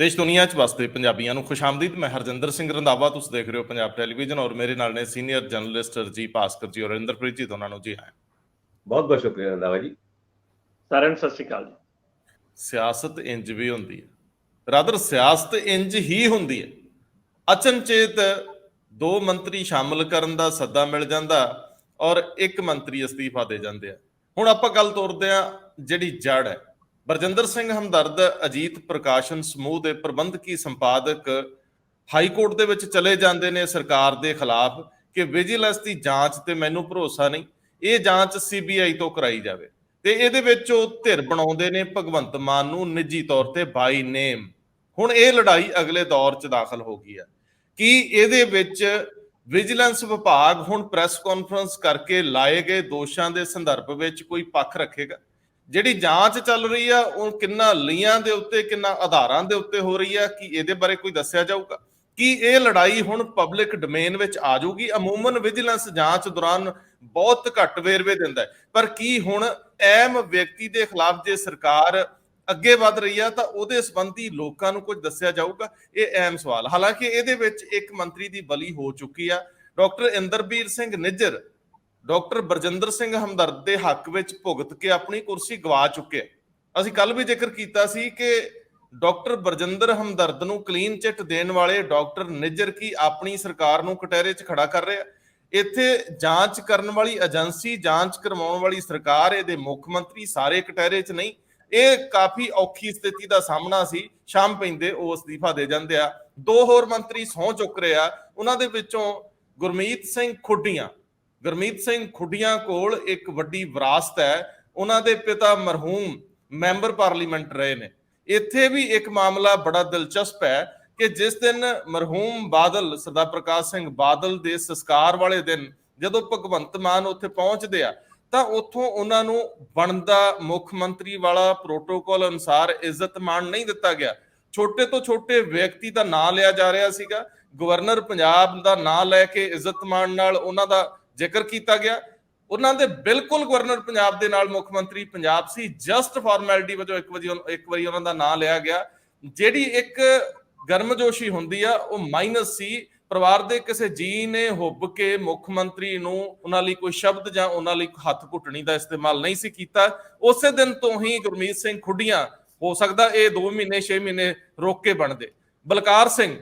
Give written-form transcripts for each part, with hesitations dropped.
देश दुनिया च वसते पंजाबियों को खुशामदीद। मैं हरजिंदर सिंह रंधावा, तुम देख रहे हो पंजाब टेलीविजन और मेरे नाल ने सीनियर जर्नलिस्ट रजीव भास्कर जी और इंद्रप्रीत जी। दोनों जी आए। बहुत बहुत शुक्रिया रंधावा जी। सारे सत श्री अकाल जी। सियासत इंज भी होंदी है, रादर सियासत इंज ही होंदी है। अचनचेत दो मंत्री शामिल करन दा सद्दा मिल जांदा और एक मंत्री अस्तीफा दे जांदे आ। हुण आपां गल तोरदे आ जिहड़ी जड़ है। बरजिंदर सिंह हमदर्द अजीत प्रकाशन समूह के प्रबंधकी संपादक हाईकोर्ट दे विच चले जांदे ने सरकार के खिलाफ कि विजिलेंस की जांच ते मैनूं भरोसा नहीं, ये जांच CBI तो कराई जावे। ते इहदे विच ओह धिर बनाउंदे ने भगवंत मान नूं निजी तौर ते बाई नेम। हुण ये लड़ाई अगले दौर च दाखल हो गई है कि इहदे विच विजिलेंस विभाग हुण प्रैस कॉन्फ्रेंस करके लाए गए दोषां दे संदर्भ विच कोई पक्ष रखेगा। ਜਿਹੜੀ ਜਾਂਚ ਚੱਲ ਰਹੀ ਆ ਉਹ ਕਿੰਨਾ ਲੀਆਂ ਦੇ ਉੱਤੇ ਕਿੰਨਾ ਆਧਾਰਾਂ ਦੇ ਉੱਤੇ ਹੋ ਰਹੀ ਆ ਕਿ ਇਹਦੇ ਬਾਰੇ ਕੋਈ ਦੱਸਿਆ ਜਾਊਗਾ ਕਿ ਇਹ ਲੜਾਈ ਹੁਣ ਪਬਲਿਕ ਡੋਮੇਨ ਵਿੱਚ ਆ ਜਾਊਗੀ। ਅਮੂਮਨ ਵਿਜੀਲੈਂਸ ਜਾਂਚ ਦੌਰਾਨ ਬਹੁਤ ਘੱਟ ਵੇਰਵੇ ਦਿੰਦਾ ਹੈ, ਪਰ ਕੀ ਹੁਣ ਅਹਿਮ ਵਿਅਕਤੀ ਦੇ ਖਿਲਾਫ ਜੇ ਸਰਕਾਰ ਅੱਗੇ ਵਧ ਰਹੀ ਆ ਤਾਂ ਉਹਦੇ ਸੰਬੰਧੀ ਲੋਕਾਂ ਨੂੰ ਕੁਝ ਦੱਸਿਆ ਜਾਊਗਾ? ਇਹ ਅਹਿਮ ਸਵਾਲ। ਹਾਲਾਂਕਿ ਇਹਦੇ ਵਿੱਚ ਇੱਕ ਮੰਤਰੀ ਦੀ ਬਲੀ ਹੋ ਚੁੱਕੀ ਆ। ਡਾਕਟਰ ਇੰਦਰਬੀਰ ਸਿੰਘ ਨਿੱਜਰ डॉक्टर बरजिंदर सिंह हमदर्द के हक में भुगत के अपनी कुर्सी गवा चुके। असीं कल भी जिक्र किया सी कि डॉक्टर बरजिंदर हमदर्द नूं क्लीन चिट देने वाले डॉक्टर निज्जर की अपनी सरकार नूं कटहरे च खड़ा कर रहे। इत्थे जांच करने वाली एजेंसी, जांच करवाउण वाली सरकार, इहदे मुख मंत्री सारे कटहरे च नहीं। ये काफ़ी औखी स्थिति का सामना सी। शाम पैंदे वो अस्तीफा दे जांदे आ। दो होर मंत्री सहुं चुक रहे आ। उन्हां दे विचों गुरमीत सिंह खुड्डियां गुरमीत सिंह खुड्डियां कोल एक वड्डी विरासत है। उन्होंने पिता मरहूम मैंबर पार्लीमेंट रहे ने। इत्थे भी एक मामला बड़ा दिलचस्प है कि जिस दिन मरहूम बादल सरदार प्रकाश सिंह बादल के संस्कार वाले दिन जदों भगवंत मान उत्थे पहुंचते आ तां उत्थों उन्हां नूं बनदा मुख मंत्री वाला प्रोटोकॉल अनुसार इज्जत मान नहीं दिता गया। छोटे तो छोटे व्यक्ति का नाम लिया जा रहा सीगा। गवर्नर पंजाब का नाम लैके इज्जत मान नाल उन्हां दा जिक्र किया गया। उन्होंने बिल्कुल गवर्नर पंजाब के नाल मुख मंत्री पंजाब सी, जस्ट फॉर्मैलिटी वजों एक वारी उन्हों का नाम लिया गया। जिहड़ी एक गर्मजोशी हुंदी आ वो माइनस सी। परिवार के किसी जी ने हुब के मुख मंत्री नूं उन्हां लई कोई शब्द जां उन्हां लई हथ घुटनी का इस्तेमाल नहीं सी कीता। उस दिन तो ही गुरमीत सिंह खुड्डियां हो सकता ये 2 महीने 6 महीने रोक के बनते। बलकार सिंह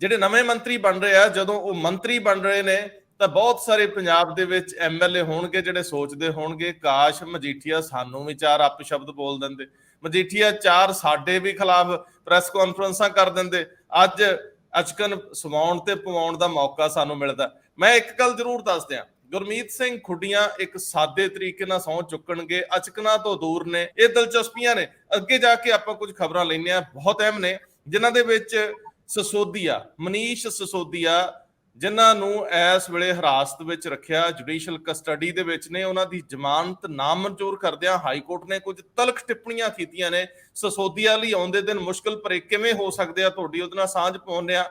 जिहड़े नवे मंत्री बन रहे हैं, जदों वो मंत्री बन रहे ने ਤਾਂ ਬਹੁਤ ਸਾਰੇ ਪੰਜਾਬ ਦੇ ਵਿੱਚ MLA ਹੋਣਗੇ ਜਿਹੜੇ ਸੋਚਦੇ ਹੋਣਗੇ ਕਾਸ਼ ਮਜੀਠੀਆ ਸਾਨੂੰ ਵੀ 4 ਅਪਸ਼ਬਦ ਬੋਲ ਦਿੰਦੇ, ਮਜੀਠੀਆ 4 ਸਾਡੇ ਵੀ ਖਿਲਾਫ ਪ੍ਰੈਸ ਕਾਨਫਰੰਸਾਂ ਕਰ ਦਿੰਦੇ, ਅੱਜ ਅਚਕਨ ਸਵਾਉਣ ਤੇ ਪਵਾਉਣ ਦਾ ਮੌਕਾ ਸਾਨੂੰ ਮਿਲਦਾ। ਮੈਂ ਇੱਕ ਗੱਲ ਜ਼ਰੂਰ ਦੱਸ ਦਿਆਂ, ਗੁਰਮੀਤ ਸਿੰਘ ਖੁੱਡੀਆਂ ਇੱਕ ਸਾਦੇ ਤਰੀਕੇ ਨਾਲ ਸਹੁੰ ਚੁੱਕਣਗੇ, ਅਚਕਨਾਂ ਤੋਂ ਦੂਰ ਨੇ। ਇਹ ਦਿਲਚਸਪੀਆਂ ਨੇ। ਅੱਗੇ ਜਾ ਕੇ ਆਪਾਂ ਕੁਝ ਖਬਰਾਂ ਲੈਂਦੇ ਆ ਬਹੁਤ ਅਹਿਮ ਨੇ, ਜਿਨ੍ਹਾਂ ਦੇ ਵਿੱਚ ਸਿਸੋਦੀਆ, ਮਨੀਸ਼ ਸਿਸੋਦੀਆ ਜਿਨ੍ਹਾਂ ਨੂੰ ਇਸ ਵੇਲੇ ਹਿਰਾਸਤ ਵਿੱਚ ਰੱਖਿਆ, ਜੁਡੀਸ਼ੀਅਲ ਕਸਟਡੀ ਦੇ ਵਿੱਚ ਨੇ, ਉਹਨਾਂ ਦੀ ਜ਼ਮਾਨਤ ਨਾਮਨਜ਼ੂਰ ਕਰਦਿਆਂ ਹਾਈਕੋਰਟ ਨੇ ਕੁਝ ਤਲਖ ਟਿੱਪਣੀਆਂ ਕੀਤੀਆਂ ਨੇ। ਸਿਸੋਦੀਆ ਲਈ ਆਉਂਦੇ ਦਿਨ ਮੁਸ਼ਕਲ ਭਰੇ ਕਿਵੇਂ ਹੋ ਸਕਦੇ ਆ, ਤੁਹਾਡੀ ਉਹਦੇ ਨਾਲ ਸਾਂਝ ਪਾਉਂਦੇ ਆ।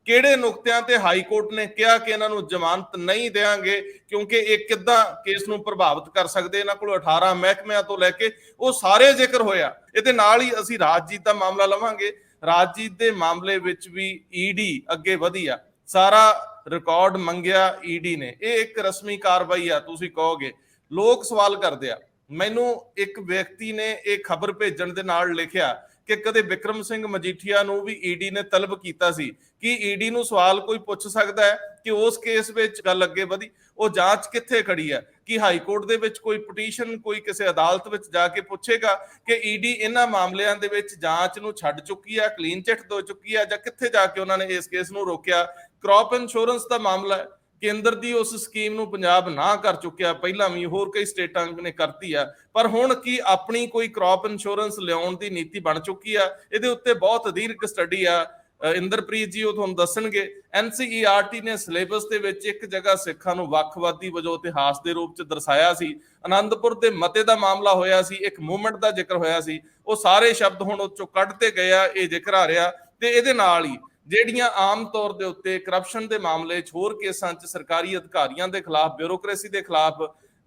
ਕਿਹੜੇ ਨੁਕਤਿਆਂ ਤੇ ਹਾਈਕੋਰਟ ਨੇ ਕਿਹਾ ਕਿ ਇਹਨਾਂ ਨੂੰ ਜ਼ਮਾਨਤ ਨਹੀਂ ਦੇਵਾਂਗੇ ਕਿਉਂਕਿ ਇਹ ਕਿੱਦਾਂ ਕੇਸ ਨੂੰ ਪ੍ਰਭਾਵਿਤ ਕਰ ਸਕਦੇ, ਇਹਨਾਂ ਕੋਲ 18 ਮਹਿਕਮਿਆਂ ਤੋਂ ਲੈ ਕੇ ਉਹ ਸਾਰੇ ਜ਼ਿਕਰ ਹੋਇਆ। ਇਹਦੇ ਨਾਲ ਹੀ ਅਸੀਂ ਰਾਜਜੀਤ ਦਾ ਮਾਮਲਾ ਲਵਾਂਗੇ। ਰਾਜਜੀਤ ਦੇ ਮਾਮਲੇ ਵਿੱਚ ਵੀ ED ਅੱਗੇ ਵਧੀ ਆ। ਸਾਰਾ ਰਿਕਾਰਡ ਮੰਗਿਆ ED ਨੇ। ਇਹ ਇੱਕ ਰਸਮੀ ਕਾਰਵਾਈ ਆ ਤੁਸੀਂ ਕਹੋਗੇ। ਲੋਕ ਸਵਾਲ ਕਰਦੇ ਆ। ਮੈਨੂੰ ਇੱਕ ਵਿਅਕਤੀ ਨੇ ਇਹ ਖਬਰ ਭੇਜਣ ਦੇ ਨਾਲ ਲਿਖਿਆ ਕਿ ਕਦੇ ਵਿਕਰਮ ਸਿੰਘ ਮਜੀਠੀਆ ਨੂੰ ਵੀ ED ਨੇ ਤਲਬ ਕੀਤਾ ਸੀ ਕਿ ED ਨੂੰ ਸਵਾਲ ਕੋਈ ਪੁੱਛ ਸਕਦਾ ਹੈ ਕਿ ਉਸ ਕੇਸ ਵਿੱਚ ਗੱਲ ਅੱਗੇ ਵਧੀ, ਉਹ ਜਾਂਚ ਕਿੱਥੇ ਖੜੀ ਹੈ? ਕਿ ਹਾਈ ਕੋਰਟ ਦੇ ਵਿੱਚ ਕੋਈ ਪਟੀਸ਼ਨ ਕੋਈ ਕਿਸੇ ਅਦਾਲਤ ਵਿੱਚ ਜਾ ਕੇ ਪੁੱਛੇਗਾ ਕਿ ED ਇਹਨਾਂ ਮਾਮਲਿਆਂ ਦੇ ਵਿੱਚ ਜਾਂਚ ਨੂੰ ਛੱਡ ਚੁੱਕੀ ਹੈ, ਕਲੀਨ ਚਿੱਟ ਦੇ ਚੁੱਕੀ ਹੈ, ਜਾਂ ਕਿੱਥੇ ਜਾ ਕੇ ਉਹਨਾਂ ਨੇ ਇਸ ਕੇਸ ਨੂੰ ਰੋਕਿਆ? क्रॉप इंश्योरेंस का मामला है, केंद्र की उस स्कीम नूं पंजाब ना कर चुकिया, पहला भी होर कई स्टेटां ने करती है, पर हुण की अपनी कोई क्रॉप इंश्योरेंस लियाउण दी नीति बन चुकी है। इहदे उत्ते बहुत दीर्घ स्टडी आ। इंद्रप्रीत जी वो तुहानूं दस्सणगे। NCERT ने सिलेबस दे विच एक जगह सिखां नूं वखवादी वजों इतिहास के रूप च दर्शाया सी। आनंदपुर के मते का मामला होया सी, एक मूवमेंट का जिक्र होया सी, वो सारे शब्द हुण उस चों कढते गए आ। ये जिक्र आ रहा ते इहदे नाल ही ਜਿਹੜੀਆਂ ਆਮ ਤੌਰ ਦੇ ਉੱਤੇ ਕਰਪਸ਼ਨ ਦੇ ਮਾਮਲੇ 'ਚ ਹੋਰ ਕੇਸਾਂ 'ਚ ਸਰਕਾਰੀ ਅਧਿਕਾਰੀਆਂ ਦੇ ਖਿਲਾਫ, ਬਿਊਰੋਕ੍ਰੇਸੀ ਦੇ ਖਿਲਾਫ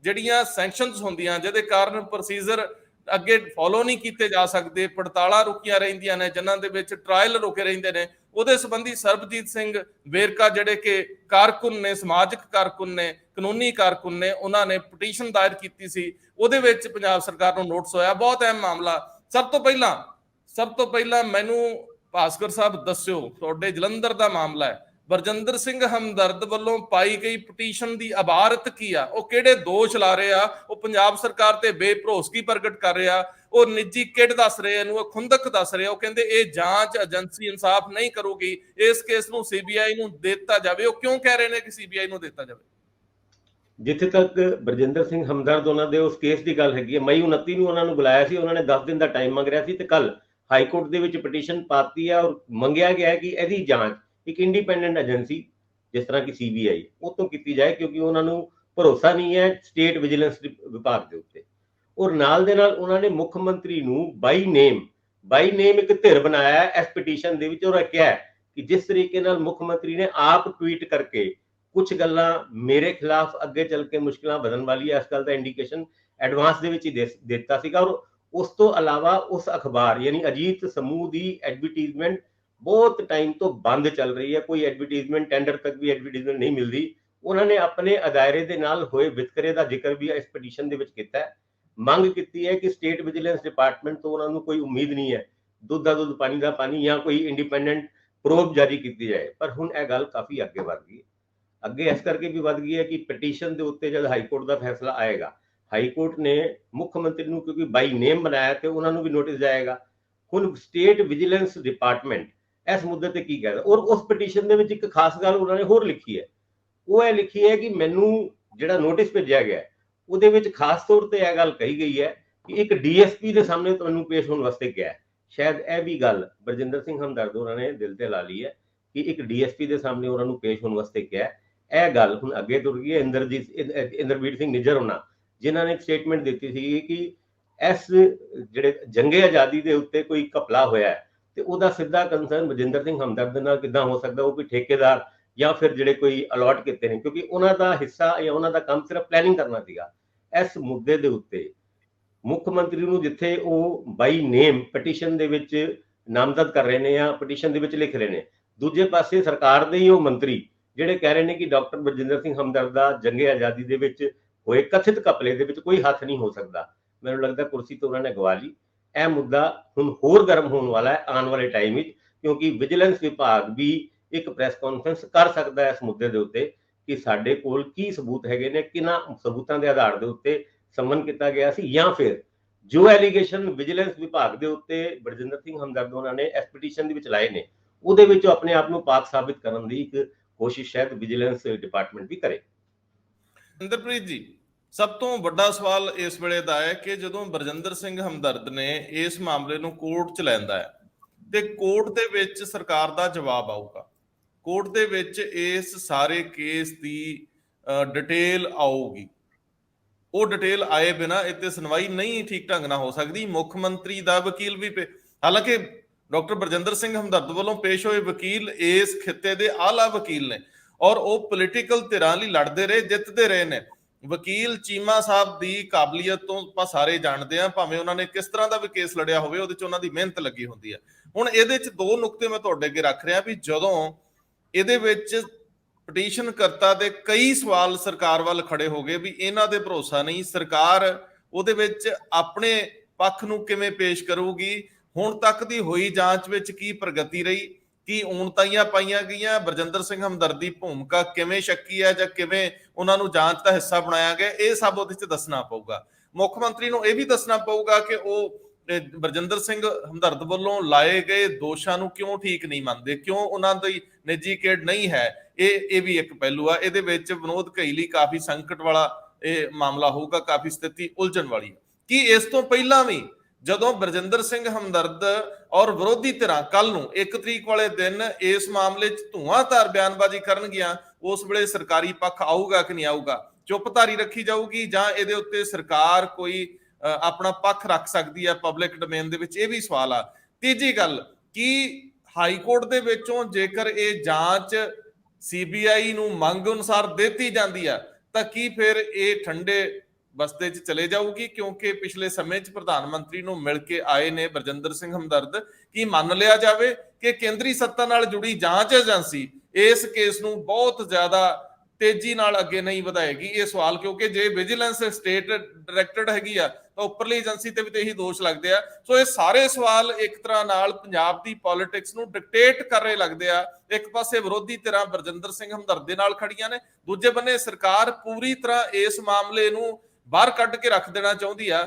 ਜਿਹੜੀਆਂ ਸੈਂਕਸ਼ਨਸ ਹੁੰਦੀਆਂ ਜਿਹਦੇ ਕਾਰਨ ਪ੍ਰੋਸੀਜਰ ਅੱਗੇ ਫੋਲੋ ਨਹੀਂ ਕੀਤੇ ਜਾ ਸਕਦੇ, ਪੜਤਾਲਾਂ ਰੁਕੀਆਂ ਰਹਿੰਦੀਆਂ ਨੇ, ਜਿਨ੍ਹਾਂ ਦੇ ਵਿੱਚ ਟਰਾਇਲ ਰੁਕੇ ਰਹਿੰਦੇ ਨੇ। ਉਹਦੇ ਸੰਬੰਧੀ ਸਰਬਜੀਤ ਸਿੰਘ ਵੇਰਕਾ ਜਿਹੜੇ ਕਿ ਕਾਰਕੁਨ ਨੇ, ਸਮਾਜਿਕ ਕਾਰਕੁਨ ਨੇ, ਕਾਨੂੰਨੀ ਕਾਰਕੁਨ ਨੇ, ਉਹਨਾਂ ਨੇ ਪਟੀਸ਼ਨ ਦਾਇਰ ਕੀਤੀ ਸੀ। ਉਹਦੇ ਵਿੱਚ ਪੰਜਾਬ ਸਰਕਾਰ ਨੂੰ ਨੋਟਿਸ ਹੋਇਆ। ਬਹੁਤ ਅਹਿਮ ਮਾਮਲਾ। ਸਭ ਤੋਂ ਪਹਿਲਾਂ ਮੈਨੂੰ ਭਾਸਕਰ ਸਾਹਿਬ ਦੱਸਿਓ, ਤੁਹਾਡੇ ਜਲੰਧਰ ਦਾ ਮਾਮਲਾ ਹੈ, ਬਰਜਿੰਦਰ ਸਿੰਘ ਹਮਦਰਦ ਵੱਲੋਂ ਪਾਈ ਗਈ ਪਟੀਸ਼ਨ ਦੀ ਇਬਾਰਤ ਕੀ ਆ? ਉਹ ਕਿਹੜੇ ਦੋਸ਼ ਲਾ ਰਹੇ ਆ? ਉਹ ਪੰਜਾਬ ਸਰਕਾਰ ਤੇ ਬੇਭਰੋਸਗੀ ਪ੍ਰਗਟ ਕਰ ਰਹੇ ਆ, ਉਹ ਨਿੱਜੀ ਕਿਡ ਦੱਸ ਰਹੇ, ਇਹਨੂੰ ਉਹ ਖੁੰਦਕ ਦੱਸ ਰਹੇ। ਉਹ ਕਹਿੰਦੇ ਇਹ ਜਾਂਚ ਏਜੰਸੀ ਇਨਸਾਫ ਨਹੀਂ ਕਰੂਗੀ, ਇਸ ਕੇਸ ਨੂੰ ਸੀਬੀਆਈ ਨੂੰ ਦੇ ਦਿੱਤਾ ਜਾਵੇ। ਉਹ ਕਿਉਂ ਕਹਿ ਰਹੇ ਨੇ ਕਿ ਸੀਬੀਆਈ ਨੂੰ ਦਿੱਤਾ ਜਾਵੇ? ਜਿੱਥੇ ਤੱਕ ਬਰਜਿੰਦਰ ਸਿੰਘ ਹਮਦਰਦ ਉਹਨਾਂ ਦੇ ਉਸ ਕੇਸ ਦੀ ਗੱਲ ਹੈਗੀ ਹੈ, ਮਈ 29 ਨੂੰ ਉਹਨਾਂ ਨੂੰ ਬੁਲਾਇਆ ਸੀ, ਉਹਨਾਂ ਨੇ 10 ਦਿਨ ਦਾ ਟਾਈਮ ਮੰਗ ਰਿਹਾ ਸੀ, ਤੇ ਕੱਲ ਹਾਈ ਕੋਰਟ ਦੇ ਵਿੱਚ ਪਟੀਸ਼ਨ ਪਾਤੀ ਹੈ ਔਰ ਮੰਗਿਆ ਗਿਆ ਹੈ ਕਿ ਇਹਦੀ ਜਾਂਚ ਇੱਕ ਇੰਡੀਪੈਂਡੈਂਟ ਏਜੰਸੀ ਜਿਸ ਤਰ੍ਹਾਂ ਕਿ ਸੀਬੀਆਈ ਉਹ ਤੋਂ ਕੀਤੀ ਜਾਏ, ਕਿਉਂਕਿ ਉਹਨਾਂ ਨੂੰ ਭਰੋਸਾ ਨਹੀਂ ਹੈ ਸਟੇਟ ਵਿਜੀਲੈਂਸ ਵਿਭਾਗ ਦੇ ਉੱਤੇ। ਔਰ ਨਾਲ ਦੇ ਨਾਲ ਉਹਨਾਂ ਨੇ ਮੁੱਖ ਮੰਤਰੀ ਨੂੰ ਬਾਈ ਨੇਮ ਇੱਕ ਧਿਰ ਬਣਾਇਆ ਹੈ ਇਸ ਪਟੀਸ਼ਨ ਦੇ ਵਿੱਚ, ਔਰ ਇਹ ਕਿਹਾ ਕਿ ਜਿਸ ਤਰੀਕੇ ਨਾਲ ਮੁੱਖ ਮੰਤਰੀ ਨੇ ਆਪ ਟਵੀਟ ਕਰਕੇ ਕੁਝ ਗੱਲਾਂ ਮੇਰੇ ਖਿਲਾਫ ਅੱਗੇ ਚੱਲ ਕੇ ਮੁਸ਼ਕਿਲਾਂ ਵਧਣ ਵਾਲੀ ਹੈ, ਇਸ ਗੱਲ ਦਾ ਇੰਡੀਕੇਸ਼ਨ ਐਡਵਾਂਸ ਦੇ ਵਿੱਚ ਹੀ ਦਿੱਤਾ ਸੀਗਾ। ਔਰ ਉਸ ਤੋਂ ਇਲਾਵਾ ਉਸ ਅਖਬਾਰ ਯਾਨੀ ਅਜੀਤ ਸਮੂਹ ਦੀ ਐਡਵਰਟਾਈਜ਼ਮੈਂਟ ਬਹੁਤ ਟਾਈਮ ਤੋਂ ਬੰਦ ਚੱਲ ਰਹੀ ਹੈ, ਕੋਈ ਐਡਵਰਟਾਈਜ਼ਮੈਂਟ ਟੈਂਡਰ ਤੱਕ ਵੀ ਐਡਵਰਟਾਈਜ਼ਮੈਂਟ ਨਹੀਂ ਮਿਲਦੀ। ਉਹਨਾਂ ਨੇ ਆਪਣੇ ਅਦਾਇਰੇ ਦੇ ਨਾਲ ਹੋਏ ਵਿਤਕਰੇ ਦਾ ਜ਼ਿਕਰ ਵੀ ਇਸ ਪਟੀਸ਼ਨ ਦੇ ਵਿੱਚ ਕੀਤਾ ਹੈ। ਮੰਗ ਕੀਤੀ ਹੈ ਕਿ ਸਟੇਟ ਵਿਜੀਲੈਂਸ ਡਿਪਾਰਟਮੈਂਟ ਤੋਂ ਉਹਨਾਂ ਨੂੰ ਕੋਈ ਉਮੀਦ ਨਹੀਂ ਹੈ, ਦੁੱਧ ਦਾ ਦੁੱਧ ਪਾਣੀ ਦਾ ਪਾਣੀ, ਜਾਂ ਕੋਈ ਇੰਡੀਪੈਂਡੈਂਟ ਪ੍ਰੋਬ ਜਾਰੀ ਕੀਤੀ ਜਾਏ। ਪਰ ਹੁਣ ਇਹ ਗੱਲ ਕਾਫੀ ਅੱਗੇ ਵੱਧ ਗਈ, ਅੱਗੇ ਇਸ ਕਰਕੇ ਵੀ ਵੱਧ ਗਈ ਹੈ ਕਿ ਪਟੀਸ਼ਨ ਦੇ ਉੱਤੇ ਜਦ ਹਾਈ ਕੋਰਟ ਦਾ ਫੈਸਲਾ ਆਏਗਾ, ਹਾਈ ਕੋਰਟ ਨੇ ਮੁੱਖ ਮੰਤਰੀ ਨੂੰ ਕਿਉਂਕਿ ਬਾਈ ਨੇਮ ਬਣਾਇਆ ਤੇ ਉਹਨਾਂ ਨੂੰ ਵੀ ਨੋਟਿਸ ਜਾਏਗਾ। ਹੁਣ ਸਟੇਟ ਵਿਜੀਲੈਂਸ ਡਿਪਾਰਟਮੈਂਟ ਇਸ ਮੁੱਦੇ ਤੇ ਕੀ ਕਹਿੰਦਾ? ਔਰ ਉਸ ਪਟੀਸ਼ਨ ਦੇ ਵਿੱਚ ਇੱਕ ਖਾਸ ਗੱਲ ਉਹਨਾਂ ਨੇ ਹੋਰ ਲਿਖੀ ਹੈ, ਉਹ ਇਹ ਲਿਖੀ ਹੈ ਕਿ ਮੈਨੂੰ ਜਿਹੜਾ ਨੋਟਿਸ ਭੇਜਿਆ ਗਿਆ ਉਹਦੇ ਵਿੱਚ ਖਾਸ ਤੌਰ ਤੇ ਇਹ ਗੱਲ ਕਹੀ ਗਈ ਹੈ ਕਿ ਇੱਕ ਡੀਐਸਪੀ ਦੇ ਸਾਹਮਣੇ ਤੁਹਾਨੂੰ ਪੇਸ਼ ਹੋਣ ਵਾਸਤੇ ਕਿਹਾ ਹੈ। ਸ਼ਾਇਦ ਇਹ ਵੀ ਗੱਲ ਬਰਜਿੰਦਰ ਸਿੰਘ ਹਮਦਰਦ ਉਹਨਾਂ ਨੇ ਦਿਲ ਤੇ ਲਾ ਲਈ ਹੈ ਕਿ ਇੱਕ ਡੀਐਸਪੀ ਦੇ ਸਾਹਮਣੇ ਉਹਨਾਂ ਨੂੰ ਪੇਸ਼ ਹੋਣ ਵਾਸਤੇ ਕਿਹਾ। ਇਹ ਗੱਲ ਹੁਣ ਅੱਗੇ ਤੁਰ ਗਈ ਹੈ। ਇੰਦਰਬੀਰ ਸਿੰਘ ਨਿੱਜਰ ਉਹਨਾਂ ਜਿਨ੍ਹਾਂ ਨੇ ਇੱਕ ਸਟੇਟਮੈਂਟ ਦਿੱਤੀ ਸੀ ਕਿ ਇਸ ਜਿਹੜੇ ਜੰਗੇ ਆਜ਼ਾਦੀ ਦੇ ਉੱਤੇ ਕੋਈ ਘਪਲਾ ਹੋਇਆ ਹੈ ਤੇ ਉਹਦਾ ਸਿੱਧਾ ਕੰਸਰਨ ਬਰਜਿੰਦਰ ਸਿੰਘ ਹਮਦਰਦ ਨਾਲ ਕਿੱਦਾਂ ਹੋ ਸਕਦਾ? ਉਹ ਕੋਈ ਠੇਕੇਦਾਰ ਜਾਂ ਫਿਰ ਜਿਹੜੇ ਕੋਈ ਅਲਾਟ ਕੀਤੇ ਨੇ, ਕਿਉਂਕਿ ਉਹਨਾਂ ਦਾ ਹਿੱਸਾ ਜਾਂ ਉਹਨਾਂ ਦਾ ਕੰਮ ਸਿਰਫ ਪਲੈਨਿੰਗ ਕਰਨਾ ਸੀਗਾ। ਇਸ ਮੁੱਦੇ ਦੇ ਉੱਤੇ ਮੁੱਖ ਮੰਤਰੀ ਨੂੰ ਜਿੱਥੇ ਉਹ ਬਾਈ ਨੇਮ ਪਟੀਸ਼ਨ ਦੇ ਵਿੱਚ ਨਾਮਜ਼ਦ ਕਰ ਰਹੇ ਨੇ ਜਾਂ ਪਟੀਸ਼ਨ ਦੇ ਵਿੱਚ ਲਿਖ ਰਹੇ ਨੇ, ਦੂਜੇ ਪਾਸੇ ਸਰਕਾਰ ਦੇ ਹੀ ਉਹ ਮੰਤਰੀ ਜਿਹੜੇ ਕਹਿ ਰਹੇ ਨੇ ਕਿ ਡਾਕਟਰ ਬਰਜਿੰਦਰ ਸਿੰਘ ਹਮਦਰਦ ਦਾ ਜੰਗੇ ਆਜ਼ਾਦੀ ਦੇ ਵਿੱਚ ਹੋਏ ਕਥਿਤ ਘਪਲੇ ਦੇ ਵਿੱਚ ਕੋਈ ਹੱਥ ਨਹੀਂ ਹੋ ਸਕਦਾ। ਮੈਨੂੰ ਲੱਗਦਾ ਕੁਰਸੀ ਤੋਂ ਉਹਨਾਂ ਨੇ ਗਵਾ ਲਈ। ਇਹ ਮੁੱਦਾ ਹੁਣ ਹੋਰ ਗਰਮ ਹੋਣ ਵਾਲਾ ਹੈ ਆਉਣ ਵਾਲੇ ਟਾਈਮ ਵਿੱਚ, ਕਿਉਂਕਿ ਵਿਜੀਲੈਂਸ ਵਿਭਾਗ ਵੀ ਇੱਕ ਪ੍ਰੈਸ ਕਾਨਫਰੰਸ ਕਰ ਸਕਦਾ ਹੈ ਇਸ ਮੁੱਦੇ ਦੇ ਉੱਤੇ ਕਿ ਸਾਡੇ ਕੋਲ ਕੀ ਸਬੂਤ ਹੈਗੇ ਨੇ, ਕਿਹਨਾਂ ਸਬੂਤਾਂ ਦੇ ਆਧਾਰ ਦੇ ਉੱਤੇ ਸਮਨ ਕੀਤਾ ਗਿਆ ਸੀ, ਜਾਂ ਫਿਰ ਜੋ ਐਲੀਗੇਸ਼ਨ ਵਿਜੀਲੈਂਸ ਵਿਭਾਗ ਦੇ ਉੱਤੇ ਬਰਜਿੰਦਰ ਸਿੰਘ ਹਮਦਰਦ ਉਹਨਾਂ ਨੇ ਇਸ ਪਟੀਸ਼ਨ ਦੇ ਵਿੱਚ ਲਾਏ ਨੇ ਉਹਦੇ ਵਿੱਚ ਆਪਣੇ ਆਪ ਨੂੰ ਪਾਕ ਸਾਬਿਤ ਕਰਨ ਦੀ ਇੱਕ ਕੋਸ਼ਿਸ਼ ਸ਼ਾਇਦ ਵਿਜੀਲੈਂਸ ਡਿਪਾਰਟਮੈਂਟ ਵੀ ਕਰੇ। ਇੰਦਰਪ੍ਰੀਤ ਜੀ, ਸਭ ਤੋਂ ਵੱਡਾ ਸਵਾਲ ਇਸ ਵੇਲੇ ਦਾ ਹੈ ਕਿ ਜਦੋਂ ਬਰਜਿੰਦਰ ਸਿੰਘ ਹਮਦਰਦ ਨੇ ਇਸ ਮਾਮਲੇ ਨੂੰ ਕੋਰਟ 'ਚ ਲੈਂਦਾ ਹੈ ਤੇ ਕੋਰਟ ਦੇ ਵਿੱਚ ਸਰਕਾਰ ਦਾ ਜਵਾਬ ਆਊਗਾ, ਕੋਰਟ ਦੇ ਵਿੱਚ ਇਸ ਸਾਰੇ ਕੇਸ ਦੀ ਡਿਟੇਲ ਆਊਗੀ। ਉਹ ਡਿਟੇਲ ਆਏ ਬਿਨਾ ਇੱਥੇ ਸੁਣਵਾਈ ਨਹੀਂ ਠੀਕ ਢੰਗ ਨਾਲ ਹੋ ਸਕਦੀ। ਮੁੱਖ ਮੰਤਰੀ ਦਾ ਵਕੀਲ ਵੀ ਹਾਲਾਂਕਿ ਡਾਕਟਰ ਬਰਜਿੰਦਰ ਸਿੰਘ ਹਮਦਰਦ ਵੱਲੋਂ ਪੇਸ਼ ਹੋਏ ਵਕੀਲ ਇਸ ਖਿੱਤੇ ਦੇ ਆਲਾ ਵਕੀਲ ਨੇ ਔਰ ਉਹ ਪੋਲੀਟੀਕਲ ਧਿਰਾਂ ਲਈ ਲੜਦੇ ਰਹੇ, ਜਿੱਤਦੇ ਰਹੇ ਨੇ। ਵਕੀਲ ਚੀਮਾ ਸਾਹਿਬ ਦੀ ਕਾਬਲੀਅਤ ਤੋਂ ਆਪਾਂ ਸਾਰੇ ਜਾਣਦੇ ਹਾਂ, ਭਾਵੇਂ ਉਹਨਾਂ ਨੇ ਕਿਸ ਤਰ੍ਹਾਂ ਦਾ ਵੀ ਕੇਸ ਲੜਿਆ ਹੋਵੇ, ਉਹਦੇ 'ਚ ਉਹਨਾਂ ਦੀ ਮਿਹਨਤ ਲੱਗੀ ਹੁੰਦੀ ਹੈ। ਹੁਣ ਇਹਦੇ 'ਚ ਦੋ ਨੁਕਤੇ ਮੈਂ ਤੁਹਾਡੇ ਅੱਗੇ ਰੱਖ ਰਿਹਾ ਵੀ ਜਦੋਂ ਇਹਦੇ ਵਿੱਚ ਪਟੀਸ਼ਨ ਕਰਤਾ ਦੇ ਕਈ ਸਵਾਲ ਸਰਕਾਰ ਵੱਲ ਖੜੇ ਹੋ ਗਏ ਵੀ ਇਹਨਾਂ ਦੇ ਭਰੋਸਾ ਨਹੀਂ, ਸਰਕਾਰ ਉਹਦੇ ਵਿੱਚ ਆਪਣੇ ਪੱਖ ਨੂੰ ਕਿਵੇਂ ਪੇਸ਼ ਕਰੂਗੀ, ਹੁਣ ਤੱਕ ਦੀ ਹੋਈ ਜਾਂਚ ਵਿੱਚ ਕੀ ਪ੍ਰਗਤੀ ਰਹੀ, ਕੀ ਊਣਤਾਈਆਂ ਪਾਈਆਂ ਗਈਆਂ, ਬਰਜਿੰਦਰ ਸਿੰਘ ਹਮਦਰਦ ਦੀ ਭੂਮਿਕਾ ਕਿਵੇਂ ਸ਼ੱਕੀ ਹੈ ਜਾਂ ਕਿਵੇਂ ਉਹਨਾਂ ਨੂੰ ਜਾਂਚ ਦਾ ਹਿੱਸਾ ਬਣਾਇਆ ਗਿਆ, ਇਹ ਸਭ ਉਹਦੇ 'ਚ ਦੱਸਣਾ ਪਊਗਾ। ਮੁੱਖ ਮੰਤਰੀ ਨੂੰ ਇਹ ਵੀ ਦੱਸਣਾ ਪਊਗਾ ਕਿ ਉਹ ਬਰਜਿੰਦਰ ਸਿੰਘ ਹਮਦਰਦ ਵੱਲੋਂ ਲਾਏ ਗਏ ਦੋਸ਼ਾਂ ਨੂੰ ਕਿਉਂ ਠੀਕ ਨਹੀਂ ਮੰਨਦੇ, ਕਿਉਂ ਉਹਨਾਂ ਦੀ ਨਿੱਜੀ ਖੇਡ ਨਹੀਂ ਹੈ। ਇਹ ਵੀ ਇੱਕ ਪਹਿਲੂ ਆ। ਇਹਦੇ ਵਿੱਚ ਵਿਨੋਦ ਘਈ ਲਈ ਕਾਫੀ ਸੰਕਟ ਵਾਲਾ ਇਹ ਮਾਮਲਾ ਹੋਊਗਾ, ਕਾਫੀ ਸਥਿਤੀ ਉਲਝਣ ਵਾਲੀ ਹੈ। ਕੀ ਇਸ ਤੋਂ ਪਹਿਲਾਂ ਵੀ ਜਦੋਂ ਬਰਜਿੰਦਰ ਸਿੰਘ ਹਮਦਰਦ ਔਰ ਵਿਰੋਧੀ ਧਿਰਾਂ ਕੱਲ ਨੂੰ 1 ਤਰੀਕ ਵਾਲੇ ਦਿਨ ਇਸ ਮਾਮਲੇ 'ਚ ਧੂਆਂਧਾਰ ਬਿਆਨਬਾਜ਼ੀ ਕਰਨਗੀਆਂ, ਉਸ ਵੇਲੇ ਸਰਕਾਰੀ ਪੱਖ ਆਊਗਾ ਕਿ ਨਹੀਂ ਆਊਗਾ? ਚੁੱਪਧਾਰੀ ਰੱਖੀ ਜਾਊਗੀ ਜਾਂ ਇਹਦੇ ਉੱਤੇ ਸਰਕਾਰ ਕੋਈ ਆਪਣਾ ਪੱਖ ਰੱਖ ਸਕਦੀ ਹੈ ਪਬਲਿਕ ਡੋਮੇਨ ਦੇ ਵਿੱਚ? ਇਹ ਵੀ ਸਵਾਲ ਆ। ਤੀਜੀ ਗੱਲ, ਕੀ ਹਾਈ ਕੋਰਟ ਦੇ ਵਿੱਚੋਂ ਜੇਕਰ ਇਹ ਜਾਂਚ ਸੀਬੀਆਈ ਨੂੰ ਮੰਗ ਅਨੁਸਾਰ ਦਿੱਤੀ ਜਾਂਦੀ ਆ ਤਾਂ ਕੀ ਫਿਰ ਇਹ ਠੰਡੇ ਬਸਤੇ 'ਚ ਚਲੇ ਜਾਊਗੀ, ਕਿਉਂਕਿ ਪਿਛਲੇ ਸਮੇਂ 'ਚ ਪ੍ਰਧਾਨ ਮੰਤਰੀ ਨੂੰ ਮਿਲ ਕੇ ਆਏ ਨੇ ਬਰਜਿੰਦਰ ਸਿੰਘ ਹਮਦਰਦ। ਕੀ ਮੰਨ ਲਿਆ ਜਾਵੇ ਕਿ ਕੇਂਦਰੀ ਸੱਤਾ ਨਾਲ ਜੁੜੀ ਜਾਂਚ ਏਜੰਸੀ ਇਸ ਕੇਸ ਨੂੰ ਬਹੁਤ ਜ਼ਿਆਦਾ ਤੇਜ਼ੀ ਨਾਲ ਅੱਗੇ ਨਹੀਂ ਵਧਾਏਗੀ? ਇਹ ਸਵਾਲ, ਕਿਉਂਕਿ ਜੇ ਵਿਜੀਲੈਂਸ ਸਟੇਟ ਡਾਇਰੈਕਟਡ ਹੈਗੀ ਆ ਤਾਂ ਉੱਪਰਲੀ ਏਜੰਸੀ ਤੇ ਵੀ ਤੇ ਇਹੀ ਦੋਸ਼ ਲੱਗਦੇ ਆ। ਸੋ ਇਹ ਸਾਰੇ ਸਵਾਲ ਇੱਕ ਤਰ੍ਹਾਂ ਨਾਲ ਪੰਜਾਬ ਦੀ ਪੋਲਿਟਿਕਸ ਨੂੰ ਡਿਕਟੇਟ ਕਰ ਰਹੇ ਲੱਗਦੇ ਆ। ਇੱਕ ਪਾਸੇ ਵਿਰੋਧੀ ਧਿਰਾਂ ਬਰਜਿੰਦਰ ਸਿੰਘ ਹਮਦਰਦ ਦੇ ਨਾਲ ਖੜੀਆਂ ਨੇ, ਦੂਜੇ ਬੰਨੇ ਸਰਕਾਰ ਪੂਰੀ ਤਰ੍ਹਾਂ ਇਸ ਮਾਮਲੇ ਨੂੰ ਬਾਹਰ ਕੱਢ ਕੇ ਰੱਖ ਦੇਣਾ ਚਾਹੁੰਦੀ ਆ।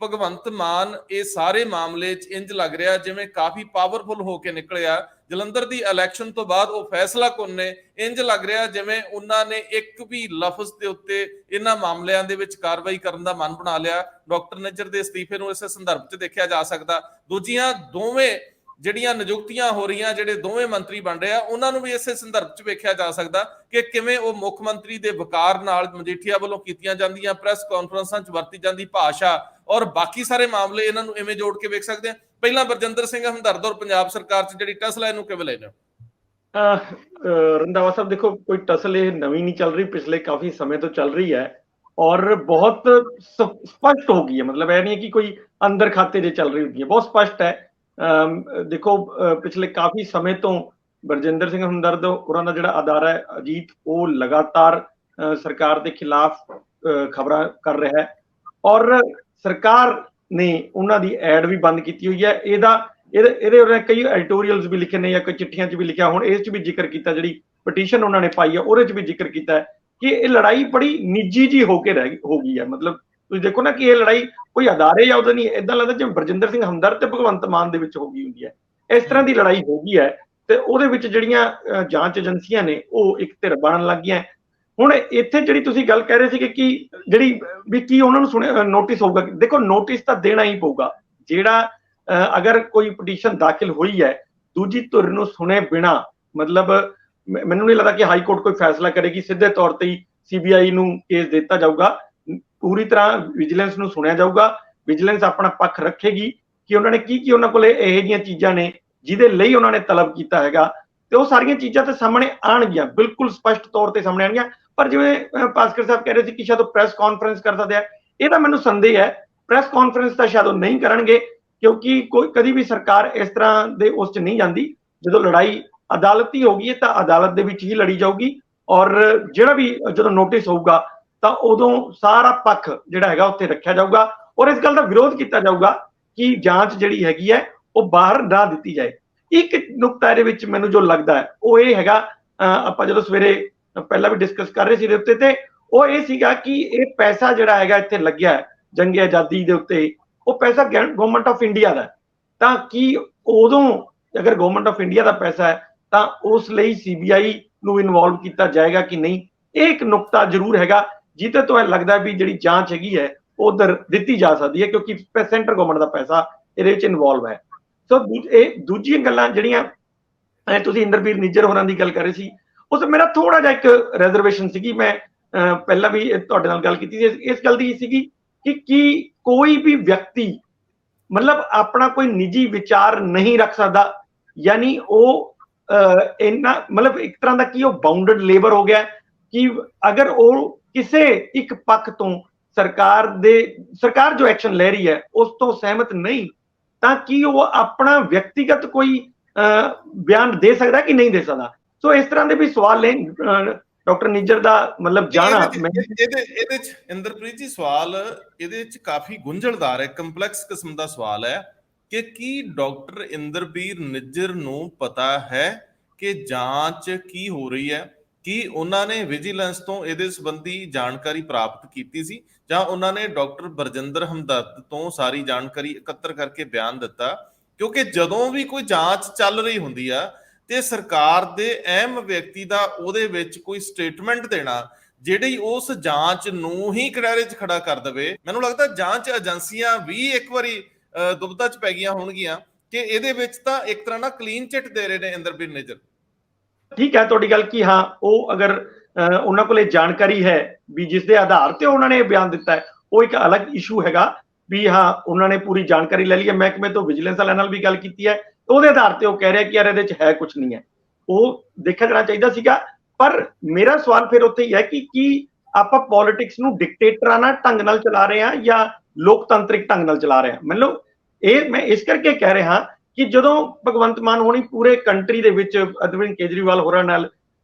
ਭਗਵੰਤ ਮਾਨ ਇਹ ਸਾਰੇ ਮਾਮਲੇ 'ਚ ਇੰਜ ਲੱਗ ਰਿਹਾ ਜਿਵੇਂ ਕਾਫੀ ਪਾਵਰਫੁਲ ਹੋ ਕੇ ਨਿਕਲਿਆ। ਜਲੰਧਰ ਦੀ ਇਲੈਕਸ਼ਨ ਤੋਂ ਬਾਅਦ ਉਹ ਫੈਸਲਾ ਕੁੰਨ ਨੇ, ਇੰਜ ਲੱਗ ਰਿਹਾ ਜਿਵੇਂ ਉਹਨਾਂ ਨੇ ਇੱਕ ਵੀ ਲਫ਼ਜ਼ ਦੇ ਉੱਤੇ ਇਹਨਾਂ ਮਾਮਲਿਆਂ ਦੇ ਵਿੱਚ ਕਾਰਵਾਈ ਕਰਨ ਦਾ ਮਨ ਬਣਾ ਲਿਆ। ਡਾਕਟਰ ਨਿੱਜਰ ਦੇ ਅਸਤੀਫੇ ਨੂੰ ਇਸੇ ਸੰਦਰਭ 'ਚ ਦੇਖਿਆ ਜਾ ਸਕਦਾ। ਦੂਜੀਆਂ ਦੋਵੇਂ ਜਿਹੜੀਆਂ ਨਿਯੁਕਤੀਆਂ ਹੋ ਰਹੀਆਂ, ਜਿਹੜੇ ਦੋਵੇਂ ਮੰਤਰੀ ਬਣ ਰਹੇ ਆ, ਉਹਨਾਂ ਨੂੰ ਵੀ ਇਸੇ ਸੰਦਰਭ 'ਚ ਵੇਖਿਆ ਜਾ ਸਕਦਾ ਕਿ ਕਿਵੇਂ ਉਹ ਮੁੱਖ ਮੰਤਰੀ ਦੇ ਵਕਾਰ ਨਾਲ ਮਜੀਠੀਆ ਵੱਲੋਂ ਕੀਤੀਆਂ ਜਾਂਦੀਆਂ ਪ੍ਰੈਸ ਕਾਨਫਰੰਸਾਂ 'ਚ ਵਰਤੀ ਜਾਂਦੀ ਭਾਸ਼ਾ ਔਰ ਬਾਕੀ ਸਾਰੇ ਮਾਮਲੇ ਇਹਨਾਂ ਨੂੰ ਇਵੇਂ ਜੋੜ ਕੇ ਵੇਖ ਸਕਦੇ ਆ। ਪਹਿਲਾਂ ਬਰਜਿੰਦਰ ਸਿੰਘ ਹਮਦਰਦ ਔਰ ਪੰਜਾਬ ਸਰਕਾਰ 'ਚ ਜਿਹੜੀ ਟਸਲ ਹੈ ਇਹਨੂੰ ਕਿਵੇਂ ਲੈਣਾ? ਰੰਧਾਵਾ ਸਾਹਿਬ, ਦੇਖੋ ਕੋਈ ਟਸਲ ਇਹ ਨਵੀਂ ਨਹੀਂ ਚੱਲ ਰਹੀ, ਪਿਛਲੇ ਕਾਫੀ ਸਮੇਂ ਤੋਂ ਚੱਲ ਰਹੀ ਹੈ ਔਰ ਬਹੁਤ ਸਪਸ਼ਟ ਹੋ ਗਈ ਹੈ। ਮਤਲਬ ਇਹ ਨਹੀਂ ਕਿ ਕੋਈ ਅੰਦਰ ਖਾਤੇ ਜੇ ਚੱਲ ਰਹੀ ਹੁੰਦੀ ਹੈ, ਬਹੁਤ ਸਪਸ਼ਟ ਹੈ। ਦੇਖੋ ਪਿਛਲੇ ਕਾਫੀ ਸਮੇਂ ਤੋਂ ਬਰਜਿੰਦਰ ਸਿੰਘ ਹਮਦਰਦ ਉਹਨਾਂ ਦਾ ਜਿਹੜਾ ਅਦਾਰਾ ਹੈ ਅਜੀਤ, ਉਹ ਲਗਾਤਾਰ ਸਰਕਾਰ ਦੇ ਖਿਲਾਫ ਖਬਰਾਂ ਕਰ ਰਿਹਾ ਹੈ ਔਰ ਸਰਕਾਰ ਨੇ ਉਹਨਾਂ ਦੀ ਐਡ ਵੀ ਬੰਦ ਕੀਤੀ ਹੋਈ ਹੈ। ਇਹਦੇ ਕਈ ਐਡੀਟੋਰੀਅਲਸ ਵੀ ਲਿਖੇ ਨੇ ਜਾਂ ਕੋਈ ਚਿੱਠੀਆਂ 'ਚ ਵੀ ਲਿਖਿਆ। ਹੁਣ ਇਸ 'ਚ ਵੀ ਜ਼ਿਕਰ ਕੀਤਾ, ਜਿਹੜੀ ਪਟੀਸ਼ਨ ਉਹਨਾਂ ਨੇ ਪਾਈ ਹੈ ਉਹਦੇ 'ਚ ਵੀ ਜ਼ਿਕਰ ਕੀਤਾ ਹੈ ਕਿ ਇਹ ਲੜਾਈ ਬੜੀ ਨਿੱਜੀ ਜੀ ਹੋ ਗਈ ਹੈ। ਮਤਲਬ ਤੁਸੀਂ ਦੇਖੋ ਨਾ ਕਿ ਇਹ ਲੜਾਈ ਕੋਈ ਅਦਾਰੇ ਜਾਂ ਉਹਦਾ ਨਹੀਂ, ਏਦਾਂ ਲੱਗਦਾ ਜਿਵੇਂ ਬਰਜਿੰਦਰ ਸਿੰਘ ਹਮਦਰਦ ਤੇ ਭਗਵੰਤ ਮਾਨ ਦੇ ਵਿੱਚ ਹੋ ਗਈ ਹੁੰਦੀ ਹੈ। ਇਸ ਤਰ੍ਹਾਂ ਦੀ ਲੜਾਈ ਹੋ ਗਈ ਹੈ ਤੇ ਉਹਦੇ ਵਿੱਚ ਜਿਹੜੀਆਂ ਜਾਂਚ ਏਜੰਸੀਆਂ ਨੇ ਉਹ ਇੱਕ ਧਿਰ ਬਣਨ ਲੱਗ ਗਈਆਂ। ਹੁਣ ਇੱਥੇ ਜਿਹੜੀ ਤੁਸੀਂ ਗੱਲ ਕਹਿ ਰਹੇ ਸੀ ਕਿ ਜਿਹੜੀ ਵੀ ਕੀ ਉਹਨਾਂ ਨੂੰ ਸੁਣਿਆ ਨੋਟਿਸ ਹੋਊਗਾ, ਦੇਖੋ ਨੋਟਿਸ ਤਾਂ ਦੇਣਾ ਹੀ ਪਊਗਾ। ਜਿਹੜਾ ਅਗਰ ਕੋਈ ਪਟੀਸ਼ਨ ਦਾਖਲ ਹੋਈ ਹੈ ਦੂਜੀ ਧਿਰ ਨੂੰ ਸੁਣੇ ਬਿਨਾ, ਮਤਲਬ ਮੈਨੂੰ ਨਹੀਂ ਲੱਗਦਾ ਕਿ ਹਾਈ ਕੋਰਟ ਕੋਈ ਫੈਸਲਾ ਕਰੇਗੀ। ਸਿੱਧੇ ਤੌਰ ਤੇ ਹੀ CBI ਨੂੰ ਕੇਸ ਦਿੱਤਾ ਜਾਊਗਾ, ਪੂਰੀ ਤਰ੍ਹਾਂ ਵਿਜੀਲੈਂਸ ਨੂੰ ਸੁਣਿਆ ਜਾਊਗਾ। ਵਿਜੀਲੈਂਸ ਆਪਣਾ ਪੱਖ ਰੱਖੇਗੀ ਕਿ ਉਹਨਾਂ ਨੇ ਕੀ ਉਹਨਾਂ ਕੋਲੇ ਇਹੋ ਜਿਹੀਆਂ ਚੀਜ਼ਾਂ ਨੇ ਜਿਹਦੇ ਲਈ ਉਹਨਾਂ ਨੇ ਤਲਬ ਕੀਤਾ ਹੈਗਾ, ਤੇ ਉਹ ਸਾਰੀਆਂ ਚੀਜ਼ਾਂ ਤੇ ਸਾਹਮਣੇ ਆਣਗੀਆਂ, ਬਿਲਕੁਲ ਸਪਸ਼ਟ ਤੌਰ ਤੇ ਸਾਹਮਣੇ ਆਣਗੀਆਂ। ਪਰ ਜਿਵੇਂ ਭਾਸਕਰ ਸਾਹਿਬ ਕਹਿ ਰਹੇ ਸੀ ਕਿ ਸ਼ਾਇਦ ਉਹ ਪ੍ਰੈਸ ਕਾਨਫਰੰਸ ਕਰ ਸਕਦੇ ਆ, ਇਹਦਾ ਮੈਨੂੰ ਸੰਦੇਹ ਹੈ ਪ੍ਰੈਸ ਕਾਨਫਰੰਸ ਤਾਂ ਸ਼ਾਇਦ ਉਹ ਨਹੀਂ ਕਰਨਗੇ, ਕਿਉਂਕਿ ਕਦੀ ਵੀ ਸਰਕਾਰ ਇਸ ਤਰ੍ਹਾਂ ਦੇ ਉਸ 'ਚ ਨਹੀਂ ਜਾਂਦੀ। ਜਦੋਂ ਲੜਾਈ ਅਦਾਲਤੀ ਹੋਗੀ ਹੈ ਤਾਂ ਅਦਾਲਤ ਦੇ ਵਿੱਚ ਹੀ ਲੜੀ ਜਾਊਗੀ ਔਰ ਜਿਹੜਾ ਵੀ ਜਦੋਂ ਨੋਟਿਸ ਹੋਊਗਾ ਤਾਂ ਉਦੋਂ ਸਾਰਾ ਪੱਖ ਜਿਹੜਾ ਹੈਗਾ ਉੱਥੇ ਰੱਖਿਆ ਜਾਊਗਾ ਔਰ ਇਸ ਗੱਲ ਦਾ ਵਿਰੋਧ ਕੀਤਾ ਜਾਊਗਾ ਕਿ ਜਾਂਚ ਜਿਹੜੀ ਹੈਗੀ ਹੈ ਉਹ ਬਾਹਰ ਨਾ ਦਿੱਤੀ ਜਾਏ। ਇੱਕ ਨੁਕਤਾ ਇਹਦੇ ਵਿੱਚ ਮੈਨੂੰ ਜੋ ਲੱਗਦਾ ਹੈ ਉਹ ਇਹ ਹੈਗਾ, ਆਪਾਂ ਜਦੋਂ ਸਵੇਰੇ ਪਹਿਲਾਂ ਵੀ ਡਿਸਕਸ ਕਰ ਰਹੇ ਸੀ ਇਹਦੇ ਉੱਤੇ, ਤੇ ਉਹ ਇਹ ਸੀਗਾ ਕਿ ਇਹ ਪੈਸਾ ਜਿਹੜਾ ਹੈਗਾ ਇੱਥੇ ਲੱਗਿਆ ਜੰਗੇ ਆਜ਼ਾਦੀ ਦੇ ਉੱਤੇ, ਉਹ ਪੈਸਾ ਗਵਰਨਮੈਂਟ ਆਫ ਇੰਡੀਆ ਦਾ, ਤਾਂ ਕੀ ਉਦੋਂ ਅਗਰ ਗਵਰਨਮੈਂਟ ਆਫ ਇੰਡੀਆ ਦਾ ਪੈਸਾ ਹੈ ਤਾਂ ਉਸ ਲਈ CBI ਨੂੰ ਇਨਵੋਲਵ ਕੀਤਾ ਜਾਏਗਾ ਕਿ ਨਹੀਂ? ਇਹ ਇੱਕ ਨੁਕਤਾ ਜ਼ਰੂਰ ਹੈਗਾ ਜਿਹਦੇ ਤੋਂ ਇਹ ਲੱਗਦਾ ਵੀ ਜਿਹੜੀ ਜਾਂਚ ਹੈਗੀ ਹੈ ਉਧਰ ਦਿੱਤੀ ਜਾ ਸਕਦੀ ਹੈ, ਕਿਉਂਕਿ ਸੈਂਟਰ ਗਵਰਨਮੈਂਟ ਦਾ ਪੈਸਾ ਇਹਦੇ ਵਿੱਚ ਇਨਵੋਲਵ ਹੈ। ਸੋ ਇਹ ਦੂਜੀਆਂ ਗੱਲਾਂ ਜਿਹੜੀਆਂ ਤੁਸੀਂ ਇੰਦਰਬੀਰ ਨਿੱਜਰ ਹੋਰਾਂ ਦੀ ਗੱਲ ਕਰ ਰਹੇ ਸੀ, ਉਸ ਮੇਰਾ ਥੋੜਾ ਜਿਹਾ ਇੱਕ ਰਿਜ਼ਰਵੇਸ਼ਨ ਸੀਗੀ। ਮੈਂ ਪਹਿਲਾਂ ਵੀ ਤੁਹਾਡੇ ਨਾਲ ਗੱਲ ਕੀਤੀ ਸੀ, ਇਸ ਗੱਲ ਦੀ ਸੀਗੀ ਕਿ ਕੀ ਕੋਈ ਵੀ ਵਿਅਕਤੀ ਮਤਲਬ ਆਪਣਾ ਕੋਈ ਨਿੱਜੀ ਵਿਚਾਰ ਨਹੀਂ ਰੱਖ ਸਕਦਾ, ਯਾਨੀ ਉਹ ਇੰਨਾ ਮਤਲਬ ਇੱਕ ਤਰ੍ਹਾਂ ਦਾ ਕੀ ਉਹ ਬਾਉਂਡਡ ਲੇਬਰ ਹੋ ਗਿਆ ਕਿ ਅਗਰ ਉਹ ਕਿਸੇ ਇੱਕ ਪੱਖ ਤੋਂ ਸਰਕਾਰ ਜੋ ਐਕਸ਼ਨ ਲੈ ਰਹੀ ਹੈ ਉਸ ਤੋਂ ਸਹਿਮਤ ਨਹੀਂ, ਤਾਂ ਕੀ ਉਹ ਆਪਣਾ ਵਿਅਕਤੀਗਤ ਕੋਈ ਬਿਆਨ ਦੇ ਸਕਦਾ ਕਿ ਨਹੀਂ ਦੇ ਸਕਦਾ? ਸੋ ਇਸ ਤਰ੍ਹਾਂ ਦੇ ਵੀ ਸਵਾਲ ਨੇ ਡਾਕਟਰ ਨਿੱਜਰ ਦਾ ਮਤਲਬ ਜਾਣਾ। ਇਹਦੇ ਚ ਇੰਦਰਪ੍ਰੀਤ ਜੀ ਸਵਾਲ ਇਹਦੇ ਚ ਕਾਫੀ ਗੁੰਝਲਦਾਰ ਹੈ, ਕੰਪਲੈਕਸ ਕਿਸਮ ਦਾ ਸਵਾਲ ਹੈ ਕਿ ਕੀ ਡਾਕਟਰ ਇੰਦਰਬੀਰ ਨਿੱਜਰ ਨੂੰ ਪਤਾ ਹੈ ਕਿ ਜਾਂਚ ਕੀ ਹੋ ਰਹੀ ਹੈ? ਕੀ ਉਹਨਾਂ ਨੇ ਵਿਜੀਲੈਂਸ ਤੋਂ ਇਹਦੇ ਸੰਬੰਧੀ ਜਾਣਕਾਰੀ ਪ੍ਰਾਪਤ ਕੀਤੀ ਸੀ ਜਾਂ ਉਹਨਾਂ ਨੇ ਡਾਕਟਰ ਬਰਜਿੰਦਰ ਹਮਦਰਦ ਤੋਂ ਸਾਰੀ ਜਾਣਕਾਰੀ ਇਕੱਤਰ ਕਰਕੇ ਬਿਆਨ ਦਿੱਤਾ? ਕਿਉਂਕਿ ਜਦੋਂ ਵੀ ਕੋਈ ਜਾਂਚ ਚੱਲ ਰਹੀ ਹੁੰਦੀ ਆ ਤੇ ਸਰਕਾਰ ਦੇ ਅਹਿਮ ਵਿਅਕਤੀ ਦਾ ਉਹਦੇ ਵਿੱਚ ਕੋਈ ਸਟੇਟਮੈਂਟ ਦੇਣਾ ਜਿਹੜੀ ਉਸ ਜਾਂਚ ਨੂੰ ਹੀ ਕਿਨਾਰੇ 'ਚ ਖੜਾ ਕਰ ਦੇਵੇ, ਮੈਨੂੰ ਲੱਗਦਾ ਜਾਂਚ ਏਜੰਸੀਆਂ ਵੀ ਇੱਕ ਵਾਰੀ ਦੁਬਿਧਾ 'ਚ ਪੈ ਗਈਆਂ ਹੋਣਗੀਆਂ ਕਿ ਇਹਦੇ ਵਿੱਚ ਤਾਂ ਇੱਕ ਤਰ੍ਹਾਂ ਨਾਲ ਕਲੀਨ ਚਿੱਟ ਦੇ ਰਹੇ ਨੇ ਇੰਦਰਬੀਰ ਨਿੱਜਰ। ਠੀਕ ਹੈ ਤੁਹਾਡੀ ਗੱਲ ਕਿ ਹਾਂ ਉਹ ਅਗਰ ਉਹਨਾਂ ਕੋਲੇ ਜਾਣਕਾਰੀ ਹੈ ਵੀ ਜਿਸ ਦੇ ਆਧਾਰ ਤੇ ਉਹਨਾਂ ਨੇ ਬਿਆਨ ਦਿੱਤਾ ਹੈ, ਉਹ ਇੱਕ ਅਲੱਗ ਇਸ਼ੂ ਹੈਗਾ ਵੀ ਹਾਂ ਉਹਨਾਂ ਨੇ ਪੂਰੀ ਜਾਣਕਾਰੀ ਲੈ ਲਈ ਹੈ, ਮਹਿਕਮੇ ਤੋਂ ਵਿਜੀਲੈਂਸ ਵਾਲਿਆਂ ਨਾਲ ਵੀ ਗੱਲ ਕੀਤੀ ਹੈ, ਉਹਦੇ ਆਧਾਰ ਤੇ ਉਹ ਕਹਿ ਰਿਹਾ ਕਿ ਯਾਰ ਇਹਦੇ 'ਚ ਹੈ ਕੁਝ ਨਹੀਂ ਹੈ, ਉਹ ਦੇਖਿਆ ਜਾਣਾ ਚਾਹੀਦਾ ਸੀਗਾ। ਪਰ ਮੇਰਾ ਸਵਾਲ ਫਿਰ ਉੱਥੇ ਹੀ ਹੈ ਕਿ ਕੀ ਆਪਾਂ ਪੋਲਿਟਿਕਸ ਨੂੰ ਡਿਕਟੇਟਰਾਨਾ ਢੰਗ ਨਾਲ ਚਲਾ ਰਹੇ ਹਾਂ ਜਾਂ ਲੋਕਤੰਤਰਿਕ ਢੰਗ ਨਾਲ ਚਲਾ ਰਹੇ ਹਾਂ। ਮੈਨੂੰ ਇਹ ਮੈਂ ਇਸ ਕਰਕੇ ਕਹਿ ਰਿਹਾ ਕਿ ਜਦੋਂ ਭਗਵੰਤ ਮਾਨ ਹੋਣੀ ਪੂਰੇ ਕੰਟਰੀ ਦੇ ਵਿੱਚ ਅਰਵਿੰਦ ਕੇਜਰੀਵਾਲ ਹੋਰਾਂ ਨਾਲ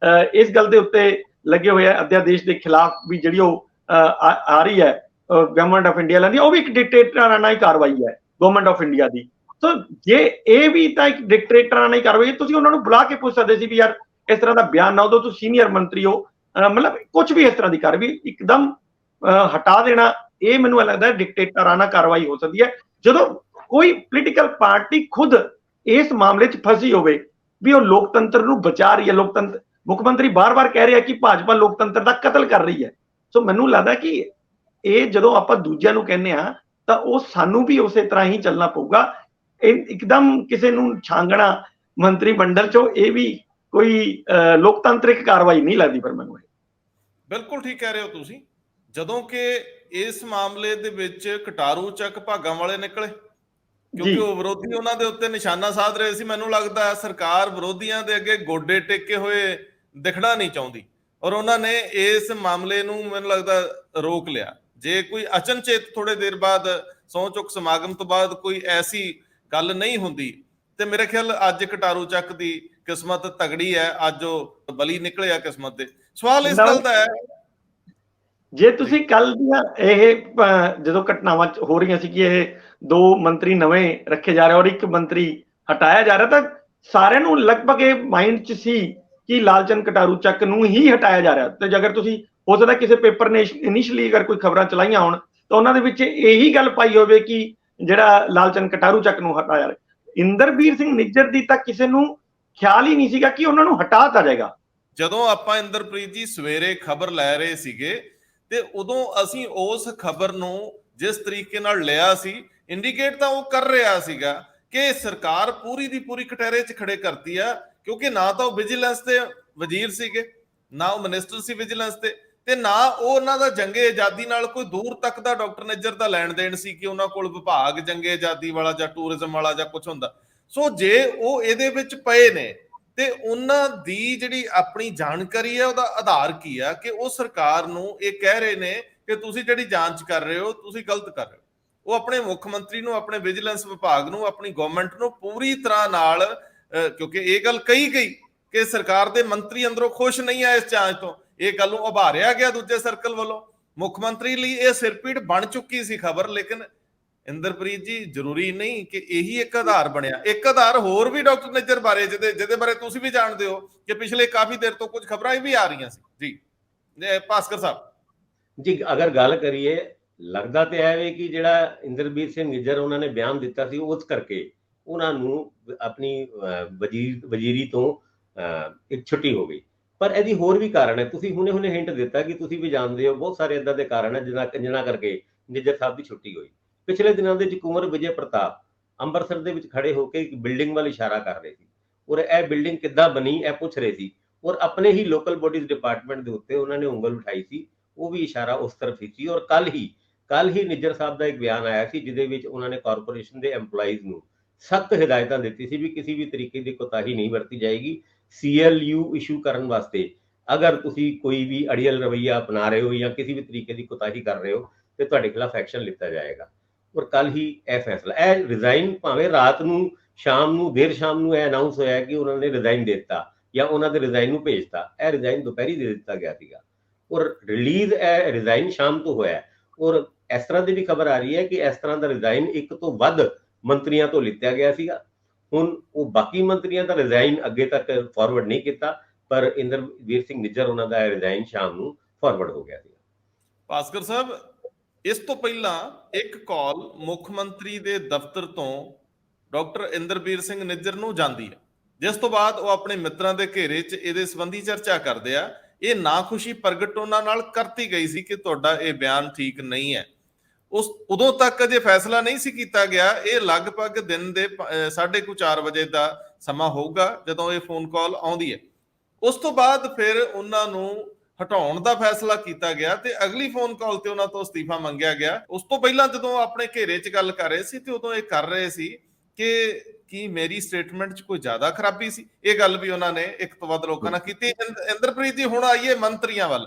ਇਸ ਗੱਲ ਦੇ ਉੱਤੇ ਲੱਗੇ ਹੋਏ ਆ, ਅਧਿਆਦੇਸ਼ ਦੇ ਖਿਲਾਫ ਵੀ ਜਿਹੜੀ ਉਹ ਆ ਰਹੀ ਹੈ ਗਵਰਨਮੈਂਟ ਆਫ ਇੰਡੀਆ ਲੈਂਦੀ, ਉਹ ਵੀ ਇੱਕ ਡਿਕਟੇਟਰਾਨਾ ਹੀ ਕਾਰਵਾਈ ਹੈ ਗਵਰਨਮੈਂਟ ਆਫ ਇੰਡੀਆ ਦੀ। ਸੋ ਜੇ ਇਹ ਵੀ ਤਾਂ ਇੱਕ ਡਿਕਟੇਟਰਾਨਾ ਹੀ ਕਾਰਵਾਈ, ਤੁਸੀਂ ਉਹਨਾਂ ਨੂੰ ਬੁਲਾ ਕੇ ਪੁੱਛ ਸਕਦੇ ਸੀ ਵੀ ਯਾਰ ਇਸ ਤਰ੍ਹਾਂ ਦਾ ਬਿਆਨ ਨਾ, ਉਦੋਂ ਤੁਸੀਂ ਸੀਨੀਅਰ ਮੰਤਰੀ ਹੋ, ਮਤਲਬ ਕੁਝ ਵੀ ਇਸ ਤਰ੍ਹਾਂ ਦੀ ਕਾਰਵਾਈ ਇੱਕਦਮ ਹਟਾ ਦੇਣਾ, ਇਹ ਮੈਨੂੰ ਲੱਗਦਾ ਡਿਕਟੇਟਰਾਨਾ ਕਾਰਵਾਈ ਹੋ ਸਕਦੀ ਹੈ ਜਦੋਂ ਕੋਈ ਪੋਲੀਟੀਕਲ ਪਾਰਟੀ ਖੁਦ ਇਸ ਮਾਮਲੇ 'ਚ ਫਸੀ ਹੋਵੇ ਵੀ ਉਹ ਲੋਕਤੰਤਰ ਨੂੰ ਬਚਾ ਰਹੀ ਹੈ। ਲੋਕਤੰਤਰ ਮੁੱਖ ਮੰਤਰੀ ਬਾਰ-ਬਾਰ ਕਹਿ ਰਿਹਾ ਕਿ ਭਾਜਪਾ ਲੋਕਤੰਤਰ ਦਾ ਕਤਲ ਕਰ ਰਹੀ ਹੈ। ਸੋ ਮੈਨੂੰ ਲੱਗਦਾ ਕਿ ਇਹ ਜਦੋਂ ਆਪਾਂ ਦੂਜਿਆਂ ਨੂੰ ਕਹਿੰਦੇ ਆ ਤਾਂ ਉਹ ਸਾਨੂੰ ਵੀ ਉਸੇ ਤਰ੍ਹਾਂ ਹੀ ਚੱਲਣਾ ਪਊਗਾ। ਇਹ ਇੱਕਦਮ ਕਿਸੇ ਨੂੰ ਛਾਂਗਣਾ ਮੰਤਰੀ ਮੰਡਲ 'ਚੋਂ, ਇਹ ਵੀ ਕੋਈ ਲੋਕਤੰਤਰਿਕ ਕਾਰਵਾਈ ਨਹੀਂ ਲੱਗਦੀ ਪਰ ਮੈਨੂੰ। ਬਿਲਕੁਲ ਠੀਕ ਕਹਿ ਰਹੇ ਹੋ ਤੁਸੀਂ। ਜਦੋਂ ਕਿ ਇਸ ਮਾਮਲੇ ਦੇ ਵਿੱਚ ਕਟਾਰੂ ਚੱਕ ਭਾਗਾਂ ਵਾਲੇ ਨਿਕਲੇ, ਕਿਉਂਕਿ ਉਹ ਵਿਰੋਧੀ ਉਹਨਾਂ ਦੇ ਉੱਤੇ ਨਿਸ਼ਾਨਾ ਸਾਧ ਰਹੇ ਸੀ। ਮੈਨੂੰ ਲੱਗਦਾ ਸਰਕਾਰ ਵਿਰੋਧੀਆਂ ਦੇ ਅੱਗੇ ਗੋਡੇ ਟੇਕੇ ਹੋਏ ਦਿਖਣਾ ਨਹੀਂ ਚਾਹੁੰਦੀ, ਔਰ ਉਹਨਾਂ ਨੇ ਇਸ ਮਾਮਲੇ ਨੂੰ ਮੈਨੂੰ ਲੱਗਦਾ ਰੋਕ ਲਿਆ। ਜੇ ਕੋਈ ਅਚਨਚੇਤ ਥੋੜੇ ਦੇਰ ਬਾਅਦ ਸਹੁੰ ਚੁੱਕ ਸਮਾਗਮ ਤੋਂ ਬਾਅਦ ਕੋਈ ਐਸੀ ਗੱਲ ਨਹੀਂ ਹੁੰਦੀ ਤੇ ਮੇਰੇ ਖਿਆਲ ਅੱਜ ਕਟਾਰੂ ਚੱਕ ਦੀ ਕਿਸਮਤ ਤਗੜੀ ਹੈ, ਅੱਜ ਉਹ ਬਲੀ ਨਿਕਲਿਆ ਕਿਸਮਤ ਦੇ। ਸਵਾਲ ਇਸ ਗੱਲ ਦਾ ਹੈ, ਜੇ ਤੁਸੀਂ ਕੱਲ ਦੀਆਂ ਇਹ ਜਦੋਂ ਘਟਨਾਵਾਂ ਹੋ ਰਹੀਆਂ ਸੀ ਕਿ ਇਹ 2 ਮੰਤਰੀ ਨਵੇਂ ਰੱਖੇ ਜਾ ਰਹੇ ਔਰ 1 ਮੰਤਰੀ ਹਟਾਇਆ ਜਾ ਰਿਹਾ, ਤਾਂ ਸਾਰਿਆਂ ਨੂੰ ਲਗਭਗ ਇਹ ਮਾਈਂਡ 'ਚ ਸੀ ਕਿ ਲਾਲਚੰਦ ਕਟਾਰੂ ਚੱਕ ਨੂੰ ਹੀ ਹਟਾਇਆ ਜਾ ਰਿਹਾ। ਤੇ ਜੇਕਰ ਤੁਸੀਂ ਹੋ ਸਕਦਾ ਕਿਸੇ ਪੇਪਰ ਨੇ ਇਨੀਸ਼ੀਅਲੀ ਅਗਰ ਕੋਈ ਖਬਰਾਂ ਚਲਾਈਆਂ ਹੋਣ ਤਾਂ ਉਹਨਾਂ ਦੇ ਵਿੱਚ ਇਹੀ ਗੱਲ ਪਾਈ ਹੋਵੇ ਕਿ ਜਿਹੜਾ ਲਾਲਚੰਦ ਕਟਾਰੂ ਚੱਕ ਨੂੰ ਹਟਾਇਆ ਰਿਹਾ। ਇੰਦਰਬੀਰ ਸਿੰਘ ਨਿੱਜਰ ਦੀ ਤਾਂ ਕਿਸੇ ਨੂੰ ਖਿਆਲ ਹੀ ਨਹੀਂ ਸੀਗਾ ਕਿ ਉਹਨਾਂ ਨੂੰ ਹਟਾ ਦਿੱਤਾ ਜਾਏਗਾ। ਜਦੋਂ ਆਪਾਂ ਇੰਦਰਪ੍ਰੀਤ ਜੀ ਸਵੇਰੇ ਖਬਰ ਲੈ ਰਹੇ ਸੀਗੇ ਤੇ ਉਦੋਂ ਅਸੀਂ ਉਸ ਖਬਰ ਨੂੰ ਜਿਸ ਤਰੀਕੇ ਨਾਲ ਲਿਆ ਸੀ, ਇੰਡੀਕੇਟ ਤਾਂ ਉਹ ਕਰ ਰਿਹਾ ਸੀਗਾ ਕਿ ਸਰਕਾਰ ਪੂਰੀ ਦੀ ਪੂਰੀ ਕਟਹਿਰੇ 'ਚ ਖੜੇ ਕਰਤੀ ਆ, ਕਿਉਂਕਿ ਨਾ ਤਾਂ ਉਹ ਵਿਜੀਲੈਂਸ ਦੇ ਵਜ਼ੀਰ ਸੀਗੇ, ਨਾ ਉਹ ਮਿਨਿਸਟਰ ਸੀ ਵਿਜੀਲੈਂਸ ਤੇ ਨਾ ਉਹ ਉਹਨਾਂ ਦਾ ਜੰਗੇ ਆਜ਼ਾਦੀ ਨਾਲ ਕੋਈ ਦੂਰ ਤੱਕ ਦਾ ਡਾਕਟਰ ਨਿੱਜਰ ਦਾ ਲੈਣ ਦੇਣ ਸੀ ਕਿ ਉਹਨਾਂ ਕੋਲ ਵਿਭਾਗ ਜੰਗੇ ਆਜ਼ਾਦੀ ਵਾਲਾ ਜਾਂ ਟੂਰਿਜ਼ਮ ਵਾਲਾ ਜਾਂ ਕੁਝ ਹੁੰਦਾ। ਸੋ ਜੇ ਉਹ ਇਹਦੇ ਵਿੱਚ ਪਏ ਨੇ ਤੇ ਉਹਨਾਂ ਦੀ ਜਿਹੜੀ ਆਪਣੀ ਜਾਣਕਾਰੀ ਹੈ ਉਹਦਾ ਆਧਾਰ ਕੀ ਆ ਕਿ ਉਹ ਸਰਕਾਰ ਨੂੰ ਇਹ ਕਹਿ ਰਹੇ ਨੇ ਕਿ ਤੁਸੀਂ ਜਿਹੜੀ ਜਾਂਚ ਕਰ ਰਹੇ ਹੋ ਤੁਸੀਂ ਗਲਤ ਕਰ ਰਹੇ ਹੋ। ਉਹ ਆਪਣੇ ਮੁੱਖ ਮੰਤਰੀ ਨੂੰ, ਆਪਣੇ ਵਿਜੀਲੈਂਸ ਵਿਭਾਗ ਨੂੰ, ਆਪਣੀ ਗਵਰਨਮੈਂਟ ਨੂੰ ਪੂਰੀ ਤਰ੍ਹਾਂ ਨਾਲ, ਕਿਉਂਕਿ ਇਹ ਗੱਲ ਕਹੀ ਗਈ ਕਿ ਸਰਕਾਰ ਦੇ ਮੰਤਰੀ ਅੰਦਰੋਂ ਖੁਸ਼ ਨਹੀਂ ਆ ਇਸ ਜਾਂਚ ਤੋਂ, ਇਹ ਗੱਲ ਨੂੰ ਉਭਾਰਿਆ ਗਿਆ ਦੂਜੇ ਸਰਕਲ ਵੱਲੋਂ। ਮੁੱਖ ਮੰਤਰੀ ਲਈ ਇਹ ਸਿਰਪੀੜ ਬਣ ਚੁੱਕੀ ਸੀ ਖਬਰ, ਲੇਕਿਨ ਇੰਦਰਪ੍ਰੀਤ ਜੀ ਜ਼ਰੂਰੀ ਨਹੀਂ ਕਿ ਇਹੀ ਇੱਕ ਆਧਾਰ ਬਣਿਆ। ਇੱਕ ਆਧਾਰ ਹੋਰ ਵੀ ਡਾਕਟਰ ਨਿੱਜਰ ਬਾਰੇ, ਜਿਹਦੇ ਬਾਰੇ ਤੁਸੀਂ ਵੀ ਜਾਣਦੇ ਹੋ ਕਿ ਪਿਛਲੇ ਕਾਫੀ ਦੇਰ ਤੋਂ ਕੁਝ ਖਬਰਾਂ ਵੀ ਆ ਰਹੀਆਂ ਸੀ। ਜੀ ਭਾਸਕਰ ਸਾਹਿਬ ਜੀ, ਅਗਰ ਗੱਲ ਕਰੀਏ, ਲੱਗਦਾ ਤੇ ਹੈ ਵੀ ਕਿ ਜਿਹੜਾ ਇੰਦਰਬੀਰ ਸਿੰਘ ਨਿੱਜਰ ਉਹਨਾਂ ਨੇ ਬਿਆਨ ਦਿੱਤਾ ਸੀ ਉਸ ਕਰਕੇ ਉਹਨਾਂ ਨੂੰ ਆਪਣੀ ਵਜ਼ੀਰੀ ਤੋਂ ਇੱਕ ਛੁੱਟੀ ਹੋ ਗਈ। ਪਰ ਇਹਦੀ ਹੋਰ ਵੀ ਕਾਰਨ ਹੈ, ਤੁਸੀਂ ਹੁਣੇ ਹਿੰਟ ਦਿੱਤਾ ਕਿ ਤੁਸੀਂ ਵੀ ਜਾਣਦੇ ਹੋ ਬਹੁਤ ਸਾਰੇ ਇਦਾਂ ਦੇ ਕਾਰਨ ਹੈ ਜਿਨ੍ਹਾਂ ਕਰਕੇ ਨਿੱਜਰ ਸਾਹਿਬ ਦੀ ਛੁੱਟੀ ਹੋਈ। ਪਿਛਲੇ ਦਿਨਾਂ ਦੇ ਵਿੱਚ ਕੁੰਵਰ ਵਿਜੇ ਪ੍ਰਤਾਪ ਅੰਮ੍ਰਿਤਸਰ ਦੇ ਵਿੱਚ ਖੜੇ ਹੋ ਕੇ ਇੱਕ ਬਿਲਡਿੰਗ ਵੱਲ ਇਸ਼ਾਰਾ ਕਰ ਰਹੇ ਸੀ ਔਰ ਇਹ ਬਿਲਡਿੰਗ ਕਿੱਦਾਂ ਬਣੀ ਇਹ ਪੁੱਛ ਰਹੇ ਸੀ ਔਰ ਆਪਣੇ ਹੀ ਲੋਕਲ ਬੋਡੀਜ਼ ਡਿਪਾਰਟਮੈਂਟ ਦੇ ਉੱਤੇ ਉਹਨਾਂ ਨੇ ਉਂਗਲ ਉਠਾਈ ਸੀ, ਉਹ ਵੀ ਇਸ਼ਾਰਾ ਉਸ ਤਰਫ ਹੀ ਸੀ। ਔਰ ਕੱਲ ਹੀ ਨਿੱਜਰ ਸਾਹਿਬ ਦਾ ਇੱਕ ਬਿਆਨ ਆਇਆ ਸੀ ਜਿਹਦੇ ਵਿੱਚ ਉਹਨਾਂ ਨੇ ਕਾਰਪੋਰੇਸ਼ਨ ਦੇ EMPLOYEES ਨੂੰ ਸਖਤ ਹਦਾਇਤਾਂ ਦਿੱਤੀ ਸੀ ਵੀ ਕਿਸੇ ਵੀ ਤਰੀਕੇ ਦੀ ਕੋਤਾਹੀ ਨਹੀਂ ਵਰਤੀ ਜਾਏਗੀ। CLU ਇਸ਼ੂ ਕਰਨ ਵਾਸਤੇ ਅਗਰ ਤੁਸੀਂ ਕੋਈ ਵੀ ਅੜੀਅਲ ਰਵੱਈਆ ਅਪਣਾ ਰਹੇ ਹੋ ਜਾਂ ਕਿਸੇ ਵੀ ਤਰੀਕੇ ਦੀ ਕੋਤਾਹੀ ਕਰ ਰਹੇ ਹੋ ਤੇ ਤੁਹਾਡੇ ਖਿਲਾਫ ਐਕਸ਼ਨ ਲਿੱਤਾ ਜਾਏਗਾ। ਔਰ ਕੱਲ ਹੀ ਇਹ ਫੈਸਲਾ, ਇਹ ਰਿਜ਼ਾਈਨ ਭਾਵੇਂ ਰਾਤ ਨੂੰ, ਸ਼ਾਮ ਨੂੰ, ਦੇਰ ਸ਼ਾਮ ਨੂੰ ਇਹ ਅਨਾਉਂਸ ਹੋਇਆ ਕਿ ਉਹਨਾਂ ਨੇ ਰਿਜ਼ਾਈਨ ਦੇ ਦਿੱਤਾ ਜਾਂ ਉਹਨਾਂ ਦੇ ਰਿਜ਼ਾਈਨ ਨੂੰ ਭੇਜਤਾ, ਇਹ ਰਿਜ਼ਾਈਨ ਦੁਪਹਿਰੀ ਦੇ ਦਿੱਤਾ ਗਿਆ ਸੀਗਾ ਔਰ ਰਿਲੀਜ਼ ਇਹ ਰਿਜ਼ਾਈਨ ਸ਼ਾਮ ਤੋਂ ਹੋਇਆ। ਔਰ ਇਸ ਤਰ੍ਹਾਂ ਦੀ ਵੀ ਖਬਰ ਆ ਰਹੀ ਹੈ ਕਿ ਇਸ ਤਰ੍ਹਾਂ ਦਾ ਰਿਜ਼ਾਈਨ 1 ਤੋਂ ਵੱਧ ਮੰਤਰੀਆਂ ਤੋਂ ਲਿੱਤਾ ਗਿਆ ਸੀਗਾ। ਹੁਣ ਉਹ ਬਾਕੀ ਮੰਤਰੀਆਂ ਦਾ ਰਿਜ਼ਾਈਨ ਅੱਗੇ ਤੱਕ ਫਾਰਵਰਡ ਨਹੀਂ ਕੀਤਾ, ਪਰ ਇੰਦਰਬੀਰ ਸਿੰਘ ਨਿੱਜਰ ਉਹਨਾਂ ਦਾ ਰਿਜ਼ਾਈਨ ਸ਼ਾਮ ਨੂੰ ਫਾਰਵਰਡ ਹੋ ਗਿਆ ਸੀ। ਭਾਸਕਰ ਸਾਹਿਬ, ਇਸ ਤੋਂ ਪਹਿਲਾਂ ਇੱਕ ਕਾਲ ਮੁੱਖ ਮੰਤਰੀ ਦੇ ਦਫ਼ਤਰ ਤੋਂ ਡਾਕਟਰ ਇੰਦਰਬੀਰ ਸਿੰਘ ਨਿੱਜਰ ਨੂੰ ਜਾਂਦੀ ਹੈ, ਜਿਸ ਤੋਂ ਬਾਅਦ ਉਹ ਆਪਣੇ ਮਿੱਤਰਾਂ ਦੇ ਘੇਰੇ 'ਚ ਇਹਦੇ ਸੰਬੰਧੀ ਚਰਚਾ ਕਰਦੇ ਆ। ਇਹ ਨਾਖੁਸ਼ੀ ਪ੍ਰਗਟ ਉਹਨਾਂ ਨਾਲ ਕਰਤੀ ਗਈ ਸੀ ਕਿ ਤੁਹਾਡਾ ਇਹ ਬਿਆਨ ਠੀਕ ਨਹੀਂ ਹੈ। ਉਦੋਂ ਤੱਕ ਅਜੇ ਫੈਸਲਾ ਨਹੀਂ ਸੀ ਕੀਤਾ ਗਿਆ। ਇਹ ਲਗਭਗ ਦਿਨ ਦੇ 4:30 ਵਜੇ ਦਾ ਸਮਾਂ ਹੋਊਗਾ ਜਦੋਂ ਇਹ ਫੋਨ ਕਾਲ ਆਉਂਦੀ ਹੈ। ਉਸ ਤੋਂ ਬਾਅਦ ਫਿਰ ਉਹਨਾਂ ਨੂੰ ਹਟਾਉਣ ਦਾ ਫੈਸਲਾ ਕੀਤਾ ਗਿਆ ਤੇ ਅਗਲੀ ਫੋਨ ਕਾਲ ਤੇ ਉਹਨਾਂ ਤੋਂ ਅਸਤੀਫਾ ਮੰਗਿਆ ਗਿਆ। ਉਸ ਤੋਂ ਪਹਿਲਾਂ ਜਦੋਂ ਆਪਣੇ ਘੇਰੇ 'ਚ ਗੱਲ ਕਰ ਰਹੇ ਸੀ ਤੇ ਉਦੋਂ ਇਹ ਕਰ ਰਹੇ ਸੀ ਕਿ ਕੀ ਮੇਰੀ ਸਟੇਟਮੈਂਟ 'ਚ ਕੋਈ ਜ਼ਿਆਦਾ ਖਰਾਬੀ ਸੀ। ਇਹ ਗੱਲ ਵੀ ਉਹਨਾਂ ਨੇ ਇੱਕ ਤੋਂ ਵੱਧ ਲੋਕਾਂ ਨਾਲ ਕੀਤੀ। ਇੰਦਰਪ੍ਰੀਤ ਜੀ, ਹੁਣ ਆਈਏ ਮੰਤਰੀਆਂ ਵੱਲ।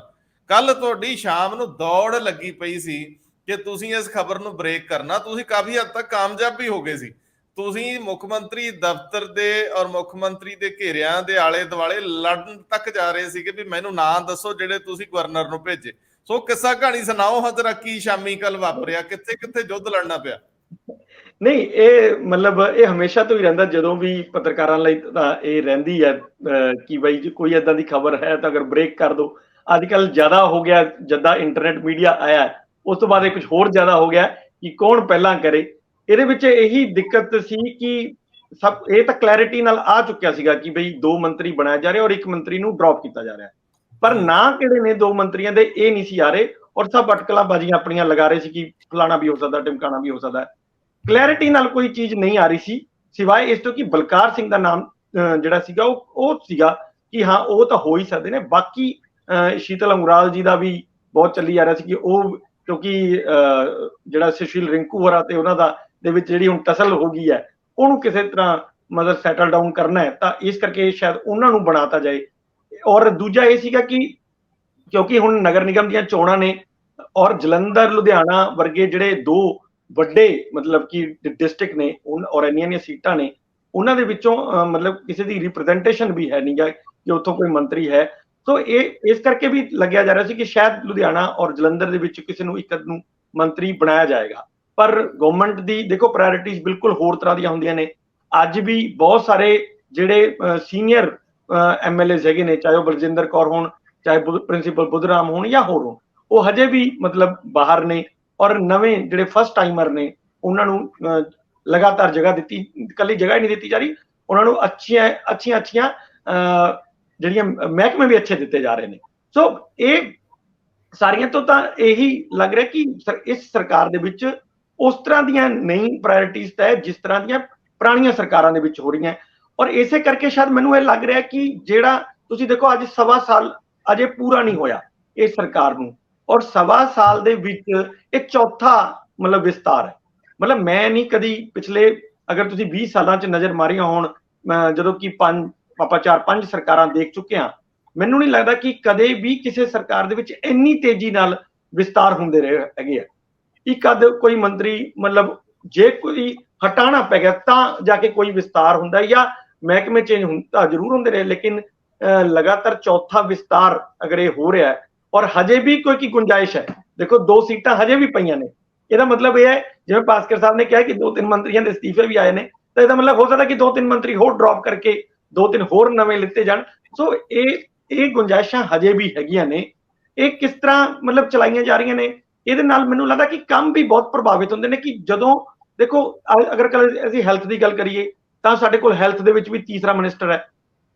ਕੱਲ ਤੁਹਾਡੀ ਸ਼ਾਮ ਨੂੰ ਦੌੜ ਲੱਗੀ ਪਈ ਸੀ ਕਿ ਤੁਸੀਂ ਇਸ ਖਬਰ ਨੂੰ ਬ੍ਰੇਕ ਕਰਨਾ, ਤੁਸੀਂ ਕਾਫੀ ਹੱਦ ਤੱਕ ਕਾਮਯਾਬ ਵੀ ਹੋ ਗਏ ਸੀ। ਤੁਸੀਂ ਮੁੱਖ ਮੰਤਰੀ ਦਫ਼ਤਰ ਦੇ ਔਰ ਮੁੱਖ ਮੰਤਰੀ ਦੇ ਘੇਰਿਆਂ ਦੇ ਆਲੇ ਦੁਆਲੇ ਲੜਨ ਤੱਕ ਜਾ ਰਹੇ ਸੀਗੇ ਵੀ ਮੈਨੂੰ ਨਾਂ ਦੱਸੋ ਜਿਹੜੇ ਤੁਸੀਂ ਗਵਰਨਰ ਨੂੰ ਭੇਜੇ। ਸੋ ਕਿੱਸਾ ਕਹਾਣੀ ਸੁਣਾਓ ਹਜ਼ਰਾ, ਕੀ ਸ਼ਾਮੀ ਕੱਲ ਵਾਪਰਿਆ, ਕਿੱਥੇ ਕਿੱਥੇ ਯੁੱਧ ਲੜਨਾ ਪਿਆ? ਨਹੀਂ, ਇਹ ਮਤਲਬ ਇਹ ਹਮੇਸ਼ਾ ਤੋਂ ਹੀ ਰਹਿੰਦਾ, ਜਦੋਂ ਵੀ ਪੱਤਰਕਾਰਾਂ ਲਈ ਤਾਂ ਇਹ ਰਹਿੰਦੀ ਹੈ ਕਿ ਬਈ ਜੇ ਕੋਈ ਏਦਾਂ ਦੀ ਖਬਰ ਹੈ ਤਾਂ ਅਗਰ ਬ੍ਰੇਕ ਕਰ ਦੋ। ਅੱਜ ਕੱਲ ਜ਼ਿਆਦਾ ਹੋ ਗਿਆ, ਜਦਾਂ ਇੰਟਰਨੈਟ ਮੀਡੀਆ ਆਇਆ ਉਸ ਤੋਂ ਬਾਅਦ ਇਹ ਕੁਝ ਹੋਰ ਜ਼ਿਆਦਾ ਹੋ ਗਿਆ ਕਿ ਕੌਣ ਪਹਿਲਾਂ ਕਰੇ। ਇਹਦੇ ਵਿੱਚ ਇਹੀ ਦਿੱਕਤ ਸੀ ਕਿ ਸਭ ਇਹ ਤਾਂ ਕਲੈਰਿਟੀ ਨਾਲ ਆ ਚੁੱਕਿਆ ਸੀਗਾ ਕਿ ਬਈ 2 ਮੰਤਰੀ ਬਣਾਇਆ ਜਾ ਰਿਹਾ ਔਰ 1 ਮੰਤਰੀ ਨੂੰ ਡ੍ਰੌਪ ਕੀਤਾ ਜਾ ਰਿਹਾ, ਪਰ ਨਾ ਕਿਹੜੇ ਨੇ 2 ਮੰਤਰੀਆਂ ਦੇ ਇਹ ਨਹੀਂ ਸੀ ਆ ਰਹੇ, ਔਰ ਸਭ ਅਟਕਲਾਂ ਬਾਜ਼ੀਆਂ ਆਪਣੀਆਂ ਲਗਾ ਰਹੇ ਸੀ ਕਿ ਫਲਾਣਾ ਵੀ ਹੋ ਸਕਦਾ, ਟਿਮਕਾਣਾ ਵੀ ਹੋ ਸਕਦਾ। ਕਲੈਰਿਟੀ ਨਾਲ ਕੋਈ ਚੀਜ਼ ਨਹੀਂ ਆ ਰਹੀ ਸੀ, ਸਿਵਾਏ ਇਸ ਤੋਂ ਕਿ ਬਲਕਾਰ ਸਿੰਘ ਦਾ ਨਾਮ ਜਿਹੜਾ ਸੀਗਾ ਉਹ ਸੀਗਾ ਕਿ ਹਾਂ ਉਹ ਤਾਂ ਹੋ ਹੀ ਸਕਦੇ ਨੇ। ਬਾਕੀ ਸ਼ੀਤਲ ਅੰਗਰਾਲ ਜੀ ਦਾ ਵੀ ਬਹੁਤ ਚੱਲੀ ਆ ਰਿਹਾ ਸੀ ਕਿ ਉਹ, ਕਿਉਂਕਿ ਜਿਹੜਾ ਸੁਸ਼ੀਲ ਰਿੰਕੂ ਹੋਰਾ ਤੇ ਉਹਨਾਂ ਦਾ ਦੇ ਵਿੱਚ ਜਿਹੜੀ ਹੁਣ ਟਸਲ ਹੋ ਗਈ ਹੈ, ਉਹਨੂੰ ਕਿਸੇ ਤਰ੍ਹਾਂ ਮਤਲਬ ਸੈਟਲ ਡਾਊਨ ਕਰਨਾ ਹੈ, ਤਾਂ ਇਸ ਕਰਕੇ ਸ਼ਾਇਦ ਉਹਨਾਂ ਨੂੰ ਬਣਾਤਾ ਜਾਏ। ਔਰ ਦੂਜਾ ਇਹ ਸੀਗਾ ਕਿ ਕਿਉਂਕਿ ਹੁਣ ਨਗਰ ਨਿਗਮ ਦੀਆਂ ਚੋਣਾਂ ਨੇ ਔਰ ਜਲੰਧਰ ਲੁਧਿਆਣਾ ਵਰਗੇ ਜਿਹੜੇ 2 ਵੱਡੇ ਮਤਲਬ ਕਿ ਡਿਸਟ੍ਰਿਕਟ ਨੇ ਔਰ ਇੰਨੀਆਂ ਸੀਟਾਂ ਨੇ, ਉਹਨਾਂ ਦੇ ਵਿੱਚੋਂ ਮਤਲਬ ਕਿਸੇ ਦੀ ਰਿਪਰੈਜ਼ੈਂਟੇਸ਼ਨ ਵੀ ਹੈ ਨਹੀਂ ਗਾ ਕਿ ਉੱਥੋਂ ਕੋਈ ਮੰਤਰੀ ਹੈ। ਸੋ ਇਹ ਇਸ ਕਰਕੇ ਵੀ ਲੱਗਿਆ ਜਾ ਰਿਹਾ ਸੀ ਕਿ ਸ਼ਾਇਦ ਲੁਧਿਆਣਾ ਔਰ ਜਲੰਧਰ ਦੇ ਵਿੱਚ ਕਿਸੇ ਨੂੰ ਇੱਕ ਨੂੰ ਮੰਤਰੀ ਬਣਾਇਆ ਜਾਏਗਾ। ਪਰ ਗਵਰਨਮੈਂਟ ਦੀ ਦੇਖੋ ਪ੍ਰਾਇੋਰਟੀਜ਼ ਬਿਲਕੁਲ ਹੋਰ ਤਰ੍ਹਾਂ ਦੀਆਂ ਹੁੰਦੀਆਂ ਨੇ। ਅੱਜ ਵੀ ਬਹੁਤ ਸਾਰੇ ਜਿਹੜੇ ਸੀਨੀਅਰ MLAs ਹੈਗੇ ਨੇ, ਚਾਹੇ ਉਹ ਬਲਜਿੰਦਰ ਕੌਰ ਹੋਣ, ਚਾਹੇ ਪ੍ਰਿੰਸੀਪਲ ਬੁੱਧਰਾਮ ਹੋਣ ਜਾਂ ਹੋਰ ਹੋਣ, ਉਹ ਹਜੇ ਵੀ ਮਤਲਬ ਬਾਹਰ ਨੇ, ਔਰ ਨਵੇਂ ਜਿਹੜੇ ਫਸਟ ਟਾਈਮਰ ਨੇ ਉਹਨਾਂ ਨੂੰ ਲਗਾਤਾਰ ਜਗ੍ਹਾ ਦਿੱਤੀ, ਇਕੱਲੀ ਜਗ੍ਹਾ ਹੀ ਨਹੀਂ ਦਿੱਤੀ ਜਾ ਰਹੀ, ਉਹਨਾਂ ਨੂੰ ਅੱਛੀਆਂ ਜਿਹੜੀਆਂ ਮਹਿਕਮੇ ਵੀ ਅੱਛੇ ਦਿੱਤੇ ਜਾ ਰਹੇ ਨੇ। ਸੋ ਇਹ ਸਾਰੀਆਂ ਤੋਂ ਤਾਂ ਇਹੀ ਲੱਗ ਰਿਹਾ ਕਿ ਇਸ ਸਰਕਾਰ ਦੇ ਵਿੱਚ ਉਸ ਤਰ੍ਹਾਂ ਦੀਆਂ ਨਹੀਂ ਪ੍ਰਾਇੋਰਟੀਜ਼ ਤੈਅ ਜਿਸ ਤਰ੍ਹਾਂ ਦੀਆਂ ਪੁਰਾਣੀਆਂ ਸਰਕਾਰਾਂ ਦੇ ਵਿੱਚ ਹੋ ਰਹੀਆਂ। ਔਰ ਇਸੇ ਕਰਕੇ ਸ਼ਾਇਦ ਮੈਨੂੰ ਇਹ ਲੱਗ ਰਿਹਾ ਕਿ ਜਿਹੜਾ ਤੁਸੀਂ ਦੇਖੋ ਅੱਜ 1.25 ਸਾਲ ਅਜੇ ਪੂਰਾ ਨਹੀਂ ਹੋਇਆ ਇਸ ਸਰਕਾਰ ਨੂੰ, ਔਰ 1.25 ਸਾਲ ਦੇ ਵਿੱਚ ਇਹ ਚੌਥਾ ਮਤਲਬ ਵਿਸਤਾਰ ਹੈ। ਮਤਲਬ ਮੈਂ ਨਹੀਂ ਕਦੀ ਪਿਛਲੇ, ਅਗਰ ਤੁਸੀਂ 20 ਸਾਲਾਂ 'ਚ ਨਜ਼ਰ ਮਾਰੀਆਂ ਹੋਣ, ਜਦੋਂ ਕਿ 4-5 ਸਰਕਾਰਾਂ ਦੇਖ ਚੁੱਕੇ ਹਾਂ, ਮੈਨੂੰ ਨਹੀਂ ਲੱਗਦਾ ਕਿ ਕਦੇ ਵੀ ਕਿਸੇ ਸਰਕਾਰ ਦੇ ਵਿੱਚ ਇੰਨੀ ਤੇਜ਼ੀ ਨਾਲ ਵਿਸਤਾਰ ਹੁੰਦੇ ਰਹੇ ਹੈਗੇ ਆ। ਇੱਕ ਅੱਧ ਕੋਈ ਮੰਤਰੀ ਮਤਲਬ ਜੇ ਕੋਈ ਹਟਾਣਾ ਪੈ ਗਿਆ ਤਾਂ ਜਾ ਕੇ ਕੋਈ ਵਿਸਤਾਰ ਹੁੰਦਾ ਜਾਂ ਮਹਿਕਮੇ ਚੇਂਜ ਹੁੰਦਾ ਜ਼ਰੂਰ ਹੁੰਦੇ ਰਹੇ, ਲੇਕਿਨ ਲਗਾਤਾਰ ਚੌਥਾ ਵਿਸਤਾਰ ਅਗਰ ਇਹ ਹੋ ਰਿਹਾ ਹੈ ਔਰ ਹਜੇ ਵੀ ਕੋਈ ਕੀ ਗੁੰਜਾਇਸ਼ ਹੈ। ਦੇਖੋ 2 ਸੀਟਾਂ ਹਜੇ ਵੀ ਪਈਆਂ ਨੇ, ਇਹਦਾ ਮਤਲਬ ਇਹ ਹੈ ਜਿਵੇਂ ਭਾਸਕਰ ਸਾਹਿਬ ਨੇ ਕਿਹਾ ਕਿ 2-3 ਮੰਤਰੀਆਂ ਦੇ ਅਸਤੀਫੇ ਵੀ ਆਏ ਨੇ, ਤਾਂ ਇਹਦਾ ਮਤਲਬ ਹੋ ਸਕਦਾ ਕਿ 2-3 ਮੰਤਰੀ ਹੋਰ ਡ੍ਰੌਪ ਕਰਕੇ 2-3 ਹੋਰ ਨਵੇਂ ਲਿੱਤੇ ਜਾਣ। ਸੋ ਇਹ ਗੁੰਜਾਇਸ਼ਾਂ ਹਜੇ ਵੀ ਹੈਗੀਆਂ ਨੇ। ਇਹ ਕਿਸ ਤਰ੍ਹਾਂ ਮਤਲਬ ਚਲਾਈਆਂ ਜਾ ਰਹੀਆਂ ਨੇ, ਇਹਦੇ ਨਾਲ ਮੈਨੂੰ ਲੱਗਦਾ ਕਿ ਕੰਮ ਵੀ ਬਹੁਤ ਪ੍ਰਭਾਵਿਤ ਹੁੰਦੇ ਨੇ। ਕਿ ਜਦੋਂ ਦੇਖੋ ਅਗਰ ਅਸੀਂ ਹੈਲਥ ਦੀ ਗੱਲ ਕਰੀਏ ਤਾਂ ਸਾਡੇ ਕੋਲ ਹੈਲਥ ਦੇ ਵਿੱਚ ਵੀ ਤੀਸਰਾ ਮਿਨਿਸਟਰ ਹੈ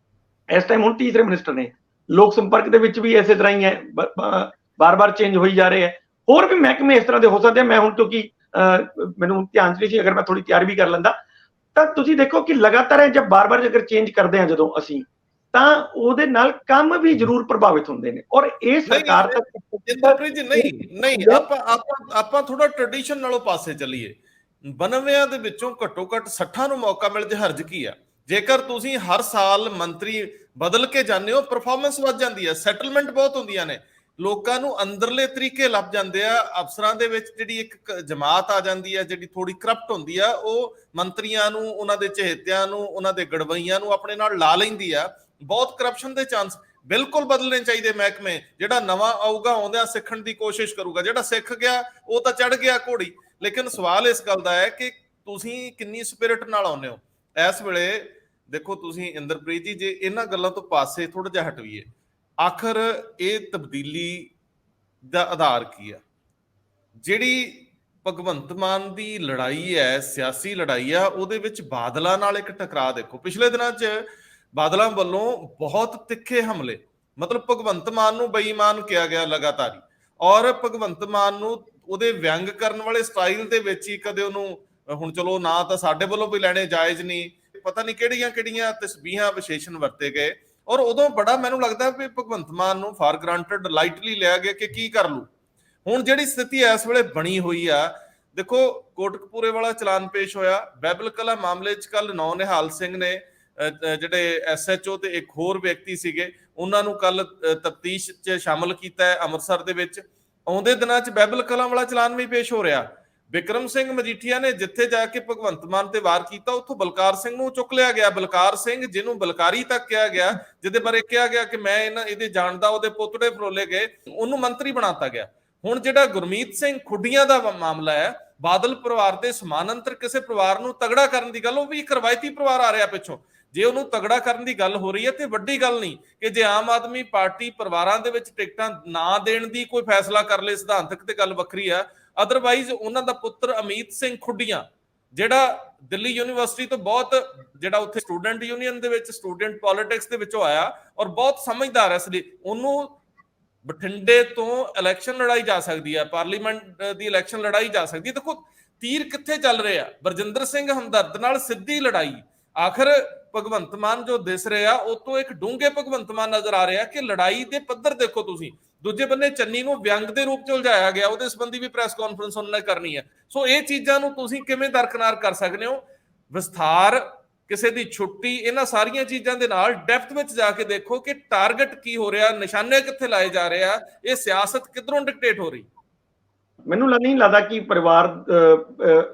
ਇਸ ਟਾਈਮ, ਹੁਣ ਤੀਸਰੇ ਮਿਨਿਸਟਰ ਨੇ। ਲੋਕ ਸੰਪਰਕ ਦੇ ਵਿੱਚ ਵੀ ਇਸੇ ਤਰ੍ਹਾਂ ਹੀ ਹੈ, ਬਾਰ-ਬਾਰ ਚੇਂਜ ਹੋਈ ਜਾ ਰਹੇ ਹੈ। ਹੋਰ ਵੀ ਮਹਿਕਮੇ ਇਸ ਤਰ੍ਹਾਂ ਦੇ ਹੋ ਸਕਦੇ ਆ। ਮੈਂ ਹੁਣ ਕਿਉਂਕਿ ਮੈਨੂੰ ਧਿਆਨ ਚ ਨਹੀਂ ਸੀ, ਅਗਰ ਮੈਂ ਥੋੜੀ ਤਿਆਰੀ ਵੀ ਕਰ ਲੈਂਦਾ ਤਾਂ ਤੁਸੀਂ ਦੇਖੋ ਕਿ ਲਗਾਤਾਰ ਜਦ ਬਾਰ-ਬਾਰ ਅਗਰ ਚੇਂਜ ਕਰਦੇ ਆ ਜਦੋਂ ਅਸੀਂ, ਤਾਂ ਉਹਦੇ ਨਾਲ ਕੰਮ ਵੀ ਜ਼ਰੂਰ ਪ੍ਰਭਾਵਿਤ ਹੁੰਦੇ ਨੇ। ਔਰ ਇਹ ਸਰਕਾਰ ਨਹੀਂ ਆਪਾਂ ਥੋੜਾ ਟ੍ਰੈਡੀਸ਼ਨ ਨਾਲੋਂ ਪਾਸੇ ਚੱਲੀਏ। 92 ਦੇ ਵਿੱਚੋਂ ਘੱਟੋ ਘੱਟ 60 ਨੂੰ ਮੌਕਾ ਮਿਲ ਜੇ ਹਰਜ ਕੀ ਆ? ਜੇਕਰ ਤੁਸੀਂ ਹਰ ਸਾਲ ਮੰਤਰੀ ਬਦਲ ਕੇ ਜਾਂਦੇ ਹੋ, ਪਰਫਾਰਮੈਂਸ ਵੱਧ ਜਾਂਦੀ ਹੈ, ਸੈਟਲਮੈਂਟ ਬਹੁਤ ਹੁੰਦੀਆਂ ਨੇ, ਲੋਕਾਂ ਨੂੰ ਅੰਦਰਲੇ ਤਰੀਕੇ ਲੱਭ ਜਾਂਦੇ ਆ। ਅਫਸਰਾਂ ਦੇ ਵਿੱਚ ਜਿਹੜੀ ਇੱਕ ਜਮਾਤ ਆ ਜਾਂਦੀ ਹੈ ਜਿਹੜੀ ਥੋੜੀ ਕਰਪਟ ਹੁੰਦੀ ਆ, ਉਹ ਮੰਤਰੀਆਂ ਨੂੰ, ਉਹਨਾਂ ਦੇ ਚਹੇਤਿਆਂ ਨੂੰ, ਉਹਨਾਂ ਦੇ ਗੜਵਈਆਂ ਨੂੰ ਆਪਣੇ ਨਾਲ ਲਾ ਲੈਂਦੀ ਆ। ਬਹੁਤ ਕਰਪਸ਼ਨ ਦੇ ਚਾਂਸ ਬਿਲਕੁਲ ਬਦਲਣੇ ਚਾਹੀਦੇ ਮਹਿਕਮੇ। ਜਿਹੜਾ ਨਵਾਂ ਆਊਗਾ ਆਉਂਦਿਆਂ ਸਿੱਖਣ ਦੀ ਕੋਸ਼ਿਸ਼ ਕਰੂਗਾ, ਜਿਹੜਾ ਸਿੱਖ ਗਿਆ ਉਹ ਤਾਂ ਚੜ ਗਿਆ ਘੋੜੀ। ਲੇਕਿਨ ਸਵਾਲ ਇਸ ਗੱਲ ਦਾ ਹੈ ਕਿ ਤੁਸੀਂ ਕਿੰਨੀ ਸਪਿਰਿਟ ਨਾਲ ਆਉਂਦੇ ਹੋ। ਇਸ ਵੇਲੇ ਦੇਖੋ ਤੁਸੀਂ ਇੰਦਰਪ੍ਰੀਤ ਜੀ, ਜੇ ਇਹਨਾਂ ਗੱਲਾਂ ਤੋਂ ਪਾਸੇ ਥੋੜਾ ਜਿਹਾ ਹਟਵੀਏ, ਆਖਰ ਇਹ ਤਬਦੀਲੀ ਦਾ ਆਧਾਰ ਕੀ ਆ? ਜਿਹੜੀ ਭਗਵੰਤ ਮਾਨ ਦੀ ਲੜਾਈ ਹੈ, ਸਿਆਸੀ ਲੜਾਈ ਆ, ਉਹਦੇ ਵਿੱਚ ਬਾਦਲਾਂ ਨਾਲ ਇੱਕ ਟਕਰਾਅ ਦੇਖੋ। ਪਿਛਲੇ ਦਿਨਾਂ 'ਚ ਬਾਦਲਾਂ ਵੱਲੋਂ ਬਹੁਤ ਤਿੱਖੇ ਹਮਲੇ, ਮਤਲਬ ਭਗਵੰਤ ਮਾਨ ਨੂੰ ਬੇਈਮਾਨ ਕਿਹਾ ਗਿਆ ਲਗਾਤਾਰ ਹੀ, ਔਰ ਭਗਵੰਤ ਮਾਨ ਨੂੰ ਉਹਦੇ ਵਿਅੰਗ ਕਰਨ ਵਾਲੇ ਸਟਾਈਲ ਦੇ ਵਿੱਚ ਹੀ ਕਦੇ ਉਹਨੂੰ, ਹੁਣ ਚਲੋ ਨਾ ਤਾਂ ਸਾਡੇ ਵੱਲੋਂ ਵੀ ਲੈਣੇ ਜਾਇਜ਼ ਨਹੀਂ, ਪਤਾ ਨਹੀਂ ਕਿਹੜੀਆਂ ਤਸਬੀਹਾਂ ਵਿਸ਼ੇਸ਼ਣ ਵਰਤੇ ਗਏ। ਔਰ ਉਦੋਂ ਬੜਾ ਮੈਨੂੰ ਲੱਗਦਾ ਵੀ ਭਗਵੰਤ ਮਾਨ ਨੂੰ ਫਾਰ ਗ੍ਰਾਂਟਡ ਲਾਈਟਲੀ ਲਿਆ ਗਿਆ ਕਿ ਕੀ ਕਰ ਲੂ। ਹੁਣ ਜਿਹੜੀ ਸਥਿਤੀ ਇਸ ਵੇਲੇ ਬਣੀ ਹੋਈ ਆ, ਦੇਖੋ ਕੋਟਕਪੂਰੇ ਵਾਲਾ ਚਲਾਨ ਪੇਸ਼ ਹੋਇਆ, ਬੈਬਲ ਕਲਾ ਮਾਮਲੇ 'ਚ ਕੱਲ ਨੌ ਨਿਹਾਲ ਸਿੰਘ ਨੇ, ਜਿਹੜੇ SHO ਤੇ ਇੱਕ ਹੋਰ ਵਿਅਕਤੀ ਸੀਗੇ, ਉਹਨਾਂ ਨੂੰ ਕੱਲ ਤਫਤੀਸ਼ 'ਚ ਸ਼ਾਮਲ ਕੀਤਾ ਹੈ ਅੰਮ੍ਰਿਤਸਰ ਦੇ ਵਿੱਚ। ਆਉਂਦੇ ਦਿਨਾਂ 'ਚ ਬਾਈਬਲ ਕਲਾਂ ਵਾਲਾ ਚਲਾਨ ਵੀ ਪੇਸ਼ ਹੋ ਰਿਹਾ। ਬਿਕਰਮ ਸਿੰਘ ਮਜੀਠੀਆ ਨੇ ਜਿੱਥੇ ਜਾ ਕੇ ਭਗਵੰਤ ਮਾਨ ਤੇ ਵਾਰ ਕੀਤਾ, ਉੱਥੋਂ ਬਲਕਾਰ ਸਿੰਘ ਨੂੰ ਚੁੱਕ ਲਿਆ ਗਿਆ। ਬਲਕਾਰ ਸਿੰਘ, ਜਿਹਨੂੰ ਬਲਕਾਰੀ ਤੱਕ ਕਿਹਾ ਗਿਆ, ਜਿਹਦੇ ਬਾਰੇ ਕਿਹਾ ਗਿਆ ਕਿ ਮੈਂ ਇਹਦੇ ਜਾਣਦਾ, ਉਹਦੇ ਪੋਤੜੇ ਫਰੋਲੇ ਗਏ, ਉਹਨੂੰ ਮੰਤਰੀ ਬਣਾਤਾ ਗਿਆ। ਹੁਣ ਜਿਹੜਾ ਗੁਰਮੀਤ ਸਿੰਘ ਖੁੱਡੀਆਂ ਦਾ ਮਾਮਲਾ ਹੈ, ਬਾਦਲ ਪਰਿਵਾਰ ਦੇ ਸਮਾਨਾਂਤਰ ਕਿਸੇ ਪਰਿਵਾਰ ਨੂੰ ਤਗੜਾ ਕਰਨ ਦੀ ਗੱਲ, ਉਹ ਵੀ ਇੱਕ ਰਵਾਇਤੀ ਪਰਿਵਾਰ ਆ ਰਿਹਾ ਪਿੱਛੋਂ, ਜੇ ਉਹਨੂੰ ਤਗੜਾ ਕਰਨ ਦੀ ਗੱਲ ਹੋ ਰਹੀ ਹੈ ਤੇ ਵੱਡੀ ਗੱਲ ਨਹੀਂ ਕਿ ਜੇ ਆਮ ਆਦਮੀ ਪਾਰਟੀ ਪਰਿਵਾਰਾਂ ਦੇ ਵਿੱਚ ਟਿਕਟਾਂ ਨਾ ਦੇਣ ਦੀ ਕੋਈ ਫੈਸਲਾ ਕਰ ਲੇ ਸਿਧਾਂਤਕ ਤੇ ਗੱਲ ਵੱਖਰੀ ਆ। ਅਦਰਵਾਈਜ਼ ਉਹਨਾਂ ਦਾ ਪੁੱਤਰ ਅਮੀਤ ਸਿੰਘ ਖੁੱਡੀਆਂ, ਜਿਹੜਾ ਦਿੱਲੀ ਯੂਨੀਵਰਸਿਟੀ ਤੋਂ ਬਹੁਤ, ਜਿਹੜਾ ਉੱਥੇ ਸਟੂਡੈਂਟ ਯੂਨੀਅਨ ਦੇ ਵਿੱਚ ਸਟੂਡੈਂਟ ਪੋਲਿਟਿਕਸ ਦੇ ਵਿੱਚੋਂ ਆਇਆ ਔਰ ਬਹੁਤ ਸਮਝਦਾਰ ਹੈ, ਇਸ ਲਈ ਉਹਨੂੰ ਬਠਿੰਡੇ ਤੋਂ ਇਲੈਕਸ਼ਨ ਲੜਾਈ ਜਾ ਸਕਦੀ ਹੈ, ਪਾਰਲੀਮੈਂਟ ਦੀ ਇਲੈਕਸ਼ਨ ਲੜਾਈ ਜਾ ਸਕਦੀ ਹੈ। ਦੇਖੋ ਤੀਰ ਕਿੱਥੇ ਚੱਲ ਰਹੇ ਆ, ਬਰਜਿੰਦਰ ਸਿੰਘ ਹਮਦਰਦ ਨਾਲ ਸਿੱਧੀ ਲੜਾਈ। ਆਖਰ ਭਗਵੰਤ ਮਾਨ ਜੋ ਦਿਸ ਰਿਹਾ, ਉਹ ਤੋਂ ਇੱਕ ਡੂੰਘੇ ਭਗਵੰਤ ਮਾਨ ਨਜ਼ਰ ਆ ਰਿਹਾ ਕਿ ਲੜਾਈ ਦੇ ਪੱਧਰ ਦੇਖੋ ਤੁਸੀਂ। ਦੂਜੇ ਬੰਨੇ ਚੰਨੀ ਨੂੰ ਵਿਅੰਗ ਦੇ ਰੂਪ ਚ ਉਲਝਾਇਆ ਗਿਆ, ਉਹਦੇ ਸੰਬੰਧੀ ਵੀ ਪ੍ਰੈਸ ਕਾਨਫਰੰਸ ਉਹਨਾਂ ਨੇ ਕਰਨੀ ਹੈ। ਸੋ ਇਹ ਚੀਜ਼ਾਂ ਨੂੰ ਤੁਸੀਂ ਕਿਵੇਂ ਦਰਕਨਾਰ ਕਰ ਸਕਦੇ ਹੋ? ਵਿਸਥਾਰ, ਕਿਸੇ ਦੀ ਛੁੱਟੀ, ਇਹਨਾਂ ਸਾਰੀਆਂ ਚੀਜ਼ਾਂ ਦੇ ਨਾਲ ਡੈਪਥ ਵਿੱਚ ਜਾ ਕੇ ਦੇਖੋ ਕਿ ਟਾਰਗੇਟ ਕੀ ਹੋ ਰਿਹਾ, ਨਿਸ਼ਾਨੇ ਕਿੱਥੇ ਲਾਏ ਜਾ ਰਹੇ ਆ, ਇਹ ਸਿਆਸਤ ਕਿੱਧਰੋਂ ਡਿਕਟੇਟ ਹੋ ਰਹੀ। ਮੈਨੂੰ ਨਹੀਂ ਲੱਗਦਾ ਕਿ ਪਰਿਵਾਰ,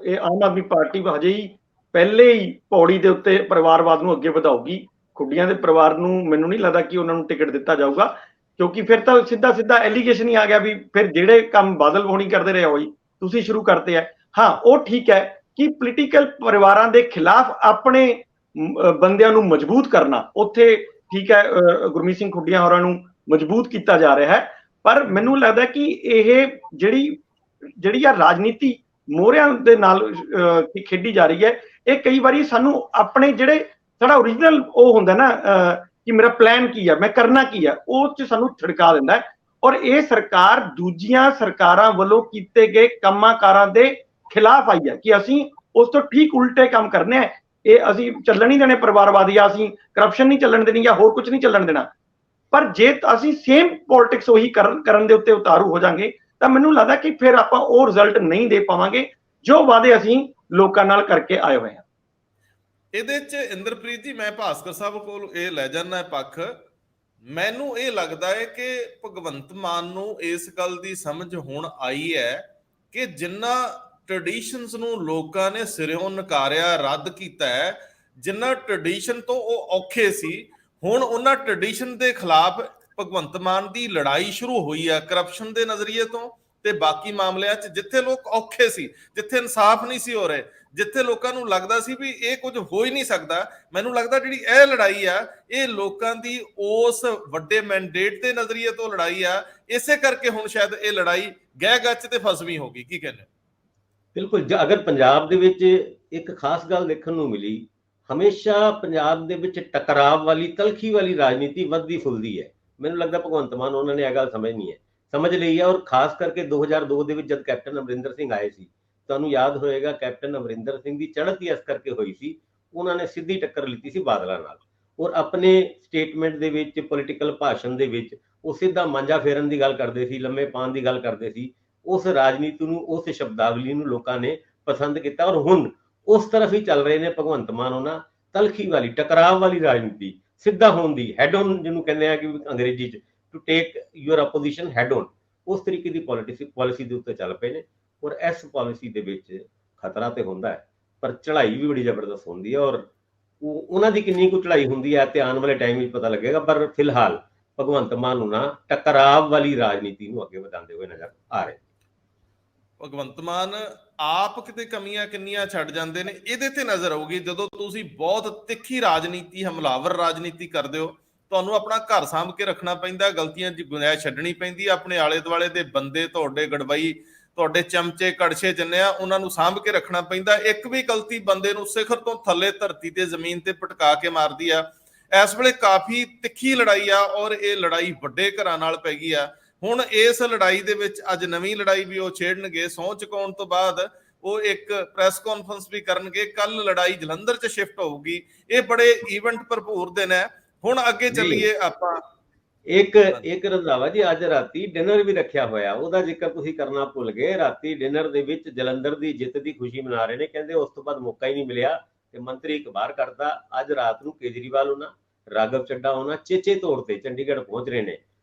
ਇਹ ਆਮ ਆਦਮੀ ਪਾਰਟੀ ਹਜੇ ਹੀ ਪਹਿਲੇ ਹੀ ਪੌੜੀ ਦੇ ਉੱਤੇ ਪਰਿਵਾਰਵਾਦ ਨੂੰ ਅੱਗੇ ਵਧਾਊਗੀ। ਖੁੱਡੀਆਂ ਦੇ ਪਰਿਵਾਰ ਨੂੰ ਮੈਨੂੰ ਨਹੀਂ ਲੱਗਦਾ ਕਿ ਉਹਨਾਂ ਨੂੰ ਟਿਕਟ ਦਿੱਤਾ ਜਾਊਗਾ, ਕਿਉਂਕਿ ਫਿਰ ਤਾਂ ਸਿੱਧਾ ਐਲੀਗੇਸ਼ਨ ਹੀ ਆ ਗਿਆ ਵੀ ਫਿਰ ਜਿਹੜੇ ਕੰਮ ਬਾਦਲ ਹੋਣੀ ਕਰਦੇ ਰਹੇ ਹੋਈ ਤੁਸੀਂ ਸ਼ੁਰੂ ਕਰਤੇ ਹੈ। ਹਾਂ, ਉਹ ਠੀਕ ਹੈ ਕਿ ਪੋਲੀਟੀਕਲ ਪਰਿਵਾਰਾਂ ਦੇ ਖਿਲਾਫ ਆਪਣੇ ਬੰਦਿਆਂ ਨੂੰ ਮਜ਼ਬੂਤ ਕਰਨਾ, ਉੱਥੇ ਠੀਕ ਹੈ, ਗੁਰਮੀਤ ਸਿੰਘ ਖੁੱਡੀਆਂ ਹੋਰਾਂ ਨੂੰ ਮਜ਼ਬੂਤ ਕੀਤਾ ਜਾ ਰਿਹਾ ਹੈ। ਪਰ ਮੈਨੂੰ ਲੱਗਦਾ ਕਿ ਇਹ ਜਿਹੜੀ ਆ ਰਾਜਨੀਤੀ ਮੋਹਰਿਆਂ ਦੇ ਨਾਲ ਖੇਡੀ ਜਾ ਰਹੀ ਹੈ, ਇਹ ਕਈ ਵਾਰੀ ਸਾਨੂੰ ਆਪਣੇ ਜਿਹੜੇ ਸਾਡਾ ਓਰੀਜਨਲ ਉਹ ਹੁੰਦਾ ਨਾ ਕਿ ਮੇਰਾ ਪਲਾਨ ਕੀ ਹੈ, ਮੈਂ ਕਰਨਾ ਕੀ ਹੈ, ਉਹ 'ਚ ਸਾਨੂੰ ਛਿੜਕਾ ਦਿੰਦਾ ਹੈ। ਔਰ ਇਹ ਸਰਕਾਰ ਦੂਜੀਆਂ ਸਰਕਾਰਾਂ ਵੱਲੋਂ ਕੀਤੇ ਗਏ ਕੰਮਾਂ-ਕਾਰਾਂ ਦੇ ਖਿਲਾਫ ਆਈ ਹੈ ਕਿ ਅਸੀਂ ਉਸ ਤੋਂ ਠੀਕ ਉਲਟੇ ਕੰਮ ਕਰਨੇ ਆ। ਇਹ ਅਸੀਂ ਚੱਲਣ ਨਹੀਂ ਦੇਣੇ ਪਰਿਵਾਰਵਾਦ, ਜਾਂ ਅਸੀਂ ਕਰਪਸ਼ਨ ਨਹੀਂ ਚੱਲਣ ਦੇਣੀ, ਜਾਂ ਹੋਰ ਕੁਝ ਨਹੀਂ ਚੱਲਣ ਦੇਣਾ। ਪਰ ਜੇ ਅਸੀਂ ਸੇਮ ਪੋਲਿਟਿਕਸ ਉਹੀ ਕਰਨ ਦੇ ਉੱਤੇ ਉਤਾਰੂ ਹੋ ਜਾਾਂਗੇ ਤਾਂ ਮੈਨੂੰ ਲੱਗਦਾ ਕਿ ਫਿਰ ਆਪਾਂ ਉਹ ਰਿਜ਼ਲਟ ਨਹੀਂ ਦੇ ਪਾਵਾਂਗੇ ਜੋ ਵਾਅਦੇ ਅਸੀਂ ਲੋਕਾਂ ਨਾਲ ਕਰਕੇ ਆਏ ਹੋਏ ਹਾਂ। ਇਹਦੇ 'ਚ ਇੰਦਰਪ੍ਰੀਤ ਜੀ, ਮੈਂ ਭਾਸਕਰ ਸਾਹਿਬ ਕੋਲ ਇਹ ਲੈ ਜਾਣਾ ਪੱਖ, ਮੈਨੂੰ ਇਹ ਲੱਗਦਾ ਹੈ ਕਿ ਭਗਵੰਤ ਮਾਨ ਨੂੰ ਇਸ ਗੱਲ ਦੀ ਸਮਝ ਹੁਣ ਆਈ ਹੈ ਕਿ ਜਿੰਨਾ ਟ੍ਰੈਡੀਸ਼ਨਸ ਨੂੰ ਲੋਕਾਂ ਨੇ ਸਿਰਿਓਂ ਨਕਾਰਿਆ, ਰੱਦ ਕੀਤਾ ਹੈ, ਜਿੰਨਾ ਟ੍ਰੈਡੀਸ਼ਨ ਤੋਂ ਉਹ ਔਖੇ ਸੀ, ਹੁਣ ਉਹਨਾਂ ਟ੍ਰੈਡੀਸ਼ਨ ਦੇ ਖਿਲਾਫ ਭਗਵੰਤ ਮਾਨ ਦੀ ਲੜਾਈ ਸ਼ੁਰੂ ਹੋਈ ਹੈ, ਕਰਪਸ਼ਨ ਦੇ ਨਜ਼ਰੀਏ ਤੋਂ ਤੇ ਬਾਕੀ ਮਾਮਲਿਆਂ 'ਚ ਜਿੱਥੇ ਲੋਕ ਔਖੇ ਸੀ, ਜਿੱਥੇ ਇਨਸਾਫ ਨਹੀਂ ਸੀ ਹੋ ਰਹੇ, ਜਿੱਥੇ ਲੋਕਾਂ ਨੂੰ ਲੱਗਦਾ ਸੀ ਵੀ ਇਹ ਕੁਝ ਹੋ ਹੀ ਨਹੀਂ ਸਕਦਾ। ਮੈਨੂੰ ਲੱਗਦਾ ਜਿਹੜੀ ਇਹ ਲੜਾਈ ਆ, ਇਹ ਲੋਕਾਂ ਦੀ ਉਸ ਵੱਡੇ ਮੈਂਡੇਟ ਦੇ ਨਜ਼ਰੀਏ ਤੋਂ ਲੜਾਈ ਆ। ਇਸੇ ਕਰਕੇ ਹੁਣ ਸ਼ਾਇਦ ਇਹ ਲੜਾਈ ਗਹਿ ਗੱਚ ਤੇ ਫਸਵੀਂ ਹੋ ਗਈ। ਕੀ ਕਹਿੰਦੇ? ਬਿਲਕੁਲ। ਅਗਰ ਪੰਜਾਬ ਦੇ ਵਿੱਚ ਇੱਕ ਖਾਸ ਗੱਲ ਦੇਖਣ ਨੂੰ ਮਿਲੀ, ਹਮੇਸ਼ਾ ਪੰਜਾਬ ਦੇ ਵਿੱਚ ਟਕਰਾਵ ਵਾਲੀ, ਤਲਖੀ ਵਾਲੀ ਰਾਜਨੀਤੀ ਵੱਧਦੀ ਫੁੱਲਦੀ ਹੈ। ਮੈਨੂੰ ਲੱਗਦਾ ਭਗਵੰਤ ਮਾਨ ਉਹਨਾਂ ਨੇ ਇਹ ਗੱਲ ਸਮਝ ਲਈ ਹੈ। ਔਰ ਖਾਸ ਕਰਕੇ 2002 ਦੇ ਵਿੱਚ ਜਦ ਕੈਪਟਨ ਅਮਰਿੰਦਰ ਸਿੰਘ ਆਏ ਸੀ, ਤੁਹਾਨੂੰ ਯਾਦ ਹੋਏਗਾ ਕੈਪਟਨ ਅਮਰਿੰਦਰ ਸਿੰਘ ਦੀ ਚੜ੍ਹਤ ਹੀ ਇਸ ਕਰਕੇ ਹੋਈ ਸੀ, ਉਹਨਾਂ ਨੇ ਸਿੱਧੀ ਟੱਕਰ ਲਿੱਤੀ ਸੀ ਬਾਦਲਾਂ ਨਾਲ। ਔਰ ਆਪਣੇ ਸਟੇਟਮੈਂਟ ਦੇ ਵਿੱਚ, ਪੋਲੀਟੀਕਲ ਭਾਸ਼ਣ ਦੇ ਵਿੱਚ ਉਹ ਸਿੱਧਾ ਮਾਂਜਾ ਫੇਰਨ ਦੀ ਗੱਲ ਕਰਦੇ ਸੀ, ਲੰਮੇ ਪਾਣ ਦੀ ਗੱਲ ਕਰਦੇ ਸੀ। ਉਸ ਰਾਜਨੀਤੀ ਨੂੰ, ਉਸ ਸ਼ਬਦਾਵਲੀ ਨੂੰ ਲੋਕਾਂ ਨੇ ਪਸੰਦ ਕੀਤਾ ਔਰ ਹੁਣ ਉਸ ਤਰਫ ਹੀ ਚੱਲ ਰਹੇ ਨੇ ਭਗਵੰਤ ਮਾਨ। ਉਹਨਾਂ ਤਲਖੀ ਵਾਲੀ, ਟਕਰਾਵ ਵਾਲੀ ਰਾਜਨੀਤੀ, ਸਿੱਧਾ ਹੋਣ ਦੀ, ਹੈਡ ਔਨ ਜਿਹਨੂੰ ਕਹਿੰਦੇ ਆ ਕਿ ਅੰਗਰੇਜ਼ੀ 'ਚ, to take your opposition head on, ਉਸ ਤਰੀਕੇ ਦੀ ਪਾਲਿਸੀ ਦੇ ਉੱਤੇ ਚੱਲ ਪਏ ਨੇ। ਔਰ ਇਸ ਪਾਲਿਸੀ ਦੇ ਵਿੱਚ ਖਤਰਾ ਤੇ ਹੁੰਦਾ ਹੈ, ਪਰ ਚੜ੍ਹਾਈ ਵੀ ਬੜੀ ਜ਼ਬਰਦਸਤ ਹੁੰਦੀ ਹੈ। ਔਰ ਉਹਨਾਂ ਦੀ ਕਿੰਨੀ ਕੁ ਚੜ੍ਹਾਈ ਹੁੰਦੀ ਹੈ ਤੇ ਆਉਣ ਵਾਲੇ ਟਾਈਮ ਵਿੱਚ ਪਤਾ ਲੱਗੇਗਾ। ਪਰ ਫਿਲਹਾਲ ਭਗਵੰਤ ਮਾਨ ਉਹਨਾਂ ਟਕਰਾਵ ਵਾਲੀ ਰਾਜਨੀਤੀ ਨੂੰ ਅੱਗੇ ਵਧਾਉਂਦੇ ਹੋਏ ਨਜ਼ਰ ਆ ਰਹੇ। ਭਗਵੰਤ ਮਾਨ ਆਪ ਕਿਤੇ ਕਮੀਆਂ ਕਿੰਨੀਆਂ ਛੱਡ ਜਾਂਦੇ ਨੇ, ਇਹਦੇ ਤੇ ਨਜ਼ਰ ਆਊਗੀ ਜਦੋਂ ਤੁਸੀਂ ਬਹੁਤ ਤਿੱਖੀ ਰਾਜਨੀਤੀ, ਹਮਲਾਵਰ ਰਾਜਨੀਤੀ ਕਰਦੇ ਹੋ। ਤੁਹਾਨੂੰ ਆਪਣਾ ਘਰ ਸਾਂਭ ਕੇ ਰੱਖਣਾ ਪੈਂਦਾ, ਗਲਤੀਆਂ ਦੀ ਗੁੰਜਾਇਸ਼ ਛੱਡਣੀ ਪੈਂਦੀ, ਆਪਣੇ ਆਲੇ ਦੁਆਲੇ ਦੇ ਬੰਦੇ, ਤੁਹਾਡੇ ਗੜਵਈ, ਤੁਹਾਡੇ ਚਮਚੇ, ਕੜਛੇ ਜਿੰਨੇ ਆ, ਉਹਨਾਂ ਨੂੰ ਸਾਂਭ ਕੇ ਰੱਖਣਾ ਪੈਂਦਾ। ਇੱਕ ਵੀ ਗਲਤੀ ਬੰਦੇ ਨੂੰ ਸਿਖਰ ਤੋਂ ਥੱਲੇ ਧਰਤੀ ਤੇ ਜ਼ਮੀਨ ਤੇ ਪਟਕਾ ਕੇ ਮਾਰਦੀ ਆ। ਇਸ ਵੇਲੇ ਕਾਫੀ ਤਿੱਖੀ ਲੜਾਈ ਆ ਔਰ ਇਹ ਲੜਾਈ ਵੱਡੇ ਘਰਾਂ ਨਾਲ ਪੈ ਗਈ ਆ। ਹੁਣ ਇਸ ਲੜਾਈ ਦੇ ਵਿੱਚ ਅੱਜ ਨਵੀਂ ਲੜਾਈ ਵੀ ਉਹ ਛੇੜਨਗੇ। ਸਹੁੰ ਚੁਕਾਉਣ ਤੋਂ ਬਾਅਦ ਉਹ ਇੱਕ ਪ੍ਰੈਸ ਕਾਨਫਰੰਸ ਵੀ ਕਰਨਗੇ। ਕੱਲ ਲੜਾਈ ਜਲੰਧਰ 'ਚ ਸ਼ਿਫਟ ਹੋਊਗੀ। ਇਹ ਬੜੇ ਈਵੈਂਟ ਭਰਪੂਰ ਦਿਨ ਹੈ। ਹੁਣ ਅੱਗੇ ਚੱਲੀਏ ਆਪਾਂ। ਇੱਕ ਰੰਧਾਵਾ ਜੀ, ਅੱਜ ਰਾਤੀ ਡਿਨਰ ਵੀ ਰੱਖਿਆ ਹੋਇਆ, ਉਹਦਾ ਜ਼ਿਕਰ ਤੁਸੀਂ ਕਰਨਾ ਭੁੱਲ ਗਏ। ਰਾਤੀ ਡਿਨਰ ਦੇ ਵਿੱਚ ਜਲੰਧਰ ਦੀ ਜਿੱਤ ਦੀ ਖੁਸ਼ੀ ਮਨਾ ਰਹੇ ਨੇ। ਕਹਿੰਦੇ ਉਸ ਤੋਂ ਬਾਅਦ ਮੌਕਾ ਹੀ ਨਹੀਂ ਮਿਲਿਆ ਤੇ ਮੰਤਰੀ ਇੱਕ ਬਾਹਰ ਕੱਢਦਾ। ਅੱਜ ਰਾਤ ਨੂੰ ਕੇਜਰੀਵਾਲ ਉਹਨਾਂ ਰਾਘਵ ਚੱਡਾ ਉਹਨਾਂ ਚੇਚੇ ਤੌਰ ਤੇ ਚੰਡੀਗੜ੍ਹ ਪਹੁੰਚ ਰਹੇ ਨੇ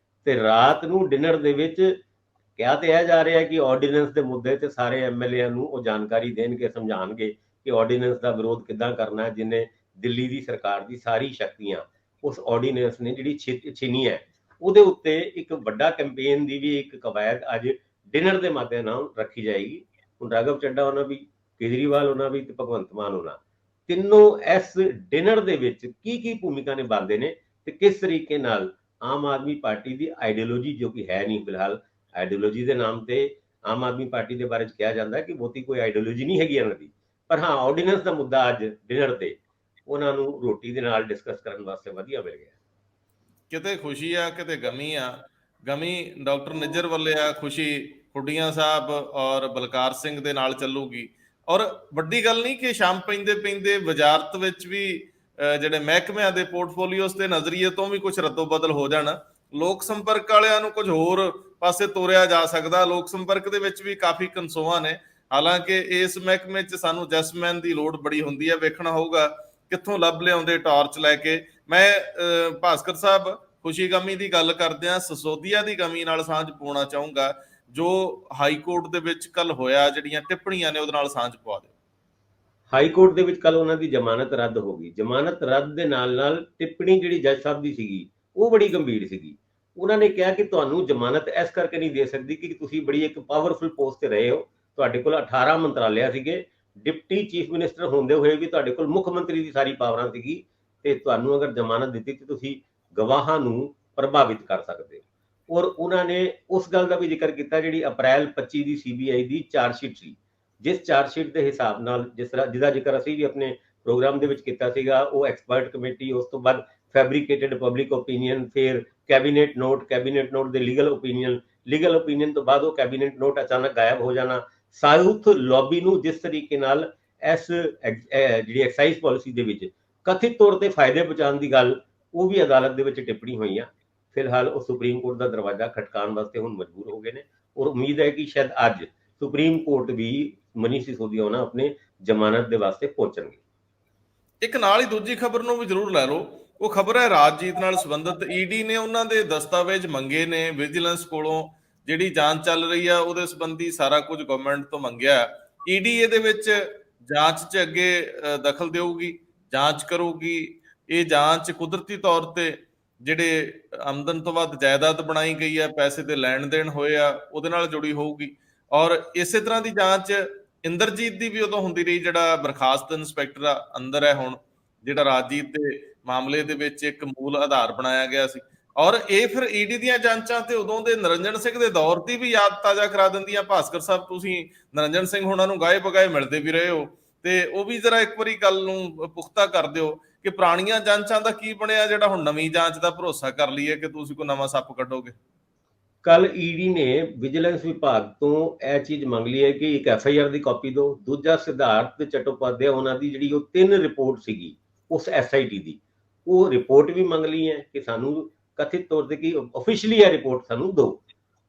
ਤੇ ਰਾਤ ਨੂੰ ਡਿਨਰ ਦੇ ਵਿੱਚ ਕਿਹਾ ਤੇ ਇਹ ਜਾ ਰਿਹਾ ਕਿ ਆਰਡੀਨੈਂਸ ਦੇ ਮੁੱਦੇ ਤੇ ਸਾਰੇ ਐਮਐਲਏ ਨੂੰ ਉਹ ਜਾਣਕਾਰੀ ਦੇਣਗੇ, ਸਮਝਾਣਗੇ ਕਿ ਆਰਡੀਨੈਂਸ ਦਾ ਵਿਰੋਧ ਕਿੱਦਾਂ ਕਰਨਾ ਹੈ, ਜਿਨੇ ਦਿੱਲੀ ਦੀ ਸਰਕਾਰ ਦੀ ਸਾਰੀ ਸ਼ਕਤੀਆਂ ਉਸ ਆਰਡੀਨੈਂਸ ਨੇ ਜਿਹੜੀ ਛੀਨੀ ਹੈ ਉਹਦੇ ਉੱਤੇ ਇੱਕ ਵੱਡਾ ਕੈਂਪੇਨ ਦੀ ਵੀ ਇੱਕ ਕਵਾਇਦ ਅੱਜ ਡਿਨਰ ਦੇ ਮਾਧਿਅਮ ਨਾਲ ਰੱਖੀ ਜਾਏਗੀ। ਹੁਣ ਰਾਘਵ ਚੱਡਾ ਉਹਨਾਂ ਵੀ, ਕੇਜਰੀਵਾਲ ਉਹਨਾਂ ਵੀ ਤੇ ਭਗਵੰਤ ਮਾਨ ਉਹਨਾਂ ਤਿੰਨੋਂ ਇਸ ਡਿਨਰ ਦੇ ਵਿੱਚ ਕੀ ਭੂਮਿਕਾ ਨਿਭਾਉਂਦੇ ਨੇ ਤੇ ਕਿਸ ਤਰੀਕੇ ਨਾਲ ਆਮ ਆਦਮੀ ਪਾਰਟੀ ਦੀ ਆਈਡੀਓਲੋਜੀ, ਜੋ ਕਿ ਹੈ ਨਹੀਂ ਫਿਲਹਾਲ, ਆਈਡੀਓਲੋਜੀ ਦੇ ਨਾਮ ਤੇ ਆਮ ਆਦਮੀ ਪਾਰਟੀ ਦੇ ਬਾਰੇ ਚ ਕਿਹਾ ਜਾਂਦਾ ਹੈ ਕਿ ਬਹੁਤੀ ਕੋਈ ਆਈਡੀਓਲੋਜੀ ਨਹੀਂ ਹੈਗੀ ਇਹਨਾਂ ਦੀ, ਪਰ ਹਾਂ ਆਰਡੀਨੈਂਸ ਦਾ ਮੁੱਦਾ ਅੱਜ ਡਿਨਰ ਤੇ ਉਹਨਾਂ ਨੂੰ ਰੋਟੀ ਦੇ ਨਾਲ ਡਿਸਕਸ ਕਰਨ ਵਾਸਤੇ ਵਧੀਆ ਮਿਲ ਗਿਆ। ਕਿਤੇ ਖੁਸ਼ੀ ਆ, ਕਿਤੇ ਗਮੀ ਆ। ਗਮੀ ਡਾਕਟਰ ਨਿੱਜਰ ਵੱਲੇ ਆ, ਖੁਸ਼ੀ ਖੁੱਡੀਆਂ ਸਾਹਿਬ ਔਰ ਬਲਕਾਰ ਸਿੰਘ ਦੇ ਨਾਲ ਚੱਲੂਗੀ। ਔਰ ਵੱਡੀ ਗੱਲ ਨਹੀਂ ਕਿ ਸ਼ਾਮ ਪੈਂਦੇ ਪੈਂਦੇ ਵਜ਼ਾਰਤ ਵਿੱਚ ਵੀ ਜਿਹੜੇ ਮਹਿਕਮਿਆਂ ਦੇ ਪੋਰਟਫੋਲੀਓਸ ਦੇ ਨਜ਼ਰੀਏ ਤੋਂ ਵੀ ਕੁਝ ਰੱਦੋ ਬਦਲ ਹੋ ਜਾਣ। ਲੋਕ ਸੰਪਰਕ ਵਾਲਿਆਂ ਨੂੰ ਕੁਝ ਹੋਰ ਪਾਸੇ ਤੋਰਿਆ ਜਾ ਸਕਦਾ। ਲੋਕ ਸੰਪਰਕ ਦੇ ਵਿੱਚ ਵੀ ਕਾਫੀ ਕਨਸੋਆਂ ਨੇ, ਹਾਲਾਂਕਿ ਇਸ ਮਹਿਕਮੇ 'ਚ ਸਾਨੂੰ ਜੈਸਮੈਨ ਦੀ ਲੋੜ ਬੜੀ ਹੁੰਦੀ ਹੈ। ਵੇਖਣਾ ਹੋਊਗਾ ਕਿੱਥੋਂ ਲੱਭ ਲਿਆਉਂਦੇ ਟਾਰਚ ਲੈ ਕੇ। ਮੈਂ ਭਾਸਕਰ ਸਾਹਿਬ ਖੁਸ਼ੀ ਗਮੀ ਦੀ ਗੱਲ ਕਰਦਿਆਂ ਸਸੋਦੀਆ ਦੀ ਗਮੀ ਨਾਲ ਸਾਂਝ ਪਾਉਣਾ ਚਾਹੂੰਗਾ, ਜੋ ਹਾਈ ਕੋਰਟ ਦੇ ਵਿੱਚ ਕੱਲ ਹੋਇਆ, ਜਿਹੜੀਆਂ ਟਿੱਪਣੀਆਂ ਨੇ ਉਹਦੇ ਨਾਲ ਸਾਂਝ ਪਵਾ ਦਿਓ। ਹਾਈ ਕੋਰਟ ਦੇ ਵਿੱਚ ਕੱਲ ਉਹਨਾਂ ਦੀ ਜ਼ਮਾਨਤ ਰੱਦ ਹੋ ਗਈ। ਜ਼ਮਾਨਤ ਰੱਦ ਦੇ ਨਾਲ ਟਿੱਪਣੀ ਜਿਹੜੀ ਜੱਜ ਸਾਹਿਬ ਦੀ ਸੀਗੀ ਉਹ ਬੜੀ ਗੰਭੀਰ ਸੀਗੀ। ਉਹਨਾਂ ਨੇ ਕਿਹਾ ਕਿ ਤੁਹਾਨੂੰ ਜ਼ਮਾਨਤ ਇਸ ਕਰਕੇ ਨਹੀਂ ਦੇ ਸਕਦੀ ਕਿ ਤੁਸੀਂ ਬੜੀ ਇੱਕ ਪਾਵਰਫੁਲ ਪੋਸਟ ਤੇ ਰਹੇ ਹੋ, ਤੁਹਾਡੇ ਕੋਲ 18 ਮੰਤਰਾਲਿਆ ਸੀਗੇ, ਡਿਪਟੀ ਚੀਫ ਮਿਨਿਸਟਰ ਹੁੰਦੇ ਹੋਏ ਵੀ ਤੁਹਾਡੇ ਕੋਲ ਮੁੱਖ ਮੰਤਰੀ ਦੀ ਸਾਰੀ ਪਾਵਰਾਂ ਸੀਗੀ, ਤੇ ਤੁਹਾਨੂੰ ਅਗਰ ਜ਼ਮਾਨਤ ਦਿੱਤੀ ਤੇ ਤੁਸੀਂ ਗਵਾਹਾਂ ਨੂੰ ਪ੍ਰਭਾਵਿਤ ਕਰ ਸਕਦੇ। ਔਰ ਉਹਨਾਂ ਨੇ ਉਸ ਗੱਲ ਦਾ ਵੀ ਜ਼ਿਕਰ ਕੀਤਾ ਜਿਹੜੀ ਅਪ੍ਰੈਲ 25 ਦੀ ਸੀਬੀਆਈ ਦੀ ਚਾਰਜਸ਼ੀਟ ਸੀ, ਜਿਸ ਚਾਰਜਸ਼ੀਟ ਦੇ ਹਿਸਾਬ ਨਾਲ ਜਿਹਦਾ ਜ਼ਿਕਰ ਅਸੀਂ ਵੀ ਆਪਣੇ ਪ੍ਰੋਗਰਾਮ ਦੇ ਵਿੱਚ ਕੀਤਾ ਸੀਗਾ, ਉਹ ਐਕਸਪਰਟ ਕਮੇਟੀ, ਉਸ ਤੋਂ ਬਾਅਦ ਫੈਬਰੀਕੇਟਡ ਪਬਲਿਕ ਓਪੀਨੀਅਨ, ਫਿਰ ਕੈਬਨਿਟ ਨੋਟ ਦੇ ਲੀਗਲ ਓਪੀਨੀਅਨ ਤੋਂ ਬਾਅਦ ਉਹ ਕੈਬਨਿਟ ਨੋਟ ਅਚਾਨਕ ਗਾਇਬ ਹੋ ਜਾਣਾ, ਸਾਊਥ ਲੌਬੀ ਨੂੰ ਜਿਸ ਤਰੀਕੇ ਨਾਲ ਇਸ ਜਿਹੜੀ ਐਕਸਾਈਜ਼ ਪਾਲਿਸੀ ਦੇ ਵਿੱਚ ਕਥਿਤ ਤੌਰ ਤੇ ਫਾਇਦੇ ਪਹੁੰਚਾਉਣ ਦੀ ਗੱਲ, ਉਹ ਵੀ ਅਦਾਲਤ ਦੇ ਵਿੱਚ ਟਿੱਪਣੀ ਹੋਈਆਂ। ਫਿਲਹਾਲ ਉਹ ਸੁਪਰੀਮ ਕੋਰਟ ਦਾ ਦਰਵਾਜ਼ਾ ਖਟਕਾਉਣ ਵਾਸਤੇ ਹੁਣ ਮਜਬੂਰ ਹੋ ਗਏ ਨੇ ਔਰ ਉਮੀਦ ਹੈ ਕਿ ਸ਼ਾਇਦ ਅੱਜ ਸੁਪਰੀਮ ਕੋਰਟ ਵੀ ਮਨੀਸ਼ ਸਿਸੋਦੀਆ ਉਹਨਾਂ ਆਪਣੇ ਜ਼ਮਾਨਤ ਦੇ ਵਾਸਤੇ ਪਹੁੰਚਣਗੇ। ਇੱਕ ਨਾਲ ਹੀ ਦੂਜੀ ਖਬਰ ਨੂੰ ਵੀ ਜ਼ਰੂਰ ਲੈ ਲਓ। ਉਹ ਖਬਰ ਹੈ ਰਾਜਜੀਤ ਨਾਲ ਸੰਬੰਧਿਤ। ਈਡੀ ਨੇ ਉਹਨਾਂ ਦੇ ਦਸਤਾਵੇਜ਼ ਮੰਗੇ ਨੇ ਵਿਜੀਲੈਂਸ ਕੋਲੋਂ, ਜਿਹੜੀ ਜਾਂਚ ਚੱਲ ਰਹੀ ਆ ਉਹਦੇ ਸੰਬੰਧੀ ਸਾਰਾ ਕੁਝ ਗਵਰਨਮੈਂਟ ਤੋਂ ਮੰਗਿਆ। ਈਡੀ ਇਹਦੇ ਵਿੱਚ ਜਾਂਚ 'ਚ ਅੱਗੇ ਦਖਲ ਦੇਊਗੀ, ਜਾਂਚ ਕਰੂਗੀ। ਇਹ ਜਾਂਚ ਕੁਦਰਤੀ ਤੌਰ ਤੇ ਜਿਹੜੇ ਆਮਦਨ ਤੋਂ ਵੱਧ ਜਾਇਦਾਦ ਬਣਾਈ ਗਈ ਆ, ਪੈਸੇ ਦੇ ਲੈਣ ਦੇਣ ਹੋਏ ਆ, ਉਹਦੇ ਨਾਲ ਜੁੜੀ ਹੋਊਗੀ। ਔਰ ਇਸੇ ਤਰ੍ਹਾਂ ਦੀ ਜਾਂਚ ਇੰਦਰਜੀਤ ਦੀ ਵੀ ਉਦੋਂ ਹੁੰਦੀ ਰਹੀ, ਜਿਹੜਾ ਬਰਖਾਸਤ ਇੰਸਪੈਕਟਰ ਆ, ਅੰਦਰ ਹੈ ਹੁਣ, ਜਿਹੜਾ ਰਾਜਜੀਤ ਦੇ ਮਾਮਲੇ ਦੇ ਵਿੱਚ ਇੱਕ ਮੂਲ ਆਧਾਰ ਬਣਾਇਆ ਗਿਆ ਸੀ। ਔਰ ਇਹ ਫਿਰ ਈਡੀ ਦੀਆਂ ਜਾਂਚਾਂ ਤੇ ਉਦੋਂ ਦੇ ਨਿਰੰਜਨ ਸਿੰਘ ਦੇ ਦੌਰ ਦੀ ਵੀ ਯਾਦ ਤਾਜ਼ਾ ਕਰਾ ਦਿੰਦੀਆਂ। ਭਾਸਕਰ ਸਾਹਿਬ, ਤੁਸੀਂ ਨਿਰੰਜਨ ਸਿੰਘ ਹੋਣਾ ਨੂੰ ਗਾਏ ਬਗਾਏ ਮਿਲਦੇ ਵੀ ਰਹੇ ਹੋ, ਤੇ ਉਹ ਵੀ ਜਰਾ ਇੱਕ ਵਾਰੀ ਗੱਲ ਨੂੰ ਪੁਖਤਾ ਕਰ ਦਿਓ ਕਿ ਪੁਰਾਣੀਆਂ ਜਾਂਚਾਂ ਦਾ ਕੀ ਬਣਿਆ, ਜਿਹੜਾ ਹੁਣ ਨਵੀਂ ਜਾਂਚ ਦਾ ਭਰੋਸਾ ਕਰ ਲਈਏ ਕਿ ਤੁਸੀਂ ਕੋਈ ਨਵਾਂ ਸੱਪ ਕੱਢੋਗੇ। ਕੱਲ ਈਡੀ ਨੇ ਵਿਜੀਲੈਂਸ ਵਿਭਾਗ ਤੋਂ ਇਹ ਚੀਜ਼ ਮੰਗ ਲਈ ਹੈ ਕਿ ਇੱਕ ਐਫਆਈਆਰ ਦੀ ਕਾਪੀ ਦਿਓ। ਦੂਜਾ ਸਿਧਾਰਥ ਚਟੋਪਾਧਿਆ ਉਹਨਾਂ ਦੀ ਜਿਹੜੀ ਉਹ 3 ਰਿਪੋਰਟ ਸੀਗੀ ਉਸ ਐਸਆਈਟੀ ਦੀ, ਉਹ ਰਿਪੋਰਟ ਵੀ ਮੰਗ ਲਈ ਹੈ ਕਿ ਸਾਨੂੰ ਕਥਿਤ ਤੌਰ ਤੇ ਕਿ ਆਫੀਸ਼ੀਅਲੀ ਇਹ ਰਿਪੋਰਟ ਸਾਨੂੰ ਦਿਓ।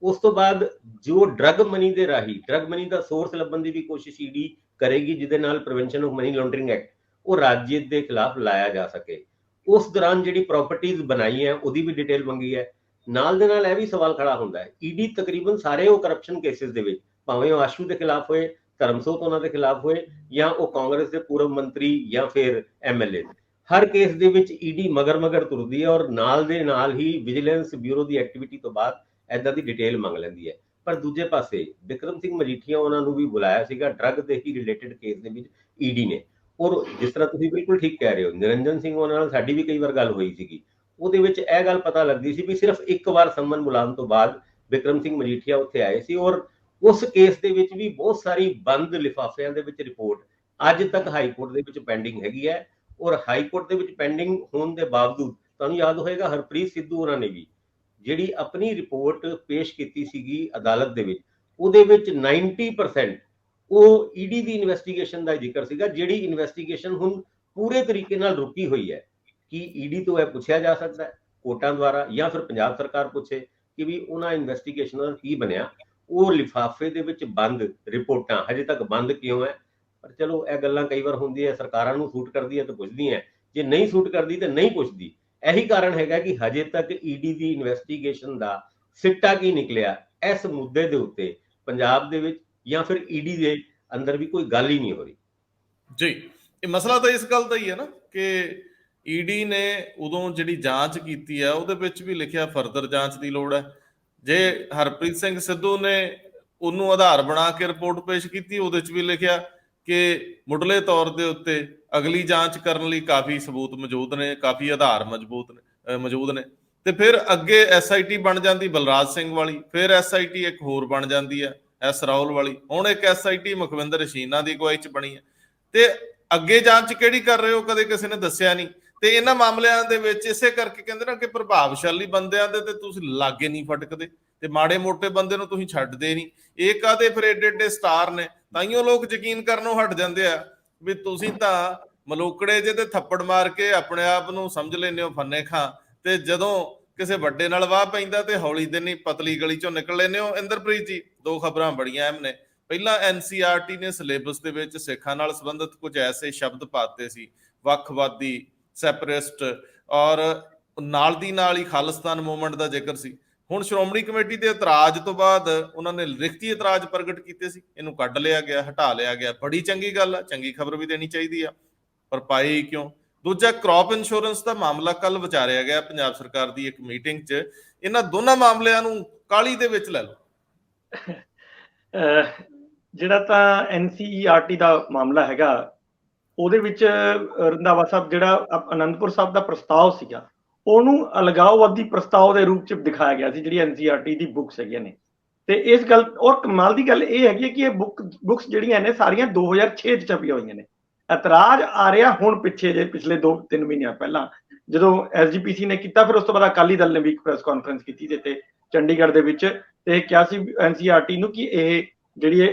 ਉਸ ਤੋਂ ਬਾਅਦ ਜੋ ਡਰਗ ਮਨੀ ਦੇ ਰਾਹੀਂ ਡਰਗ ਮਨੀ ਦਾ ਸੋਰਸ ਲੱਭਣ ਦੀ ਵੀ ਕੋਸ਼ਿਸ਼ ਈਡੀ ਕਰੇਗੀ, ਜਿਹਦੇ ਨਾਲ prevention of money laundering act ਉਹ ਰਾਜਜੀਤ ਦੇ ਖਿਲਾਫ ਲਾਇਆ ਜਾ ਸਕੇ। ਉਸ ਦੌਰਾਨ ਜਿਹੜੀ ਪ੍ਰਾਪਰਟੀਜ਼ ਬਣਾਈ ਹੈ ਉਹਦੀ ਵੀ ਡਿਟੇਲ ਮੰਗੀ ਹੈ। ਨਾਲ ਦੇ ਨਾਲ ਇਹ ਵੀ ਸਵਾਲ ਖੜਾ ਹੁੰਦਾ ਹੈ, ਈਡੀ ਤਕਰੀਬਨ ਸਾਰੇ ਉਹ ਕਰਪਸ਼ਨ ਕੇਸਿਸ ਦੇ ਵਿੱਚ, ਭਾਵੇਂ ਉਹ ਆਸ਼ੂ ਦੇ ਖਿਲਾਫ ਹੋਏ, ਧਰਮਸੋਤ ਉਹਨਾਂ ਦੇ ਖਿਲਾਫ ਹੋਏ, ਜਾਂ ਉਹ ਕਾਂਗਰਸ ਦੇ ਪੂਰਵ ਮੰਤਰੀ ਜਾਂ ਫਿਰ ਐਮਐਲਏ, ਹਰ ਕੇਸ ਦੇ ਵਿੱਚ ਈਡੀ ਮਗਰ ਤੁਰਦੀ ਹੈ ਔਰ ਨਾਲ ਦੇ ਨਾਲ ਹੀ ਵਿਜੀਲੈਂਸ ਬਿਊਰੋ ਦੀ ਐਕਟੀਵਿਟੀ ਤੋਂ ਬਾਅਦ ਐਦਾਂ ਦੀ ਡਿਟੇਲ ਮੰਗ ਲੈਂਦੀ ਹੈ। ਪਰ ਦੂਜੇ ਪਾਸੇ ਬਿਕਰਮ ਸਿੰਘ ਮਜੀਠੀਆ ਉਹਨਾਂ ਨੂੰ ਵੀ ਬੁਲਾਇਆ ਸੀਗਾ ਡਰਗ ਦੇ ਹੀ ਰਿਲੇਟਡ ਕੇਸ ਦੇ ਵਿੱਚ ਈਡੀ ਨੇ। ਔਰ ਜਿਸ ਤਰ੍ਹਾਂ ਤੁਸੀਂ ਬਿਲਕੁਲ ਠੀਕ ਕਹਿ ਰਹੇ ਹੋ, ਨਿਰੰਜਨ ਸਿੰਘ ਉਹਨਾਂ ਨਾਲ ਸਾਡੀ ਵੀ ਕਈ ਵਾਰ ਗੱਲ ਹੋਈ ਸੀਗੀ, ਉਹਦੇ ਵਿੱਚ ਇਹ ਗੱਲ ਪਤਾ ਲੱਗਦੀ ਸੀ ਵੀ ਸਿਰਫ ਇੱਕ ਵਾਰ ਸੰਮਨ ਬੁਲਾਉਣ ਤੋਂ ਬਾਅਦ ਬਿਕਰਮ ਸਿੰਘ ਮਜੀਠੀਆ ਉੱਥੇ ਆਏ ਸੀ ਔਰ ਉਸ ਕੇਸ ਦੇ ਵਿੱਚ ਵੀ ਬਹੁਤ ਸਾਰੀ ਬੰਦ ਲਿਫਾਫਿਆਂ ਦੇ ਵਿੱਚ ਰਿਪੋਰਟ ਅੱਜ ਤੱਕ ਹਾਈ ਕੋਰਟ ਦੇ ਵਿੱਚ ਪੈਂਡਿੰਗ ਹੈਗੀ ਹੈ। ਔਰ ਹਾਈ ਕੋਰਟ ਦੇ ਵਿੱਚ ਪੈਂਡਿੰਗ ਹੋਣ ਦੇ ਬਾਵਜੂਦ ਤੁਹਾਨੂੰ ਯਾਦ ਹੋਏਗਾ ਹਰਪ੍ਰੀਤ ਸਿੱਧੂ ਉਹਨਾਂ ਨੇ ਵੀ ਜਿਹੜੀ ਆਪਣੀ ਰਿਪੋਰਟ ਪੇਸ਼ ਕੀਤੀ ਸੀਗੀ ਅਦਾਲਤ ਦੇ ਵਿੱਚ, ਉਹਦੇ ਵਿੱਚ 90% ਉਹ ਈਡੀ ਦੀ ਇਨਵੈਸਟੀਗੇਸ਼ਨ ਦਾ ਜ਼ਿਕਰ ਸੀਗਾ, ਜਿਹੜੀ ਇਨਵੈਸਟੀਗੇਸ਼ਨ ਹੁਣ ਪੂਰੇ ਤਰੀਕੇ ਨਾਲ ਰੁਕੀ ਹੋਈ ਹੈ। ਕਿ ਈਡੀ ਤੋਂ ਇਹ ਪੁੱਛਿਆ ਜਾ ਸਕਦਾ ਹੈ ਕੋਰਟਾਂ ਦੁਆਰਾ, ਜਾਂ ਫਿਰ ਪੰਜਾਬ ਸਰਕਾਰ ਪੁੱਛੇ ਕਿ ਵੀ ਉਹਨਾਂ ਇਨਵੈਸਟੀਗੇਸ਼ਨ ਦਾ ਕੀ ਬਣਿਆ, ਉਹ ਲਿਫਾਫੇ ਦੇ ਵਿੱਚ ਬੰਦ ਰਿਪੋਰਟਾਂ ਹਜੇ ਤੱਕ ਬੰਦ ਕਿਉਂ ਹੈ। ਪਰ ਚਲੋ ਇਹ ਗੱਲਾਂ ਕਈ ਵਾਰ ਹੁੰਦੀਆਂ, ਸਰਕਾਰਾਂ ਨੂੰ ਸੂਟ ਕਰਦੀ ਹੈ ਤਾਂ ਪੁੱਛਦੀ ਹੈ, ਜੇ ਨਹੀਂ ਸੂਟ ਕਰਦੀ ਤਾਂ ਨਹੀਂ ਪੁੱਛਦੀ। ਇਹੀ ਕਾਰਨ ਹੈਗਾ ਕਿ ਹਜੇ ਤੱਕ ਈਡੀ ਦੀ ਇਨਵੈਸਟੀਗੇਸ਼ਨ ਦਾ ਸਿੱਟਾ ਕੀ ਨਿਕਲਿਆ ਇਸ ਮੁੱਦੇ ਦੇ ਉੱਤੇ ਪੰਜਾਬ ਦੇ ਵਿੱਚ ਜਾਂ ਫਿਰ ਈਡੀ ਦੇ ਅੰਦਰ ਵੀ ਕੋਈ ਗੱਲ ਹੀ ਨਹੀਂ ਹੋ ਰਹੀ। ਜੀ, ਇਹ ਮਸਲਾ ਤਾਂ ਇਸ ਗੱਲ ਦਾ ਹੀ ਹੈ ਨਾ ਕਿ ਈਡੀ ਨੇ ਉਦੋਂ ਜਿਹੜੀ ਜਾਂਚ ਕੀਤੀ ਹੈ ਉਹਦੇ ਵਿੱਚ ਵੀ ਲਿਖਿਆ ਫਰਦਰ ਜਾਂਚ ਦੀ ਲੋੜ ਹੈ। ਜੇ ਹਰਪ੍ਰੀਤ ਸਿੰਘ ਸਿੱਧੂ ਨੇ ਉਹਨੂੰ ਆਧਾਰ ਬਣਾ ਕੇ ਰਿਪੋਰਟ ਪੇਸ਼ ਕੀਤੀ, ਉਹਦੇ 'ਚ ਵੀ ਲਿਖਿਆ ਕਿ ਮੁੱਢਲੇ ਤੌਰ ਦੇ ਉੱਤੇ ਅਗਲੀ ਜਾਂਚ ਕਰਨ ਲਈ ਕਾਫੀ ਸਬੂਤ ਮੌਜੂਦ ਨੇ, ਕਾਫੀ ਆਧਾਰ ਮੌਜੂਦ ਨੇ। ਤੇ ਫਿਰ ਅੱਗੇ SIT ਬਣ ਜਾਂਦੀ ਬਲਰਾਜ ਸਿੰਘ ਵਾਲੀ, ਫਿਰ SIT ਇੱਕ ਹੋਰ ਬਣ ਜਾਂਦੀ ਹੈ S ਰਾਹੁਲ ਵਾਲੀ, ਹੁਣ ਇੱਕ SIT ਮੁਖਵਿੰਦਰ ਸ਼ੀਨਾ ਦੀ ਅਗਵਾਈ 'ਚ ਬਣੀ ਹੈ। ਤੇ ਅੱਗੇ ਜਾਂਚ ਕਿਹੜੀ ਕਰ ਰਹੇ ਹੋ ਕਦੇ ਕਿਸੇ ਨੇ ਦੱਸਿਆ ਨਹੀਂ। ਤੇ ਇਹਨਾਂ ਮਾਮਲਿਆਂ ਦੇ ਵਿੱਚ ਇਸੇ ਕਰਕੇ ਕਹਿੰਦੇ ਨਾ ਕਿ ਪ੍ਰਭਾਵਸ਼ਾਲੀ ਬੰਦਿਆਂ ਦੇ ਤੇ ਤੁਸੀਂ ਲਾਗੇ ਨਹੀਂ ਫਟਕਦੇ ਤੇ ਮਾੜੇ ਮੋਟੇ ਬੰਦੇ ਨੂੰ ਤੁਸੀਂ ਛੱਡਦੇ ਨਹੀਂ। ਇਹ ਕਾਹਦੇ ਫਿਰ ਏਡੇ ਏਡੇ ਸਟਾਰ ਨੇ, ਤਾਈਓ ਲੋਕ ਯਕੀਨ ਕਰਨੋਂ ਹਟ ਜਾਂਦੇ ਆ ਵੀ ਤੁਸੀਂ ਤਾਂ ਮਲੋਕੜੇ ਜੇ ਤੇ ਥੱਪੜ ਮਾਰ ਕੇ ਆਪਣੇ ਆਪ ਨੂੰ ਸਮਝ ਲੈਂਦੇ ਹੋ ਫੰਨੇ ਖਾਂ, ਤੇ ਜਦੋਂ ਕਿਸੇ ਵੱਡੇ ਨਾਲ ਵਾਹ ਪੈਂਦਾ ਤੇ ਹੌਲੀ ਦਿਨੀ ਪਤਲੀ ਗਲੀ ਚੋਂ ਨਿਕਲ ਲੈਂਦੇ ਹੋ। ਇੰਦਰਪ੍ਰੀਤ ਜੀ, ਦੋ ਖਬਰਾਂ ਬੜੀਆਂ ਅਹਿਮ ਨੇ। ਪਹਿਲਾਂ NCERT ਨੇ ਸਿਲੇਬਸ ਦੇ ਵਿੱਚ ਸਿੱਖਾਂ ਨਾਲ ਸੰਬੰਧਿਤ ਕੁਝ ਐਸੇ ਸ਼ਬਦ ਪਾਤੇ ਸੀ, ਵੱਖਵਾਦੀ, ਸੈਪਰੇਟਿਸਟ, ਔਰ ਨਾਲ ਦੀ ਨਾਲ ਹੀ ਖਾਲਿਸਤਾਨ ਮੂਵਮੈਂਟ ਦਾ ਜ਼ਿਕਰ ਸੀ। ਹੁਣ ਸ਼੍ਰੋਮਣੀ ਕਮੇਟੀ ਦੇ ਇਤਰਾਜ਼ ਤੋਂ ਬਾਅਦ ਉਹਨਾਂ ਨੇ ਲਿਖਤੀ ਇਤਰਾਜ਼ ਪ੍ਰਗਟ ਕੀਤੇ ਸੀ, ਇਹਨੂੰ ਕੱਢ ਲਿਆ ਗਿਆ, ਹਟਾ ਲਿਆ ਗਿਆ। ਬੜੀ ਚੰਗੀ ਗੱਲ ਆ, ਚੰਗੀ ਖਬਰ ਵੀ ਦੇਣੀ ਚਾਹੀਦੀ ਆ, ਪਰ ਪਾਈ ਕਿਉਂ? ਦੂਜਾ, ਕ੍ਰੌਪ ਇੰਸ਼ੋਰੈਂਸ ਦਾ ਮਾਮਲਾ ਕੱਲ ਵਿਚਾਰਿਆ ਗਿਆ ਪੰਜਾਬ ਸਰਕਾਰ ਦੀ ਇੱਕ ਮੀਟਿੰਗ 'ਚ। ਇਹਨਾਂ ਦੋਨਾਂ ਮਾਮਲਿਆਂ ਨੂੰ ਕਾਹਲੀ ਦੇ ਵਿੱਚ ਲੈ ਲਓ। ਜਿਹੜਾ ਤਾਂ NCERT ਦਾ ਮਾਮਲਾ ਹੈਗਾ, ਉਹਦੇ ਵਿੱਚ ਰੰਧਾਵਾ ਸਾਹਿਬ ਜਿਹੜਾ ਅਨੰਦਪੁਰ ਸਾਹਿਬ ਦਾ ਪ੍ਰਸਤਾਵ ਸੀਗਾ, ਉਹਨੂੰ ਅਲਗਾਵਵਾਦੀ ਪ੍ਰਸਤਾਵ ਦੇ ਰੂਪ 'ਚ ਦਿਖਾਇਆ ਗਿਆ ਸੀ, ਜਿਹੜੀ NCERT ਦੀ ਬੁੱਕਸ ਹੈਗੀਆਂ ਨੇ। ਤੇ ਇਸ ਗੱਲ, ਔਰ ਕਮਾਲ ਦੀ ਗੱਲ ਇਹ ਹੈਗੀ ਕਿ ਇਹ ਬੁੱਕਸ ਜਿਹੜੀਆਂ ਨੇ ਸਾਰੀਆਂ 2006 'ਚ ਛਪੀਆਂ ਹੋਈਆਂ ਨੇ। ਇਤਰਾਜ਼ ਆ ਰਿਹਾ ਹੁਣ ਪਿੱਛੇ ਜੇ ਪਿਛਲੇ 2-3 ਮਹੀਨਿਆਂ ਪਹਿਲਾਂ ਜਦੋਂ SGPC ਨੇ ਕੀਤਾ, ਫਿਰ ਉਸ ਤੋਂ ਬਾਅਦ ਅਕਾਲੀ ਦਲ ਨੇ ਵੀ ਇੱਕ ਪ੍ਰੈਸ ਕਾਨਫਰੰਸ ਕੀਤੀ ਤੇ ਚੰਡੀਗੜ੍ਹ ਦੇ ਵਿੱਚ, ਤੇ ਕਿਹਾ ਸੀ NCERT ਨੂੰ ਕਿ ਇਹ ਜਿਹੜੀ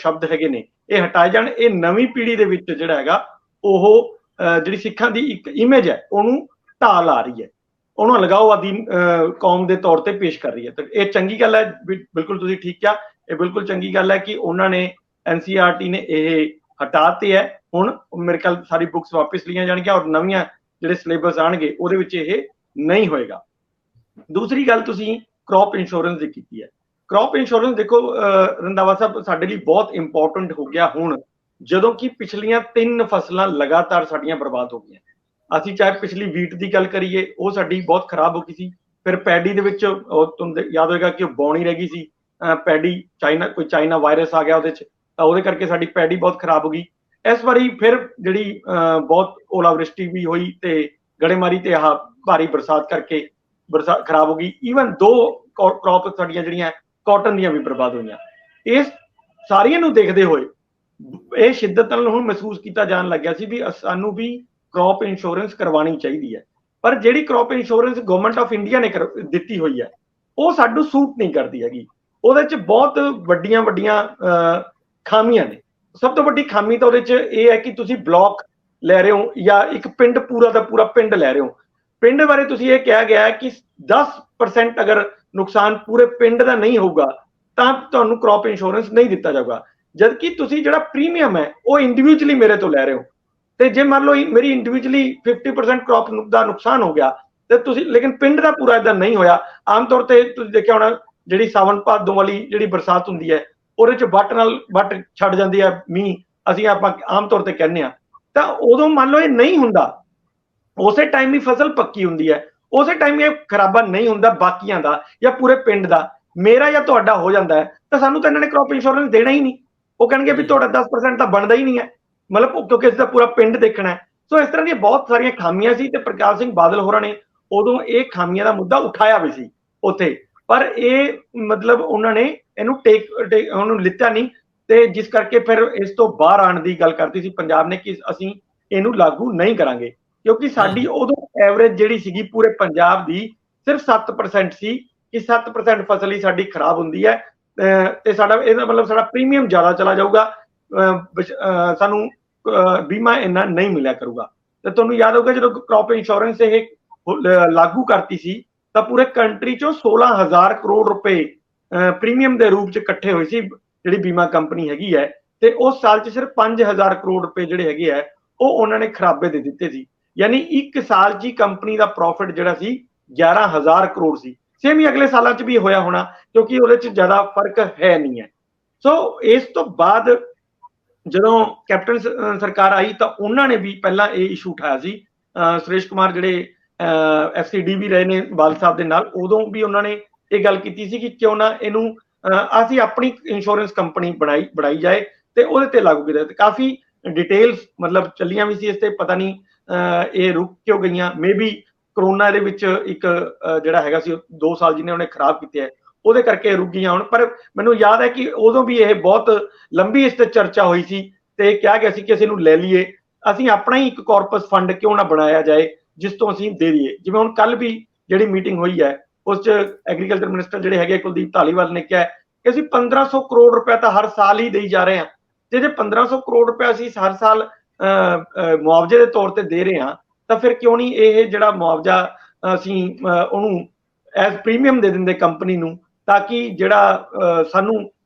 ਸ਼ਬਦ ਹੈਗੇ ਨੇ ਇਹ ਹਟਾਏ ਜਾਣ। ਇਹ ਨਵੀਂ ਪੀੜ੍ਹੀ ਦੇ ਵਿੱਚ ਜਿਹੜਾ ਹੈਗਾ ਉਹ ਜਿਹੜੀ ਸਿੱਖਾਂ ਦੀ ਇੱਕ ਇਮੇਜ ਹੈ ਉਹਨੂੰ ਢਾਹ ਲਾ ਰਹੀ ਹੈ, ਉਹਨੂੰ ਅਲਗਾਵਵਾਦੀ ਕੌਮ ਦੇ ਤੌਰ ਤੇ ਪੇਸ਼ ਕਰ ਰਹੀ ਹੈ। ਤੇ ਇਹ ਚੰਗੀ ਗੱਲ ਹੈ, ਬਿਲਕੁਲ ਤੁਸੀਂ ਠੀਕ ਕਿਹਾ, ਇਹ ਬਿਲਕੁਲ ਚੰਗੀ ਗੱਲ ਹੈ ਕਿ ਉਹਨਾਂ ਨੇ NCERT ਨੇ ਇਹ ਹਟਾਤੇ ਹੈ। ਹੁਣ ਮੇਰੇ ਖਿਆਲ ਸਾਰੀ ਬੁੱਕਸ ਵਾਪਿਸ ਲਈਆਂ ਜਾਣਗੀਆਂ ਔਰ ਨਵੀਆਂ ਜਿਹੜੇ ਸਿਲੇਬਸ ਆਉਣਗੇ ਉਹਦੇ ਵਿੱਚ ਇਹ ਨਹੀਂ ਹੋਏਗਾ। ਦੂਸਰੀ ਗੱਲ ਤੁਸੀਂ ਕ੍ਰੌਪ ਇੰਸ਼ੋਰੈਂਸ ਦੀ ਕੀਤੀ ਹੈ। ਕ੍ਰੌਪ ਇੰਸ਼ੋਰੈਂਸ ਦੇਖੋ ਰੰਧਾਵਾ ਸਾਹਿਬ, ਸਾਡੇ ਲਈ ਬਹੁਤ ਇੰਪੋਰਟੈਂਟ ਹੋ ਗਿਆ ਹੁਣ, ਜਦੋਂ ਕਿ ਪਿਛਲੀਆਂ 3 ਫਸਲਾਂ ਲਗਾਤਾਰ ਸਾਡੀਆਂ ਬਰਬਾਦ ਹੋ ਗਈਆਂ। ਅਸੀਂ ਚਾਹੇ ਪਿਛਲੀ ਵੀਟ ਦੀ ਗੱਲ ਕਰੀਏ, ਉਹ ਸਾਡੀ ਬਹੁਤ ਖਰਾਬ ਹੋ ਗਈ ਸੀ। ਫਿਰ ਪੈਡੀ ਦੇ ਵਿੱਚ ਤੁਹਾਨੂੰ ਯਾਦ ਹੋਏਗਾ ਕਿ ਉਹ ਬੌਣੀ ਰਹਿ ਗਈ ਸੀ, ਪੈਡੀ ਚਾਈਨਾ ਵਾਇਰਸ ਆ ਗਿਆ ਉਹਦੇ 'ਚ, ਤਾਂ ਉਹਦੇ ਕਰਕੇ ਸਾਡੀ ਪੈਡੀ ਬਹੁਤ ਖਰਾਬ ਹੋ ਗਈ। ਇਸ ਵਾਰੀ ਫਿਰ ਜਿਹੜੀ ਬਹੁਤ ਓਲਾਵ੍ਰਿਸ਼ਟੀ ਵੀ ਹੋਈ ਤੇ ਗੜੇਮਾਰੀ ਤੇ ਆਹ ਭਾਰੀ ਬਰਸਾਤ ਕਰਕੇ ਬਰਸਾਤ ਖਰਾਬ ਹੋ ਗਈ। ਈਵਨ 2 ਕ੍ਰੌਪ ਸਾਡੀਆਂ ਜਿਹੜੀਆਂ ਕਾਟਨ ਦੀਆਂ ਵੀ ਬਰਬਾਦ ਹੋਈਆਂ। ਇਸ ਸਾਰੀਆਂ ਨੂੰ ਦੇਖਦੇ ਹੋਏ ਇਹ ਸ਼ਿੱਦਤ ਨਾਲ ਹੁਣ ਮਹਿਸੂਸ ਕੀਤਾ ਜਾਣ ਲੱਗਿਆ ਸੀ ਵੀ ਸਾਨੂੰ ਵੀ ਕ੍ਰੌਪ ਇੰਸ਼ੋਰੈਂਸ ਕਰਵਾਉਣੀ ਚਾਹੀਦੀ ਹੈ। ਪਰ ਜਿਹੜੀ crop insurance government of India ਨੇ ਦਿੱਤੀ ਹੋਈ ਹੈ ਉਹ ਸਾਨੂੰ ਸੂਟ ਨਹੀਂ ਕਰਦੀ ਹੈਗੀ। ਉਹਦੇ 'ਚ ਬਹੁਤ ਵੱਡੀਆਂ ਖਾਮੀਆਂ ਨੇ। ਸਭ ਤੋਂ ਵੱਡੀ ਖਾਮੀ ਤਾਂ ਉਹਦੇ 'ਚ ਇਹ ਹੈ ਕਿ ਤੁਸੀਂ ਬਲਾਕ ਲੈ ਰਹੇ ਹੋ ਜਾਂ ਇੱਕ ਪਿੰਡ ਪੂਰਾ ਦਾ ਪੂਰਾ ਪਿੰਡ ਲੈ ਰਹੇ ਹੋ। ਪਿੰਡ ਬਾਰੇ ਤੁਸੀਂ ਇਹ ਕਿਹਾ ਗਿਆ ਕਿ 10% ਅਗਰ ਨੁਕਸਾਨ ਪੂਰੇ ਪਿੰਡ ਦਾ ਨਹੀਂ ਹੋਊਗਾ ਤਾਂ ਤੁਹਾਨੂੰ ਕ੍ਰੌਪ ਇੰਸ਼ੋਰੈਂਸ ਨਹੀਂ ਦਿੱਤਾ ਜਾਊਗਾ, ਜਦਕਿ ਤੁਸੀਂ ਜਿਹੜਾ ਪ੍ਰੀਮੀਅਮ ਹੈ ਉਹ ਇੰਡੀਵਿਜੂਅਲੀ ਮੇਰੇ ਤੋਂ ਲੈ ਰਹੇ ਹੋ। ਤੇ ਜੇ ਮੰਨ ਲਓ ਮੇਰੀ ਇੰਡੀਵਿਜੂਅਲੀ 50% ਕ੍ਰੌਪ ਦਾ ਨੁਕਸਾਨ ਹੋ ਗਿਆ ਤੇ ਤੁਸੀਂ, ਲੇਕਿਨ ਪਿੰਡ ਦਾ ਪੂਰਾ ਇਦਾਂ ਨਹੀਂ ਹੋਇਆ। ਆਮ ਤੌਰ ਤੇ ਤੁਸੀਂ ਦੇਖਿਆ ਹੋਣਾ ਜਿਹੜੀ ਸਾਵਣ ਭਾਦੋਂ ਵਾਲੀ ਜਿਹੜੀ ਬਰਸਾਤ ਹੁੰਦੀ ਹੈ ਉਹਦੇ 'ਚ ਵੱਟ ਛੱਡ ਜਾਂਦੀ ਹੈ ਮੀਂਹ, ਅਸੀਂ ਆਪਾਂ ਆਮ ਤੌਰ ਤੇ ਕਹਿੰਦੇ ਹਾਂ, ਤਾਂ ਉਦੋਂ ਮੰਨ ਲਓ ਇਹ ਨਹੀਂ ਹੁੰਦਾ, ਉਸੇ ਟਾਈਮ ਹੀ ਫਸਲ ਪੱਕੀ ਹੁੰਦੀ ਹੈ, ਉਸੇ ਟਾਈਮ ਇਹ ਖਰਾਬਾ ਨਹੀਂ ਹੁੰਦਾ ਬਾਕੀਆਂ ਦਾ ਜਾਂ ਪੂਰੇ ਪਿੰਡ ਦਾ, ਮੇਰਾ ਜਾਂ ਤੁਹਾਡਾ ਹੋ ਜਾਂਦਾ ਹੈ, ਤਾਂ ਸਾਨੂੰ ਤਾਂ ਇਹਨਾਂ ਨੇ ਕ੍ਰੌਪ ਇੰਸ਼ੋਰੈਂਸ ਦੇਣਾ ਹੀ ਨਹੀਂ। ਉਹ ਕਹਿਣਗੇ ਵੀ ਤੁਹਾਡਾ 10% ਤਾਂ ਬਣਦਾ ਹੀ ਨਹੀਂ ਹੈ, ਮਤਲਬ ਕਿਉਂਕਿ ਇਸ ਦਾ ਪੂਰਾ ਪਿੰਡ ਦੇਖਣਾ ਹੈ। ਸੋ ਇਸ ਤਰ੍ਹਾਂ ਦੀਆਂ ਬਹੁਤ ਸਾਰੀਆਂ ਖਾਮੀਆਂ ਸੀ ਤੇ ਪ੍ਰਕਾਸ਼ ਸਿੰਘ ਬਾਦਲ ਹੋਰਾਂ ਨੇ ਉਦੋਂ ਇਹ ਖਾਮੀਆਂ ਦਾ ਮੁੱਦਾ ਉਠਾਇਆ ਵੀ ਸੀ ਉੱਥੇ, ਪਰ ਇਹ ਮਤਲਬ ਉਹਨਾਂ ਨੇ ਇਹਨੂੰ ਉਹਨੂੰ ਲਿੱਤਾ ਨਹੀਂ, ਤੇ ਜਿਸ ਕਰਕੇ ਫਿਰ ਇਸ ਤੋਂ ਬਾਹਰ ਆਉਣ ਦੀ ਗੱਲ ਕਰਤੀ ਸੀ ਪੰਜਾਬ ਨੇ ਕਿ ਅਸੀਂ ਇਹਨੂੰ ਲਾਗੂ ਨਹੀਂ ਕਰਾਂਗੇ, ਕਿਉਂਕਿ ਸਾਡੀ ਉਦੋਂ ਐਵਰੇਜ ਜਿਹੜੀ ਸੀਗੀ ਪੂਰੇ ਪੰਜਾਬ ਦੀ ਸਿਰਫ 7% ਸੀ ਕਿ 7% ਫਸਲ ਹੀ ਸਾਡੀ ਖਰਾਬ ਹੁੰਦੀ ਹੈ ਤੇ ਸਾਡਾ ਇਹਦਾ ਮਤਲਬ ਸਾਡਾ ਪ੍ਰੀਮੀਅਮ ਜ਼ਿਆਦਾ ਚਲਾ ਜਾਊਗਾ, ਸਾਨੂੰ ਬੀਮਾ ਇੰਨਾ ਨਹੀਂ ਮਿਲਿਆ ਕਰੂਗਾ। ਤੇ ਤੁਹਾਨੂੰ ਯਾਦ ਹੋਊਗਾ ਜਦੋਂ ਕ੍ਰੌਪ ਇੰਸ਼ੋਰੈਂਸ ਇਹ ਲਾਗੂ ਕਰਤੀ ਸੀ ਤਾਂ ਪੂਰੇ ਕੰਟਰੀ ਚੋਂ 16,000 ਕਰੋੜ ਰੁਪਏ ਪ੍ਰੀਮੀਅਮ ਦੇ ਰੂਪ ਚ ਇਕੱਠੇ ਹੋਏ ਸੀ ਜਿਹੜੀ ਬੀਮਾ ਕੰਪਨੀ ਹੈਗੀ ਹੈ, ਤੇ ਉਸ ਸਾਲ ਚ ਸਿਰਫ 5,000 ਕਰੋੜ ਰੁਪਏ ਜਿਹੜੇ ਹੈਗੇ ਆ ਉਹ ਉਹਨਾਂ ਨੇ ਖਰਾਬੇ ਦੇ ਦਿੱਤੇ ਸੀ। ਯਾਨੀ ਇੱਕ ਸਾਲ 'ਚ ਹੀ ਕੰਪਨੀ ਦਾ ਪ੍ਰੋਫਿਟ ਜਿਹੜਾ ਸੀ 11,000 ਕਰੋੜ ਸੀ। ਸੇਮ ਹੀ ਅਗਲੇ ਸਾਲਾਂ 'ਚ ਵੀ ਹੋਇਆ ਹੋਣਾ, ਕਿਉਂਕਿ ਉਹਦੇ 'ਚ ਜ਼ਿਆਦਾ ਫਰਕ ਹੈ ਨਹੀਂ ਹੈ। ਸੋ ਇਸ ਤੋਂ ਬਾਅਦ ਜਦੋਂ ਕੈਪਟਨ ਸਰਕਾਰ ਆਈ ਤਾਂ ਉਹਨਾਂ ਨੇ ਵੀ ਪਹਿਲਾਂ ਇਹ ਇਸ਼ੂ ਉਠਾਇਆ ਸੀ। ਸੁਰੇਸ਼ ਕੁਮਾਰ ਜਿਹੜੇ FCD ਵੀ ਰਹੇ ਨੇ ਬਾਲ ਸਾਹਿਬ ਦੇ ਨਾਲ, ਉਦੋਂ ਵੀ ਉਹਨਾਂ ਨੇ ਇਹ ਗੱਲ ਕੀਤੀ ਸੀ ਕਿ ਕਿਉਂ ਨਾ ਇਹਨੂੰ ਅਸੀਂ ਆਪਣੀ ਇੰਸ਼ੋਰੈਂਸ ਕੰਪਨੀ ਬਣਾਈ ਜਾਏ ਤੇ ਉਹਦੇ ਤੇ ਲਾਗੂ ਕੀਤਾ। ਤੇ ਕਾਫੀ ਡਿਟੇਲਸ ਮਤਲਬ ਚੱਲੀਆਂ ਵੀ ਸੀ ਇਸ ਤੇ, ਪਤਾ ਨਹੀਂ ਇਹ ਰੁਕ ਕਿਉਂ ਗਈਆਂ। ਮੇਬੀ ਕਰੋਨਾ ਦੇ ਵਿੱਚ ਇੱਕ ਜਿਹੜਾ ਹੈਗਾ ਸੀ 2 ਸਾਲ ਜਿਹਨੇ ਉਹਨੇ ਖਰਾਬ ਕੀਤੇ ਹੈ, ਉਹਦੇ ਕਰਕੇ ਰੁਕ ਗਈਆਂ ਹੁਣ। ਪਰ ਮੈਨੂੰ ਯਾਦ ਹੈ ਕਿ ਉਦੋਂ ਵੀ ਇਹ ਬਹੁਤ ਲੰਬੀ ਇਸ ਤੇ ਚਰਚਾ ਹੋਈ ਸੀ ਤੇ ਕਿਹਾ ਗਿਆ ਸੀ ਕਿ ਅਸੀਂ ਇਹਨੂੰ ਲੈ ਲਈਏ, ਅਸੀਂ ਆਪਣਾ ਹੀ ਇੱਕ ਕਾਰਪਸ ਫੰਡ ਕਿਉਂ ਨਾ ਬਣਾਇਆ ਜਾਏ ਜਿਸ ਤੋਂ ਅਸੀਂ ਦੇ ਦਈਏ। ਜਿਵੇਂ ਹੁਣ ਕੱਲ ਵੀ ਜਿਹੜੀ ਮੀਟਿੰਗ ਹੋਈ ਹੈ ਉਸ 'ਚ ਐਗਰੀਕਲਚਰ ਮਿਨਿਸਟਰ ਜਿਹੜੇ ਹੈਗੇ ਕੁਲਦੀਪ ਧਾਲੀਵਾਲ ਨੇ ਕਿਹਾ ਕਿ ਅਸੀਂ 1500 ਕਰੋੜ ਰੁਪਏ ਤਾਂ ਹਰ ਸਾਲ ਹੀ ਦੇਈ ਜਾ ਰਹੇ ਹਾਂ। ਤੇ ਜੇ 1500 ਕਰੋੜ ਰੁਪਏ ਅਸੀਂ ਹਰ ਸਾਲ ਮੁਆਵਜ਼ੇ ਦੇ ਤੌਰ ਤੇ ਦੇ ਰਹੇ ਹਾਂ ਤਾਂ ਫਿਰ ਕਿਉਂ ਨਹੀਂ ਇਹ ਜਿਹੜਾ ਮੁਆਵਜ਼ਾ ਅਸੀਂ ਉਹਨੂੰ ਐਜ਼ ਪ੍ਰੀਮੀਅਮ ਦੇ ਦਿੰਦੇ ਕੰਪਨੀ ਨੂੰ, ਤਾਂ ਕਿ ਜਿਹੜਾ ਸਾਨੂੰ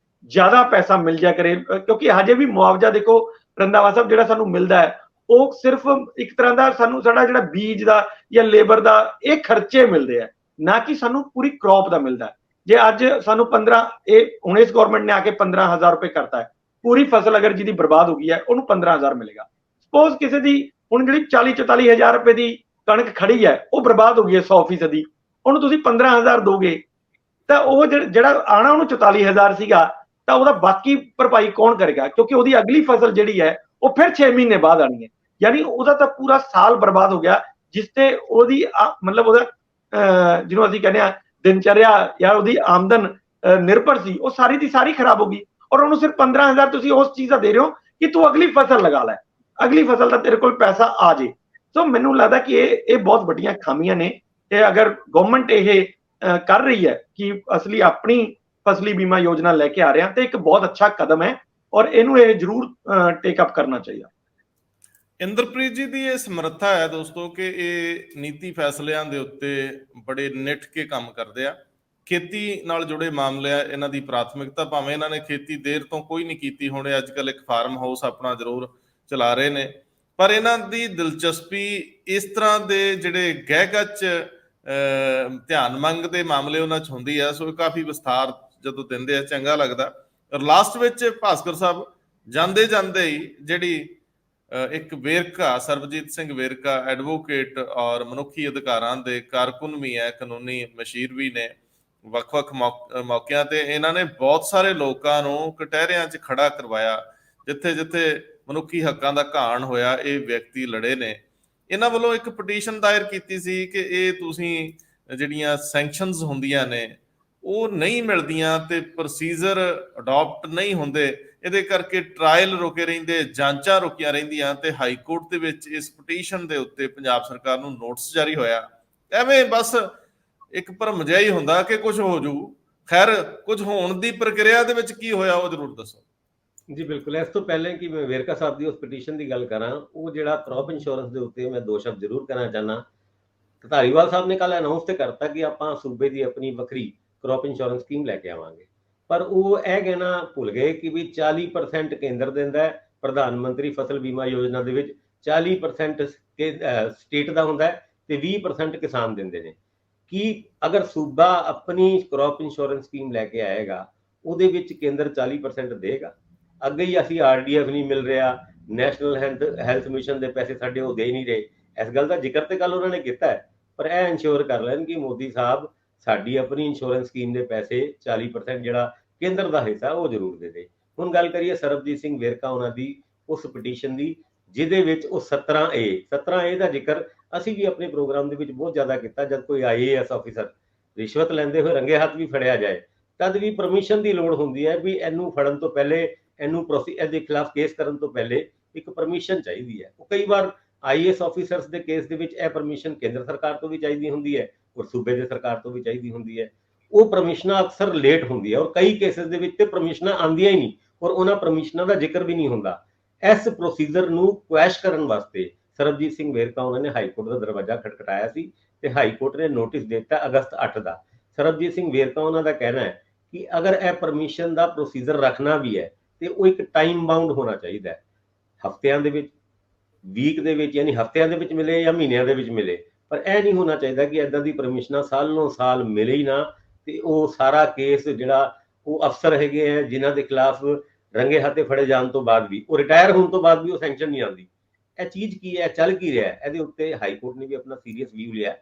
ਜ਼ਿਆਦਾ ਪੈਸਾ ਮਿਲ ਜਾ ਕਰੇ। ਕਿਉਂਕਿ ਹਜੇ ਵੀ ਮੁਆਵਜ਼ਾ ਦੇਖੋ ਰੰਧਾਵਾ ਸਾਹਿਬ ਜਿਹੜਾ ਸਾਨੂੰ ਮਿਲਦਾ ਹੈ ਉਹ ਸਿਰਫ ਇੱਕ ਤਰ੍ਹਾਂ ਦਾ ਸਾਨੂੰ ਸਾਡਾ ਜਿਹੜਾ ਬੀਜ ਦਾ ਜਾਂ ਲੇਬਰ ਦਾ ਇਹ ਖਰਚੇ ਮਿਲਦੇ ਆ, ਨਾ ਕਿ ਸਾਨੂੰ ਪੂਰੀ ਕ੍ਰੌਪ ਦਾ ਮਿਲਦਾ। ਜੇ ਅੱਜ ਸਾਨੂੰ 15 ਇਹ ਹੁਣ ਇਸ ਗਵਰਨਮੈਂਟ ਨੇ ਆ ਕੇ 15,000 ਰੁਪਏ ਕਰਤਾ ਹੈ, ਪੂਰੀ ਫਸਲ ਅਗਰ ਜਿਹਦੀ ਬਰਬਾਦ ਹੋ ਗਈ ਹੈ ਉਹਨੂੰ 15,000 ਮਿਲੇਗਾ। ਸਪੋਜ਼ ਕਿਸੇ ਦੀ ਹੁਣ ਜਿਹੜੀ 40-44 ਹਜ਼ਾਰ ਰੁਪਏ ਦੀ ਕਣਕ ਖੜੀ ਹੈ ਉਹ ਬਰਬਾਦ ਹੋ ਗਈ ਹੈ 100% ਦੀ, ਉਹਨੂੰ ਤੁਸੀਂ 15,000 ਦੋਗੇ ਤਾਂ ਉਹ ਜਿਹੜਾ ਆਣਾ ਉਹਨੂੰ 44,000 ਸੀਗਾ ਤਾਂ ਉਹਦਾ ਬਾਕੀ ਭਰਪਾਈ ਕੌਣ ਕਰੇਗਾ? ਕਿਉਂਕਿ ਉਹਦੀ ਅਗਲੀ ਫਸਲ ਜਿਹੜੀ ਹੈ ਉਹ ਫਿਰ 6 ਮਹੀਨੇ ਬਾਅਦ ਆਣੀ ਹੈ। ਯਾਨੀ ਉਹਦਾ ਤਾਂ ਪੂਰਾ ਸਾਲ ਬਰਬਾਦ ਹੋ ਗਿਆ, ਜਿਸ ਤੇ ਉਹਦੀ ਮਤਲਬ ਉਹਦਾ ਜਿਹਨੂੰ ਅਸੀਂ ਕਹਿੰਦੇ ਆ ਦਿਨਚਰਿਆ ਜਾਂ ਉਹਦੀ ਆਮਦਨ ਨਿਰਭਰ ਸੀ, ਉਹ ਸਾਰੀ ਦੀ ਸਾਰੀ ਖਰਾਬ ਹੋ ਗਈ। ਔਰ ਉਹਨੂੰ ਸਿਰਫ 15,000 ਤੁਸੀਂ ਉਸ ਚੀਜ਼ ਦਾ ਦੇ ਰਹੇ ਹੋ ਕਿ ਤੂੰ ਅਗਲੀ ਫਸਲ ਲਗਾ ਲੈ, ਅਗਲੀ ਫਸਲ ਦਾ ਤੇਰੇ ਕੋਲ ਪੈਸਾ ਆ ਜੇ। ਸੋ ਮੈਨੂੰ ਲੱਗਦਾ ਕਿ ਇਹ ਬਹੁਤ ਵੱਡੀਆਂ ਖਾਮੀਆਂ ਨੇ ਤੇ ਅਗਰ ਗਵਰਨਮੈਂਟ ਇਹ ਕਰ ਰਹੀ ਹੈ ਕਿ ਅਸਲੀ ਆਪਣੀ ਫਸਲੀ ਬੀਮਾ ਯੋਜਨਾ ਲੈ ਕੇ ਆ ਰਹੇ ਹਾਂ ਤੇ ਇੱਕ ਬਹੁਤ ਅੱਛਾ ਕਦਮ ਹੈ ਔਰ ਇਹਨੂੰ ਇਹ ਜ਼ਰੂਰ ਟੇਕ ਅਪ ਕਰਨਾ ਚਾਹੀਦਾ। ਇੰਦਰਪ੍ਰੀਤ ਜੀ ਦੀ ਇਹ ਸਮਰੱਥਾ ਹੈ ਦੋਸਤੋ ਕਿ ਇਹ ਨੀਤੀ ਫੈਸਲਿਆਂ ਦੇ ਉੱਤੇ ਬੜੇ ਨਿੱਠ ਕੇ ਕੰਮ ਕਰਦੇ ਆ। ਖੇਤੀ ਨਾਲ ਜੁੜੇ ਮਾਮਲੇ ਆ ਇਹਨਾਂ ਦੀ ਪ੍ਰਾਥਮਿਕਤਾ, ਭਾਵੇਂ ਇਹਨਾਂ ਨੇ ਖੇਤੀ ਦੇਰ ਤੋਂ ਕੋਈ ਨਹੀਂ ਕੀਤੀ, ਹੁਣ ਅੱਜ ਕੱਲ ਇੱਕ ਫਾਰਮ ਹਾਊਸ ਆਪਣਾ ਜ਼ਰੂਰ ਚਲਾ ਰਹੇ ਨੇ, ਪਰ ਇਹਨਾਂ ਦੀ ਦਿਲਚਸਪੀ ਇਸ ਤਰ੍ਹਾਂ ਦੇ ਜਿਹੜੇ ਗਹਿ-ਗਚ ਧਿਆਨ ਮੰਗਦੇ ਮਾਮਲੇ ਉਹਨਾਂ 'ਚ ਹੁੰਦੀ ਆ। ਸੋ ਕਾਫੀ ਵਿਸਥਾਰ ਜਦੋਂ ਦਿੰਦੇ ਆ ਚੰਗਾ ਲੱਗਦਾ। ਔਰ ਲਾਸਟ ਵਿੱਚ ਭਾਸਕਰ ਸਾਹਿਬ ਜਾਂਦੇ ਜਾਂਦੇ ਹੀ ਜਿਹੜੀ ਇੱਕ ਵੇਰਕਾ, ਸਰਬਜੀਤ ਸਿੰਘ ਵੇਰਕਾ ਐਡਵੋਕੇਟ ਔਰ ਮਨੁੱਖੀ ਅਧਿਕਾਰਾਂ ਦੇ ਕਾਰਕੁਨ ਵੀ ਹੈ, ਕਾਨੂੰਨੀ ਮਸ਼ੀਰ ਵੀ ਨੇ, ਵੱਖ-ਵੱਖ ਮੌਕਿਆਂ ਤੇ ਇਹਨਾਂ ਨੇ ਬਹੁਤ ਸਾਰੇ ਲੋਕਾਂ ਨੂੰ ਕਟਹਿਰਿਆਂ 'ਚ ਖੜਾ ਕਰਵਾਇਆ। ਜਿੱਥੇ ਜਿੱਥੇ ਮਨੁੱਖੀ ਹੱਕਾਂ ਦਾ ਘਾਣ ਹੋਇਆ ਇਹ ਵਿਅਕਤੀ ਲੜੇ ਨੇ। ਇਹਨਾਂ ਵੱਲੋਂ ਇੱਕ ਪਟੀਸ਼ਨ ਦਾਇਰ ਕੀਤੀ ਸੀ ਕਿ ਇਹ ਤੁਸੀਂ ਜਿਹੜੀਆਂ ਸੈਂਕਸ਼ਨਸ ਹੁੰਦੀਆਂ ਨੇ ਉਹ ਨਹੀਂ ਮਿਲਦੀਆਂ ਤੇ ਪ੍ਰੋਸੀਜਰ ਅਡਾਪਟ ਨਹੀਂ ਹੁੰਦੇ, ਇਹਦੇ ਕਰਕੇ ਟਰਾਇਲ ਰੁਕੇ ਰਹਿੰਦੇ, ਜਾਂਚਾਂ ਰੁਕੀਆਂ ਰਹਿੰਦੀਆਂ। ਤੇ ਹਾਈ ਕੋਰਟ ਦੇ ਵਿੱਚ ਇਸ ਪਟੀਸ਼ਨ ਦੇ ਉੱਤੇ ਪੰਜਾਬ ਸਰਕਾਰ ਨੂੰ ਨੋਟਿਸ ਜਾਰੀ ਹੋਇਆ। ਐਵੇਂ ਬਸ ਇੱਕ ਭਰਮ ਜਿਹਾ ਹੀ ਹੁੰਦਾ ਕਿ ਕੁਝ ਹੋ ਜੂ। ਖੈਰ, ਕੁਝ ਹੋਣ ਦੀ ਪ੍ਰਕਿਰਿਆ ਦੇ ਵਿੱਚ ਕੀ ਹੋਇਆ ਉਹ ਜ਼ਰੂਰ ਦੱਸੋ ਜੀ। ਬਿਲਕੁਲ, ਇਸ ਤੋਂ ਪਹਿਲੇ ਕਿ ਮੈਂ ਵੇਰਕਾ ਸਾਹਿਬ ਦੀ ਉਸ ਪਟੀਸ਼ਨ ਦੀ ਗੱਲ ਕਰਾਂ, ਉਹ ਜਿਹੜਾ ਕ੍ਰੌਪ ਇੰਸ਼ੋਰੈਂਸ ਦੇ ਉੱਤੇ ਮੈਂ 2 ਸ਼ਬਦ ਜ਼ਰੂਰ ਕਹਿਣਾ ਚਾਹੁੰਦਾ। ਧਾਰੀਵਾਲ ਸਾਹਿਬ ਨੇ ਕੱਲ ਅਨਾਉਂਸ ਤੇ ਕਰਤਾ ਕਿ ਆਪਾਂ ਸੂਬੇ ਦੀ ਆਪਣੀ ਵੱਖਰੀ ਕ੍ਰੌਪ ਇੰਸ਼ੋਰੈਂਸ ਸਕੀਮ ਲੈ ਕੇ ਆਵਾਂਗੇ, ਪਰ ਉਹ ਇਹ ਕਹਿਣਾ ਭੁੱਲ ਗਏ ਕਿ ਵੀ 40% ਕੇਂਦਰ ਦਿੰਦਾ ਹੈ ਪ੍ਰਧਾਨ ਮੰਤਰੀ ਫਸਲ ਬੀਮਾ ਯੋਜਨਾ ਦੇ ਵਿੱਚ, 40% ਸਟੇਟ ਦਾ ਹੁੰਦਾ ਤੇ 20% ਕਿਸਾਨ ਦਿੰਦੇ ਨੇ। ਕਿ ਅਗਰ ਸੂਬਾ ਆਪਣੀ ਕ੍ਰੌਪ ਇੰਸ਼ੋਰੈਂਸ ਸਕੀਮ ਲੈ ਕੇ ਆਏਗਾ ਉਹਦੇ ਵਿੱਚ ਕੇਂਦਰ 40% ਦੇਗਾ? ਅੱਗੇ ਹੀ ਅਸੀਂ RDF ਨਹੀਂ ਮਿਲ ਰਿਹਾ, ਨੈਸ਼ਨਲ ਹੈਲਥ ਮਿਸ਼ਨ ਦੇ ਪੈਸੇ ਸਾਡੇ ਉਹ ਦੇ ਨਹੀਂ ਰਹੇ। ਇਸ ਗੱਲ ਦਾ ਜ਼ਿਕਰ ਤੇ ਕੱਲ ਉਹਨਾਂ ਨੇ ਕੀਤਾ ਹੈ, ਪਰ ਇਹ ਇੰਸ਼ੋਰ ਕਰ ਲੈਣ ਕਿ ਮੋਦੀ ਸਾਹਿਬ ਸਾਡੀ ਆਪਣੀ ਇੰਸ਼ੋਰੈਂਸ ਸਕੀਮ ਦੇ ਪੈਸੇ 40% ਜਿਹੜਾ ਕੇਂਦਰ ਦਾ ਹਿੱਸਾ ਉਹ ਜ਼ਰੂਰ ਦੇ ਦੇ। ਹੁਣ ਗੱਲ ਕਰੀਏ ਸਰਬਜੀਤ ਸਿੰਘ ਵੇਰਕਾ ਉਹਨਾਂ ਦੀ ਉਸ ਪਟੀਸ਼ਨ ਦੀ, ਜਿਹਦੇ ਵਿੱਚ ਉਹ 17A ਦਾ ਜ਼ਿਕਰ ਅਸੀਂ ਵੀ ਆਪਣੇ ਪ੍ਰੋਗਰਾਮ ਦੇ ਵਿੱਚ ਬਹੁਤ ਜ਼ਿਆਦਾ ਕੀਤਾ। ਜਦ ਕੋਈ IAS ਆਫੀਸਰ ਰਿਸ਼ਵਤ ਲੈਂਦੇ ਹੋਏ ਰੰਗੇ ਹੱਥ ਵੀ ਫੜਿਆ ਜਾਏ ਤਦ ਵੀ ਪਰਮਿਸ਼ਨ ਦੀ ਲੋੜ ਹੁੰਦੀ ਹੈ ਵੀ ਇਹਨੂੰ ਫੜਨ ਤੋਂ ਪਹਿਲੇ, ਇਹਦੇ ਖਿਲਾਫ ਕੇਸ ਕਰਨ ਤੋਂ ਪਹਿਲੇ ਇੱਕ ਪਰਮਿਸ਼ਨ ਚਾਹੀਦੀ ਹੈ। ਉਹ ਕਈ ਵਾਰ IAS ਆਫੀਸਰਸ ਦੇ ਕੇਸ ਦੇ ਵਿੱਚ ਇਹ ਪਰਮਿਸ਼ਨ ਕੇਂਦਰ ਸਰਕਾਰ ਤੋਂ ਵੀ ਚਾਹੀਦੀ ਹੁੰਦੀ ਹੈ ਔਰ ਸੂਬੇ ਦੇ ਸਰਕਾਰ ਤੋਂ ਵੀ ਚਾਹੀਦੀ ਹੁੰਦੀ ਹੈ। ਉਹ ਪਰਮਿਸ਼ਨਾਂ ਅਕਸਰ ਲੇਟ ਹੁੰਦੀ ਹੈ ਔਰ ਕਈ ਕੇਸਿਸ ਦੇ ਵਿੱਚ ਤੇ ਪਰਮਿਸ਼ਨਾਂ ਆਉਂਦੀਆਂ ਹੀ ਨਹੀਂ ਔਰ ਉਹਨਾਂ ਪਰਮਿਸ਼ਨਾਂ ਦਾ ਜ਼ਿਕਰ ਵੀ ਨਹੀਂ ਹੁੰਦਾ। ਇਸ ਪ੍ਰੋਸੀਜਰ ਨੂੰ ਕੁਐਸ਼ ਕਰਨ ਵਾਸਤੇ ਸਰਬਜੀਤ ਸਿੰਘ ਵੇਰਕਾ ਉਹਨਾਂ ਨੇ ਹਾਈ ਕੋਰਟ ਦਾ ਦਰਵਾਜ਼ਾ ਖਟਖਟਾਇਆ ਸੀ ਤੇ ਹਾਈ ਕੋਰਟ ਨੇ ਨੋਟਿਸ ਦਿੱਤਾ ਅਗਸਤ 8 ਦਾ। ਸਰਬਜੀਤ ਸਿੰਘ ਵੇਰਕਾ ਉਹਨਾਂ ਦਾ ਕਹਿਣਾ ਹੈ ਕਿ ਅਗਰ ਇਹ ਪਰਮਿਸ਼ਨ ਦਾ ਪ੍ਰੋਸੀਜਰ ਰੱਖਣਾ ਵੀ ਹੈ ਤੇ ਉਹ ਇੱਕ ਟਾਈਮ ਬਾਉਂਡ ਹੋਣਾ ਚਾਹੀਦਾ ਹੈ। ਹਫ਼ਤਿਆਂ ਦੇ ਵਿੱਚ, ਵੀਕ ਦੇ ਵਿੱਚ ਯਾਨੀ ਹਫ਼ਤਿਆਂ ਦੇ ਵਿੱਚ ਮਿਲੇ ਜਾਂ ਮਹੀਨਿਆਂ ਦੇ ਵਿੱਚ ਮਿਲੇ, ਪਰ ਇਹ ਨਹੀਂ ਹੋਣਾ ਚਾਹੀਦਾ ਕਿ ਇਦਾਂ ਦੀ ਪਰਮਿਸ਼ਨਾਂ ਸਾਲੋਂ ਸਾਲ ਮਿਲੇ ਹੀ ਨਾ ਤੇ ਉਹ ਸਾਰਾ ਕੇਸ ਜਿਹੜਾ ਉਹ ਅਫਸਰ ਹੈਗੇ ਆ ਜਿਨ੍ਹਾਂ ਦੇ ਖਿਲਾਫ ਰੰਗੇ ਹੱਥੇ ਫੜੇ ਜਾਣ ਤੋਂ ਬਾਅਦ ਵੀ, ਉਹ ਰਿਟਾਇਰ ਹੋਣ ਤੋਂ ਬਾਅਦ ਵੀ ਉਹ ਸੈਂਕਸ਼ਨ ਨਹੀਂ ਆਉਂਦੀ। ਇਹ ਚੀਜ਼ ਕੀ ਹੈ, ਚੱਲ ਕੀ ਰਿਹਾ? ਇਹਦੇ ਉੱਤੇ ਹਾਈ ਕੋਰਟ ਨੇ ਵੀ ਆਪਣਾ ਸੀਰੀਅਸ ਵਿਊ ਲਿਆ।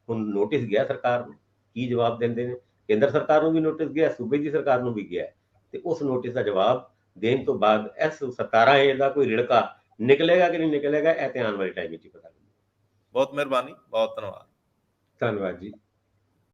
ਹੁਣ ਨੋਟਿਸ ਗਿਆ ਸਰਕਾਰ ਨੂੰ, ਕੀ ਜਵਾਬ ਦਿੰਦੇ ਨੇ? ਕੇਂਦਰ ਸਰਕਾਰ ਨੂੰ ਵੀ ਨੋਟਿਸ ਗਿਆ, ਸੂਬੇ ਦੀ ਸਰਕਾਰ ਨੂੰ ਵੀ ਗਿਆ, ਤੇ ਉਸ ਨੋਟਿਸ ਦਾ ਜਵਾਬ ਦੇਣ ਤੋਂ ਬਾਅਦ ਇਸ 17A ਦਾ ਕੋਈ ਰਿੜਕਾ ਨਿਕਲੇਗਾ ਕਿ ਨਹੀਂ ਨਿਕਲੇਗਾ, ਇਹ ਤੇ ਆਉਣ ਵਾਲੇ ਟਾਈਮ ਵਿੱਚ ਹੀ ਪਤਾ ਲੱਗੇਗਾ। ਬਹੁਤ ਮਿਹਰਬਾਨੀ, ਬਹੁਤ ਧੰਨਵਾਦ। ਧੰਨਵਾਦ ਜੀ।